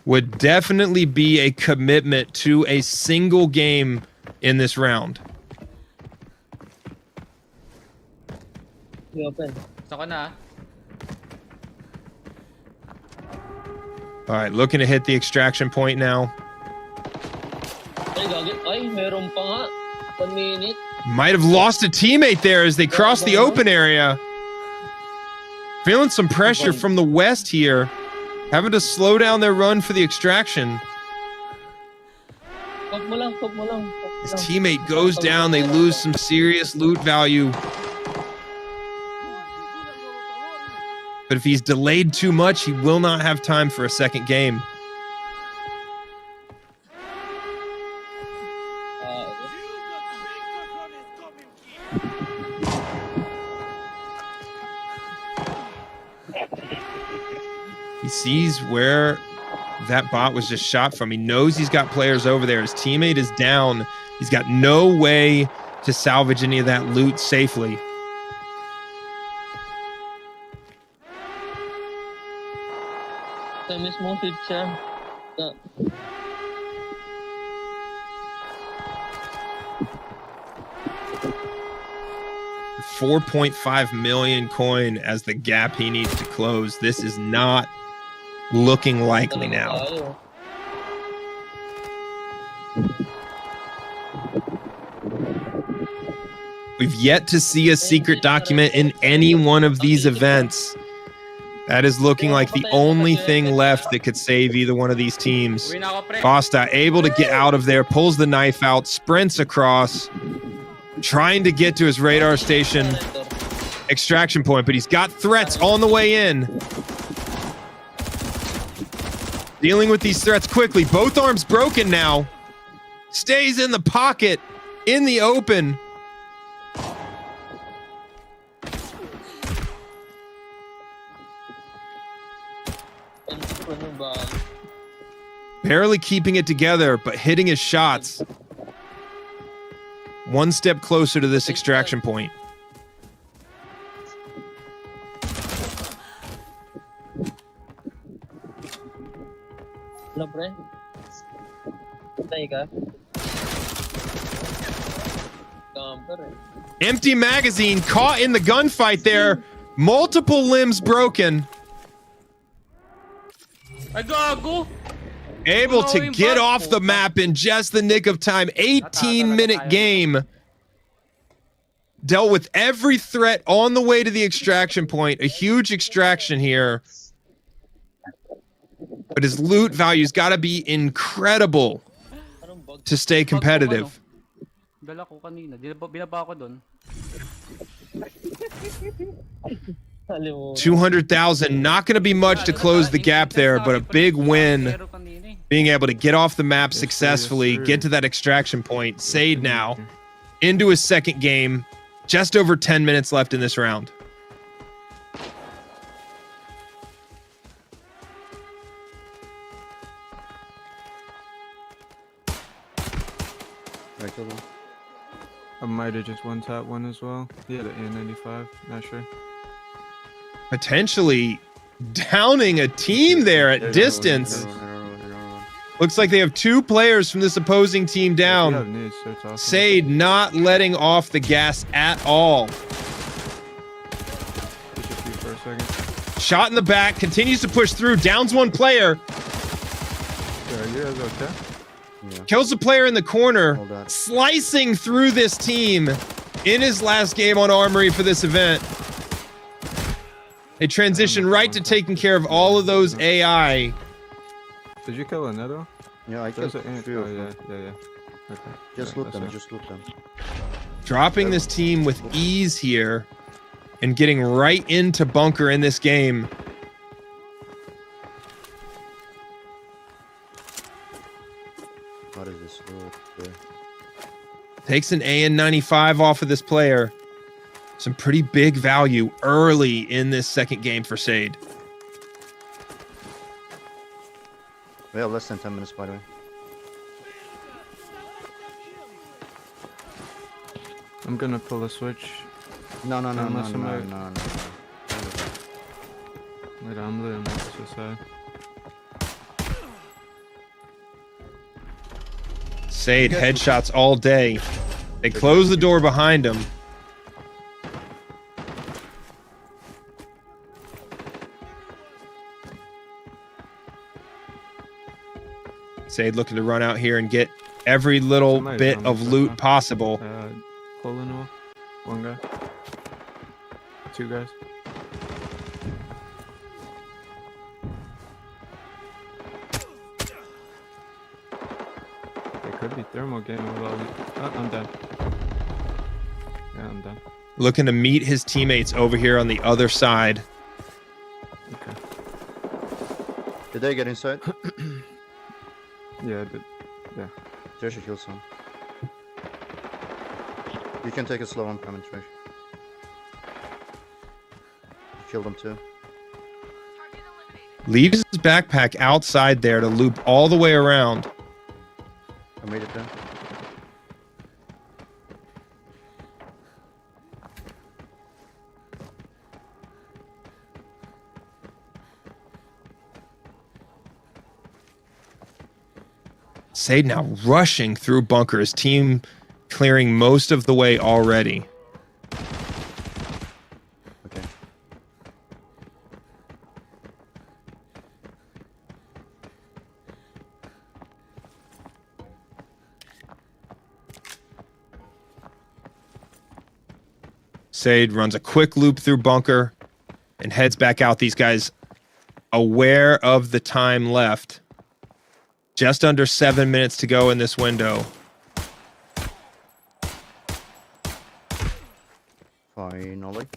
would definitely be a commitment to a single game in this round. Saka na. All right, looking to hit the extraction point now. Ay, meron pa nga. 1 minute. Might have lost a teammate there as they cross the open area. Feeling some pressure from the west here. Having to slow down their run for the extraction. His teammate goes down. They lose some serious loot value. But if he's delayed too much, he will not have time for a second game. He sees where that bot was just shot from. He knows he's got players over there. His teammate is down. He's got no way to salvage any of that loot safely. Sa mismong shoot siya. 4.5 million coin as the gap he needs to close. This is not looking likely now. We've yet to see a secret document in any one of these events. That is looking like the only thing left that could save either one of these teams. Bosta able to get out of there, pulls the knife out, sprints across, trying to get to his radar station. extraction point, but he's got threats on the way in. Dealing with these threats quickly. Both arms broken now. Stays in the pocket, in the open. Barely keeping it together, but hitting his shots. One step closer to this extraction point. Hello, pre. Patay ka? Empty magazine caught in the gunfight there. Multiple limbs broken. Ay, gago! Able to get off the map in just the nick of time. 18-minute game. Dealt with every threat on the way to the extraction point. A huge extraction here. But his loot value's got to be incredible to stay competitive. Dala ko kanina. Binaba ko dun. 200,000, not going to be much to close the gap there, but a big win. Being able to get off the map successfully, get to that extraction point. SADE now into his second game. Just over 10 minutes left in this round. I might have just one-tapped one as well. He had an A95, not sure. Potentially downing a team there at distance. Looks like they have two players from this opposing team down. SADE not letting off the gas at all. Shot in the back, continues to push through, downs one player. Kills the player in the corner, slicing through this team in his last game on Armory for this event. They transition right to taking care of all of those AI. Did you kill another one? Yeah, I killed two. Yeah. Okay. Just loot them, just loot them. Dropping this team with ease here and getting right into bunker in this game. What is this loot? Yeah. Takes an AN95 off of this player. Some pretty big value early in this second game for SADE. We have less than 10 minutes, by the way. I'm gonna pull a switch. No. Wait, I'm literally next to the side. SADE headshots all day. They close the door behind him. SADE looking to run out here and get every little bit of loot possible. Pulling one guy. Two guys. They could be thermal getting with all these. Oh, I'm done. Yeah, I'm done. Looking to meet his teammates over here on the other side. Okay. Did they get inside? Yeah, I did. Yeah. Trash kill some. You can take it slow, I'm coming, Trash. Kill them too. Leaves his backpack outside there to loop all the way around. I made it there. SADE now rushing through bunker. His team clearing most of the way already. Okay. SADE runs a quick loop through bunker and heads back out. These guys aware of the time left. Just under 7 minutes to go in this window. Finally.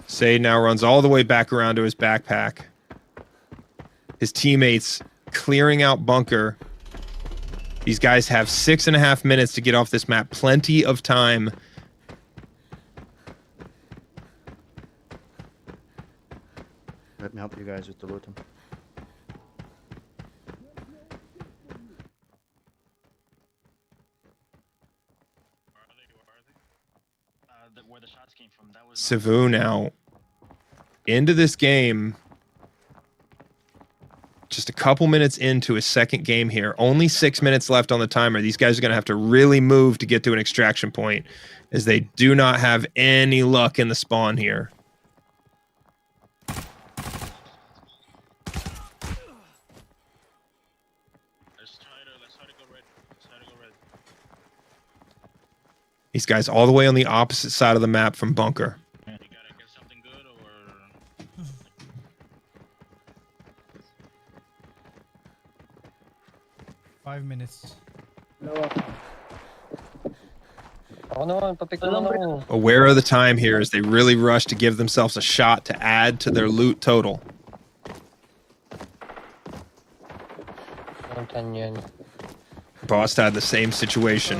SADE now runs all the way back around to his backpack. His teammates clearing out bunker. These guys have 6.5 minutes to get off this map. Plenty of time. Let me help you guys with the looting. Where the shots came from, that was SEVOU now into this game. Just a couple minutes into his second game here. Only 6 minutes left on the timer. These guys are going to have to really move to get to an extraction point, as they do not have any luck in the spawn here. These guys all the way on the opposite side of the map from bunker. 5 minutes. Aware of the time here as they really rush to give themselves a shot to add to their loot total. Boss had the same situation,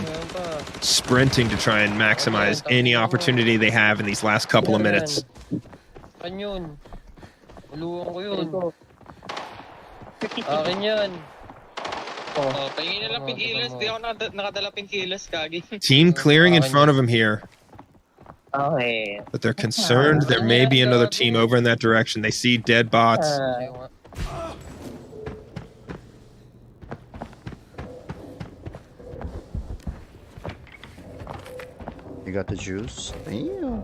sprinting to try and maximize any opportunity they have in these last couple of minutes. Team clearing in front of him here. But they're concerned there may be another team over in that direction. They see dead bots. You got the juice. Damn.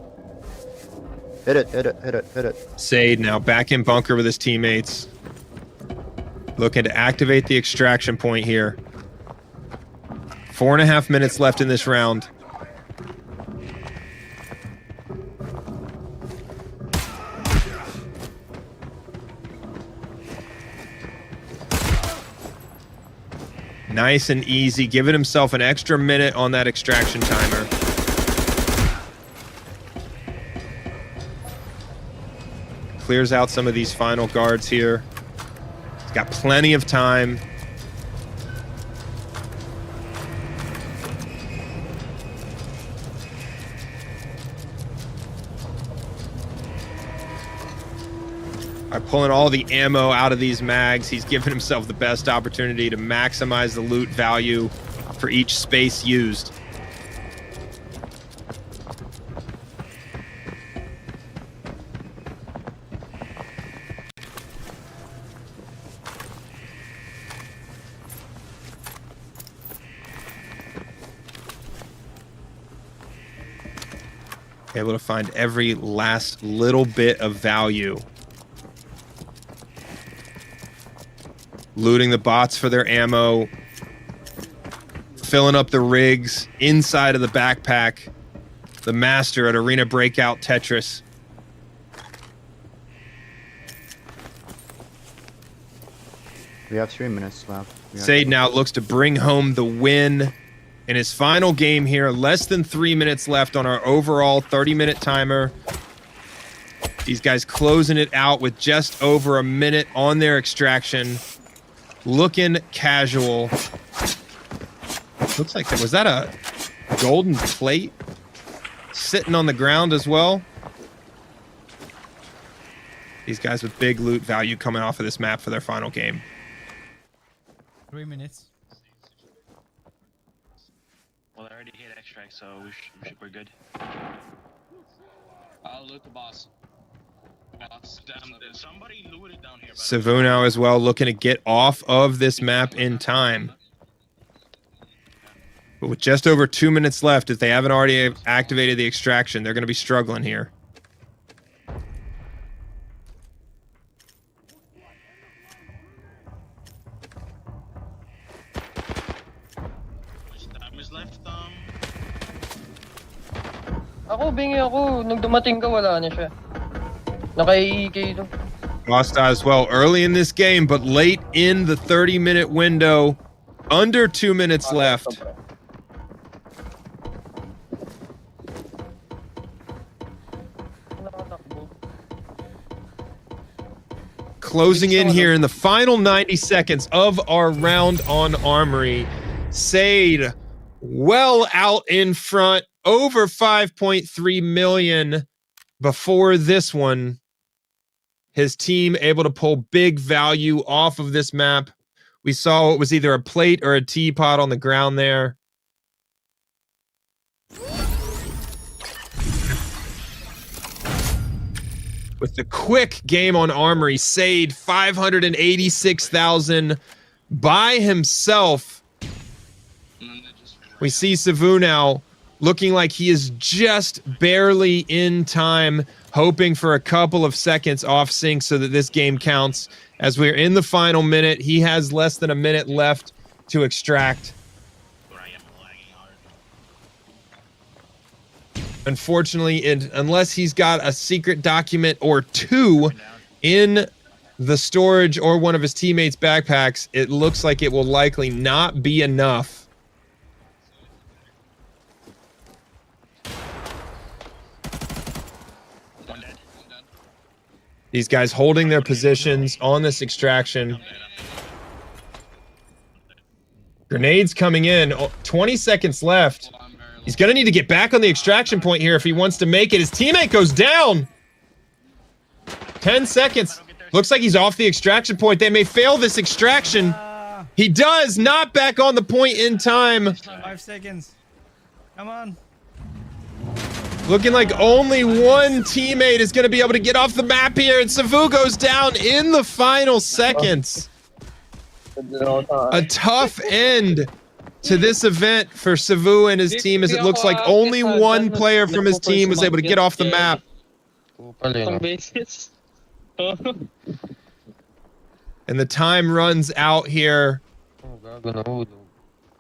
Hit it, hit it, hit it, hit it. SADE now back in bunker with his teammates. Looking to activate the extraction point here. 4.5 minutes left in this round. Nice and easy, giving himself an extra minute on that extraction timer. Clears out some of these final guards here. He's got plenty of time. By pulling all the ammo out of these mags, he's given himself the best opportunity to maximize the loot value for each space used. Able to find every last little bit of value. Looting the bots for their ammo. Filling up the rigs inside of the backpack. The master at Arena Breakout Tetris. We have 3 minutes left. SADE now looks to bring home the win in his final game here. Less than 3 minutes left on our overall 30-minute timer. These guys closing it out with just over a minute on their extraction. Looking casual. Looks like was that a golden plate sitting on the ground as well? These guys with big loot value coming off of this map for their final game. 3 minutes. Well, I already hit extract, so we're good. I'll loot the boss. Somebody looted down here. SEVOU now as well, looking to get off of this map in time. But with just over 2 minutes left, if they haven't already activated the extraction, they're going to be struggling here. Ako, bingi ako. Nung dumating ka, wala na siya. Naka-EK ito. Lost as well early in this game, but late in the 30-minute window. Under 2 minutes left. closing in here in the final 90 seconds of our round on Armory. SADE well out in front, over 5.3 million before this one. His team able to pull big value off of this map. We saw it was either a plate or a teapot on the ground there. With the quick game on Armory, SADE 586,000 by himself. We see SEVOU now looking like he is just barely in time, hoping for a couple of seconds off sync so that this game counts. As we're in the final minute, he has less than a minute left to extract. Unfortunately, unless he's got a secret document or two in the storage or one of his teammates' backpacks, it looks like it will likely not be enough. These guys holding their positions on this extraction. Grenades coming in. 20 seconds left. He's going to need to get back on the extraction point here if he wants to make it. His teammate goes down. 10 seconds. Looks like he's off the extraction point. They may fail this extraction. He does. Not back on the point in time. 5 seconds. Come on. Looking like only one teammate is going to be able to get off the map here. And SEVOU goes down in the final seconds. A tough end to this event for SEVOU and his team, as it looks like only one player from his team was able to get off the map. And the time runs out here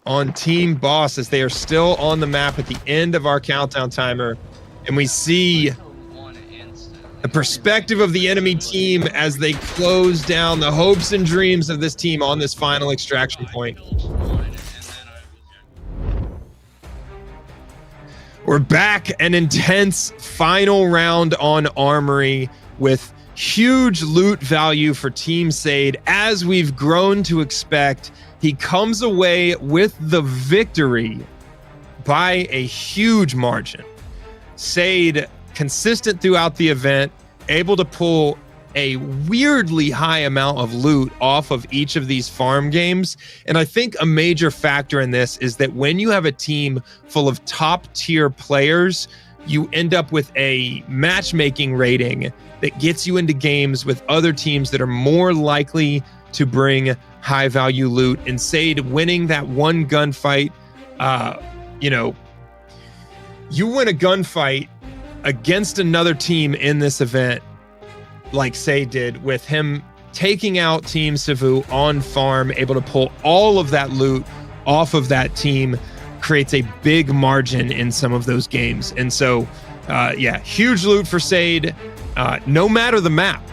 on Team Boss as they are still on the map at the end of our countdown timer. And we see the perspective of the enemy team as they close down the hopes and dreams of this team on this final extraction point. We're back, an intense final round on Armory with huge loot value for Team SADE. As we've grown to expect, he comes away with the victory by a huge margin. SADE consistent throughout the event, able to pull a weirdly high amount of loot off of each of these farm games. And I think a major factor in this is that when you have a team full of top tier players, you end up with a matchmaking rating that gets you into games with other teams that are more likely to bring high value loot. And SADE winning that one gunfight, you win a gunfight against another team in this event, like SADE did, with him taking out Team SEVOU on farm, able to pull all of that loot off of that team, creates a big margin in some of those games. And so, huge loot for SADE, no matter the map.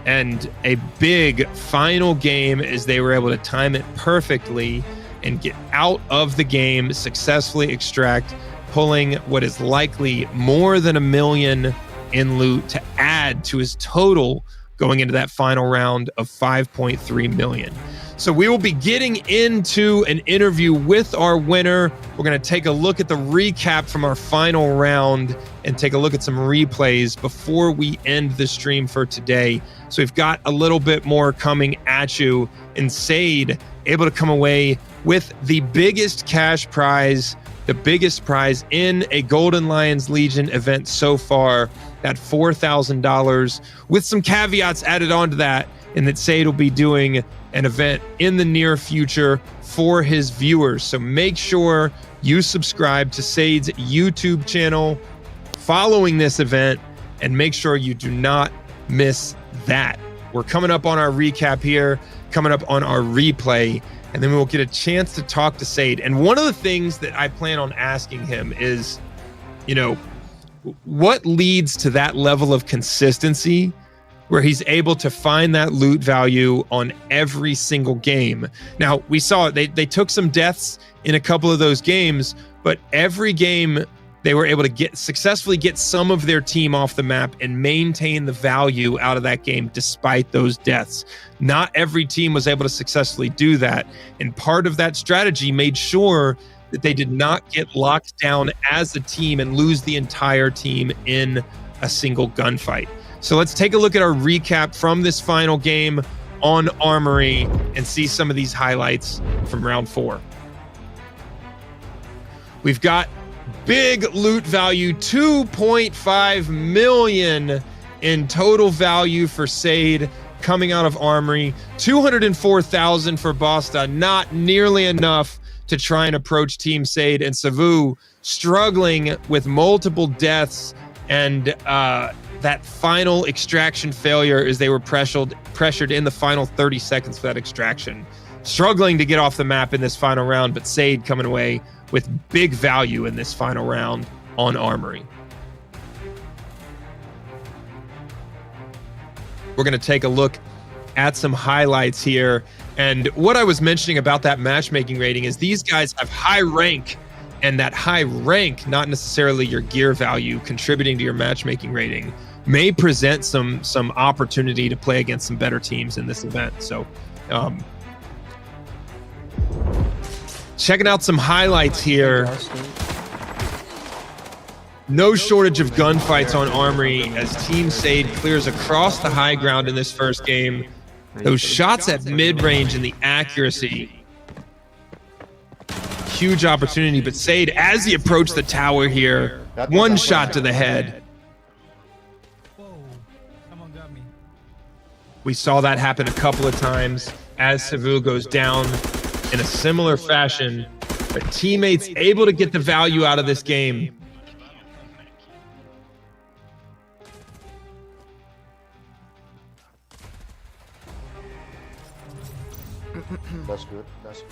And a big final game as they were able to time it perfectly and get out of the game, successfully extract, pulling what is likely more than $1 million in loot to add to his total going into that final round of 5.3 million. So we will be getting into an interview with our winner. We're going to take a look at the recap from our final round and take a look at some replays before we end the stream for today. So we've got a little bit more coming at you. And SADE able to come away with the biggest cash prize, the biggest prize in a Golden Lions Legion event so far, that $4,000, with some caveats added on to that, and that SADE will be doing an event in the near future for his viewers. So make sure you subscribe to SADE's YouTube channel following this event, and make sure you do not miss that. We're coming up on our recap here, coming up on our replay, and then we'll get a chance to talk to SADE. And one of the things that I plan on asking him is, what leads to that level of consistency where he's able to find that loot value on every single game. Now, we saw they took some deaths in a couple of those games, but every game they were able to successfully get some of their team off the map and maintain the value out of that game despite those deaths. Not every team was able to successfully do that, and part of that strategy made sure that they did not get locked down as a team and lose the entire team in a single gunfight. So let's take a look at our recap from this final game on Armory and see some of these highlights from round 4. We've got big loot value, 2.5 million in total value for SADE coming out of Armory, 204,000 for Bosta, not nearly enough to try and approach Team SADE, and SEVOU struggling with multiple deaths and that final extraction failure as they were pressured in the final 30 seconds for that extraction. Struggling to get off the map in this final round, but SADE coming away with big value in this final round on Armory. We're going to take a look at some highlights here. And what I was mentioning about that matchmaking rating is these guys have high rank, and that high rank, not necessarily your gear value contributing to your matchmaking rating, may present some opportunity to play against some better teams in this event. So checking out some highlights here. No shortage of gunfights on Armory as Team SADE clears across the high ground in this first game. Those shots at mid-range and the accuracy. Huge opportunity, but SADE, as he approached the tower here, one shot to the head. We saw that happen a couple of times as SEVOU goes down in a similar fashion, but teammates able to get the value out of this game. That's good.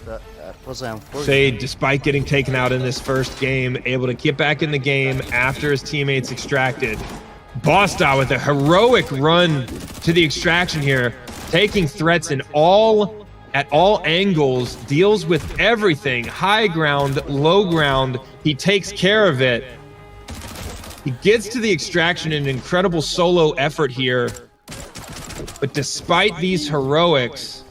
That was unfortunate. SADE, despite getting taken out in this first game, able to get back in the game after his teammates extracted. Bosta with a heroic run to the extraction here, taking threats at all angles, deals with everything, high ground, low ground. He takes care of it. He gets to the extraction in an incredible solo effort here, but despite these heroics,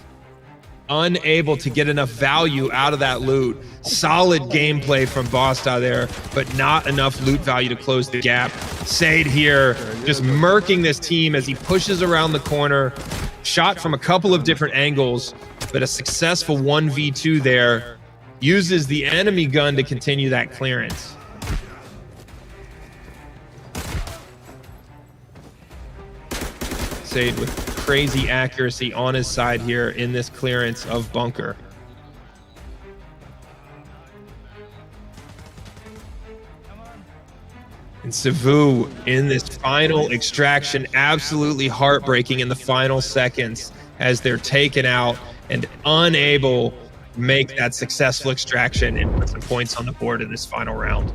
unable to get enough value out of that loot. Solid gameplay from Bosta there, but not enough loot value to close the gap. SADE here just murking this team as he pushes around the corner. Shot from a couple of different angles, but a successful 1v2 there. Uses the enemy gun to continue that clearance. SADE with crazy accuracy on his side here in this clearance of bunker. And SEVOU in this final extraction, absolutely heartbreaking in the final seconds as they're taken out and unable to make that successful extraction and put some points on the board in this final round.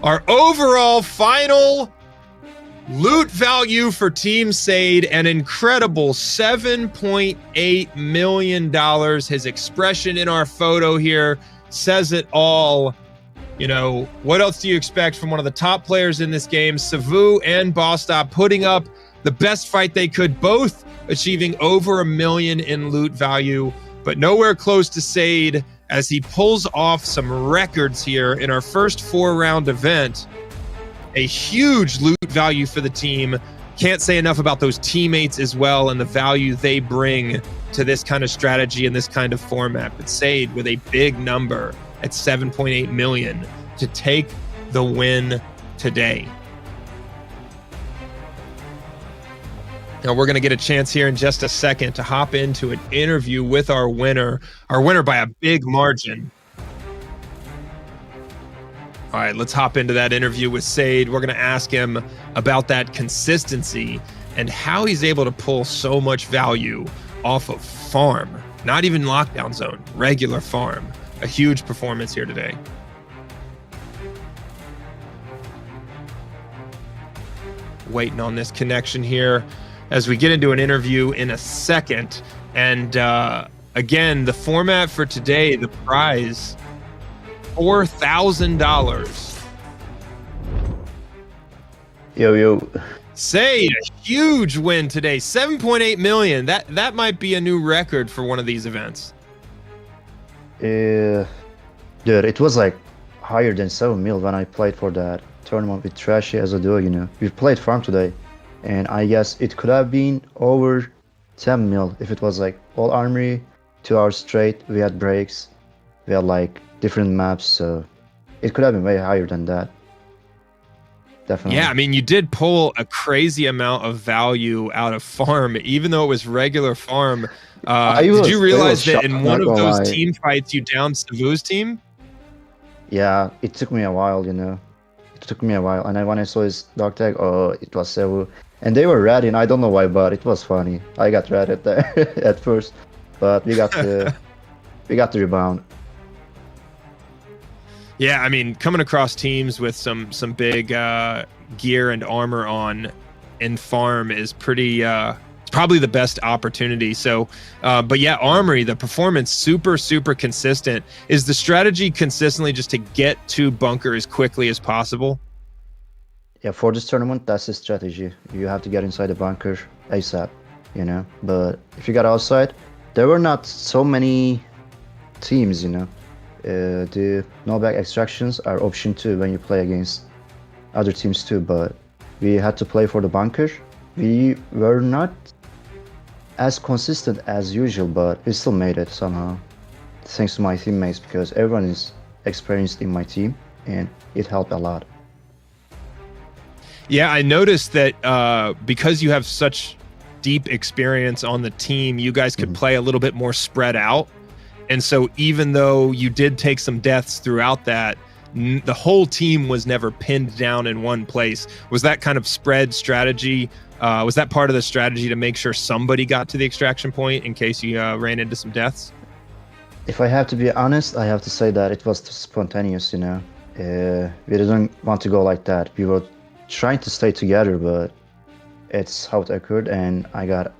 Our overall final loot value for Team SADE, an incredible $7.8 million. His expression in our photo here says it all. You know, what else do you expect from one of the top players in this game? SEVOU and Bosta putting up the best fight they could, both achieving over $1 million in loot value, but nowhere close to SADE as he pulls off some records here in our first 4-round event. A huge loot value for the team. Can't say enough about those teammates as well and the value they bring to this kind of strategy and this kind of format. But SADE with a big number at 7.8 million to take the win today. Now we're going to get a chance here in just a second to hop into an interview with our winner by a big margin. All right, let's hop into that interview with SADE. We're going to ask him about that consistency and how he's able to pull so much value off of farm, not even lockdown zone, regular farm. A huge performance here today. Waiting on this connection here as we get into an interview in a second. And again, the format for today, the prize $4,000. Yo. Sade, a huge win today. 7.8 million. That might be a new record for one of these events. Dude, it was like higher than 7 mil when I played for that tournament with Trashy as a duo, you know. We played farm today, and I guess it could have been over 10 mil if it was like all Armory, 2 hours straight. We had breaks, we had like different maps, so it could have been way higher than that. Definitely. Yeah, I mean, you did pull a crazy amount of value out of farm, even though it was regular farm. Did you realize that in one of those team fights you downed SEVOU's team? Yeah, it took me a while, you know. It took me a while, and when I saw his dog tag, oh, it was SEVOU. And they were ratting, I don't know why, but it was funny. I got ratted there at first, but we got the rebound. Yeah, I mean, coming across teams with some big gear and armor on in farm is pretty it's probably the best opportunity. So but yeah, Armory, the performance super consistent. Is the strategy consistently just to get to bunker as quickly as possible? Yeah, for this tournament, that's the strategy. You have to get inside the bunker ASAP, you know. But if you got outside, there were not so many teams, you know. The no-back extractions are option 2 when you play against other teams too, but we had to play for the bunker. We were not as consistent as usual, but we still made it somehow. Thanks to my teammates, because everyone is experienced in my team, and it helped a lot. Yeah, I noticed that because you have such deep experience on the team, you guys could play a little bit more spread out. And so even though you did take some deaths throughout that, the whole team was never pinned down in one place. Was that kind of spread strategy? Was that part of the strategy to make sure somebody got to the extraction point in case you ran into some deaths? If I have to be honest, I have to say that it was spontaneous, you know. We didn't want to go like that. We were trying to stay together, but it's how it occurred, and I got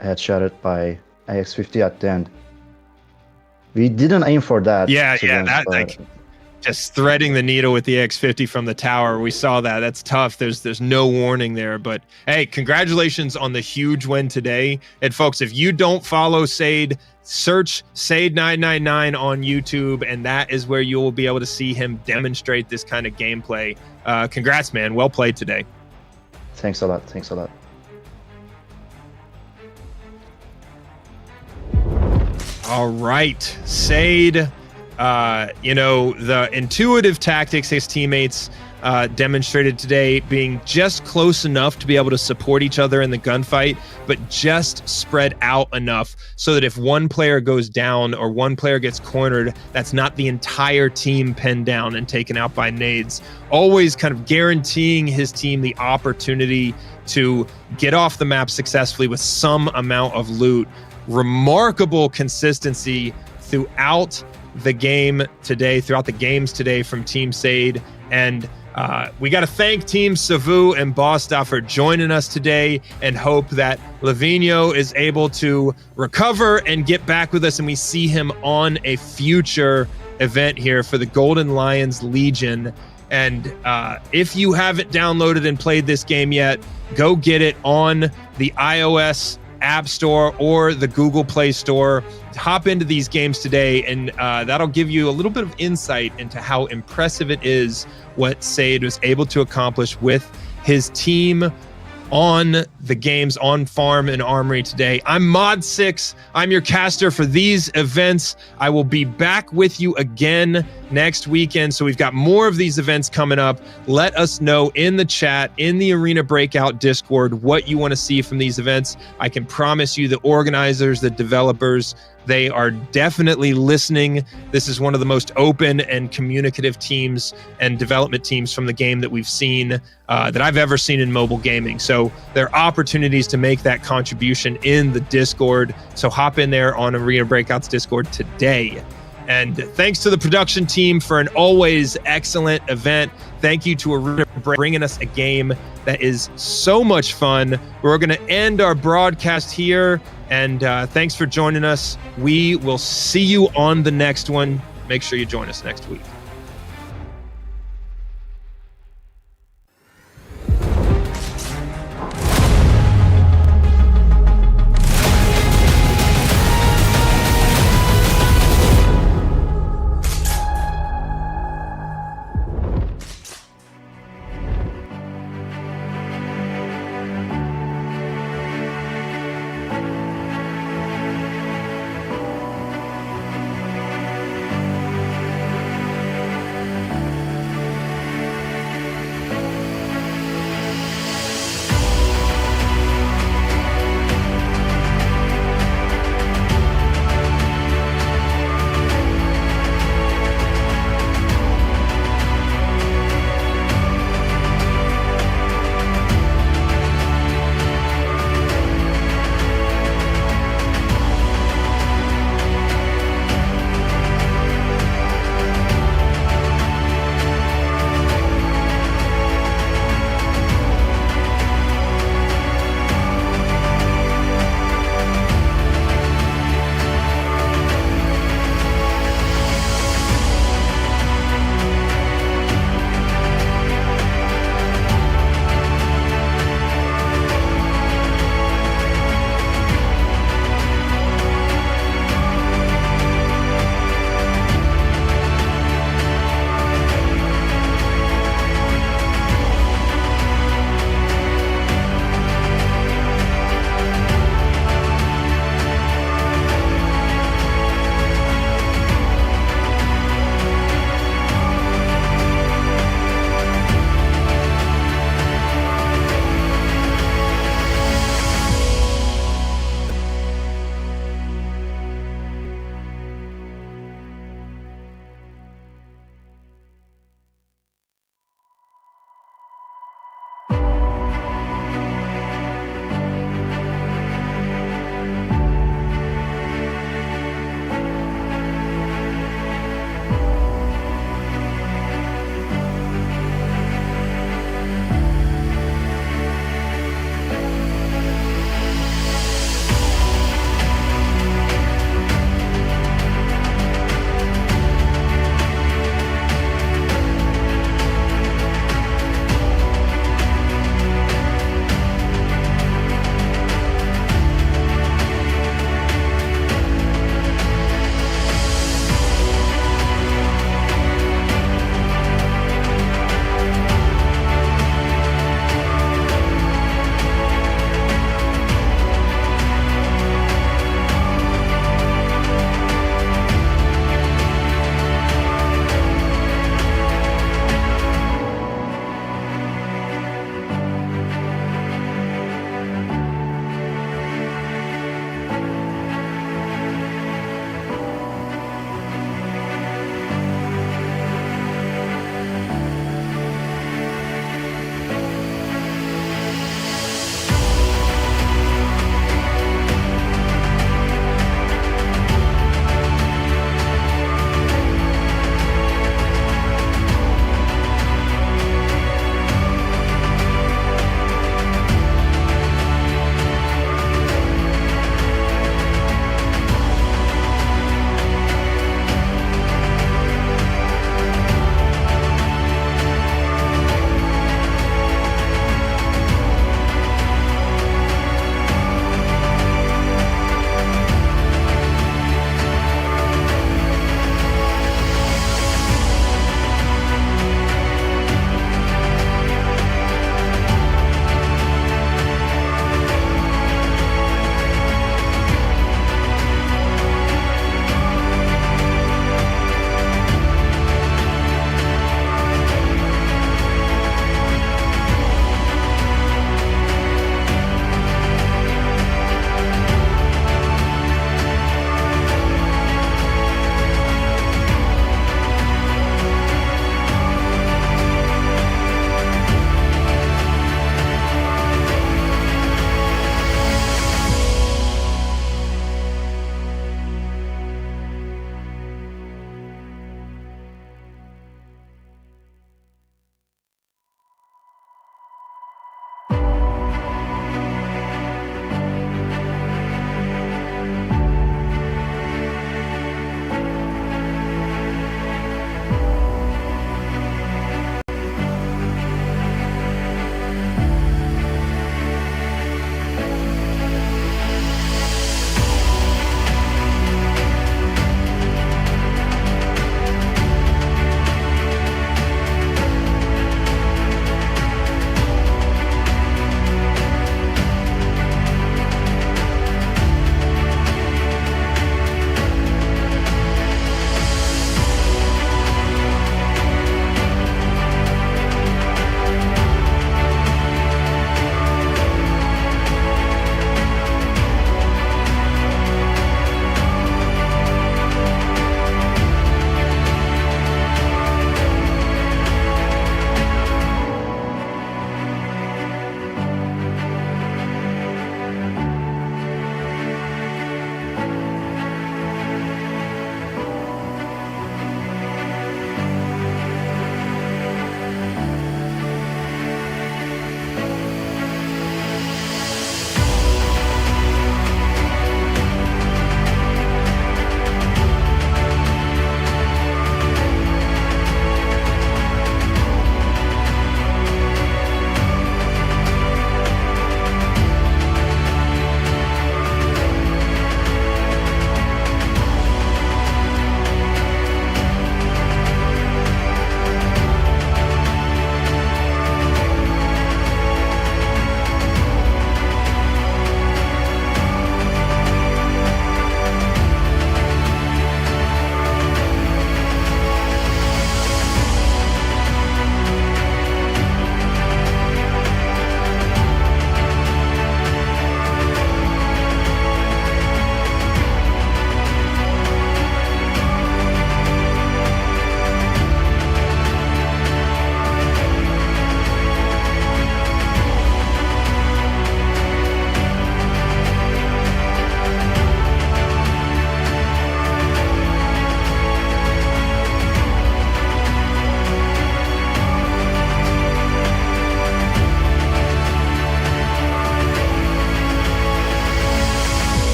headshotted by AX-50 at the end. We didn't aim for that. Yeah, that like just threading the needle with the X50 from the tower. We saw that. That's tough. There's no warning there. But hey, congratulations on the huge win today. And folks, if you don't follow Sade, search Sade999 on YouTube, and that is where you will be able to see him demonstrate this kind of gameplay. Congrats, man. Well played today. Thanks a lot. Thanks a lot. All right, Sade, you know, the intuitive tactics his teammates demonstrated today, being just close enough to be able to support each other in the gunfight, but just spread out enough so that if one player goes down or one player gets cornered, that's not the entire team pinned down and taken out by nades. Always kind of guaranteeing his team the opportunity to get off the map successfully with some amount of loot. Remarkable consistency throughout the game today, throughout the games today from Team Sade. And we got to thank Team SEVOU and Bosta for joining us today, and hope that LEVINHO is able to recover and get back with us, and we see him on a future event here for the Golden Lions Legion. And if you haven't downloaded and played this game yet, go get it on the iOS App Store or the Google Play Store. Hop into these games today, and that'll give you a little bit of insight into how impressive it is what Sade was able to accomplish with his team on the games on Farm and Armory today. I'm Mod6. I'm your caster for these events. I will be back with you again next weekend. So we've got more of these events coming up. Let us know in the chat, in the Arena Breakout Discord, what you want to see from these events. I can promise you the organizers, the developers, they are definitely listening. This is one of the most open and communicative teams and development teams from the game that we've seen, that I've ever seen in mobile gaming. So there are opportunities to make that contribution in the Discord. So hop in there on Arena Breakout's Discord today. And thanks to the production team for an always excellent event. Thank you to Arena for bringing us a game that is so much fun. We're going to end our broadcast here. And thanks for joining us. We will see you on the next one. Make sure you join us next week.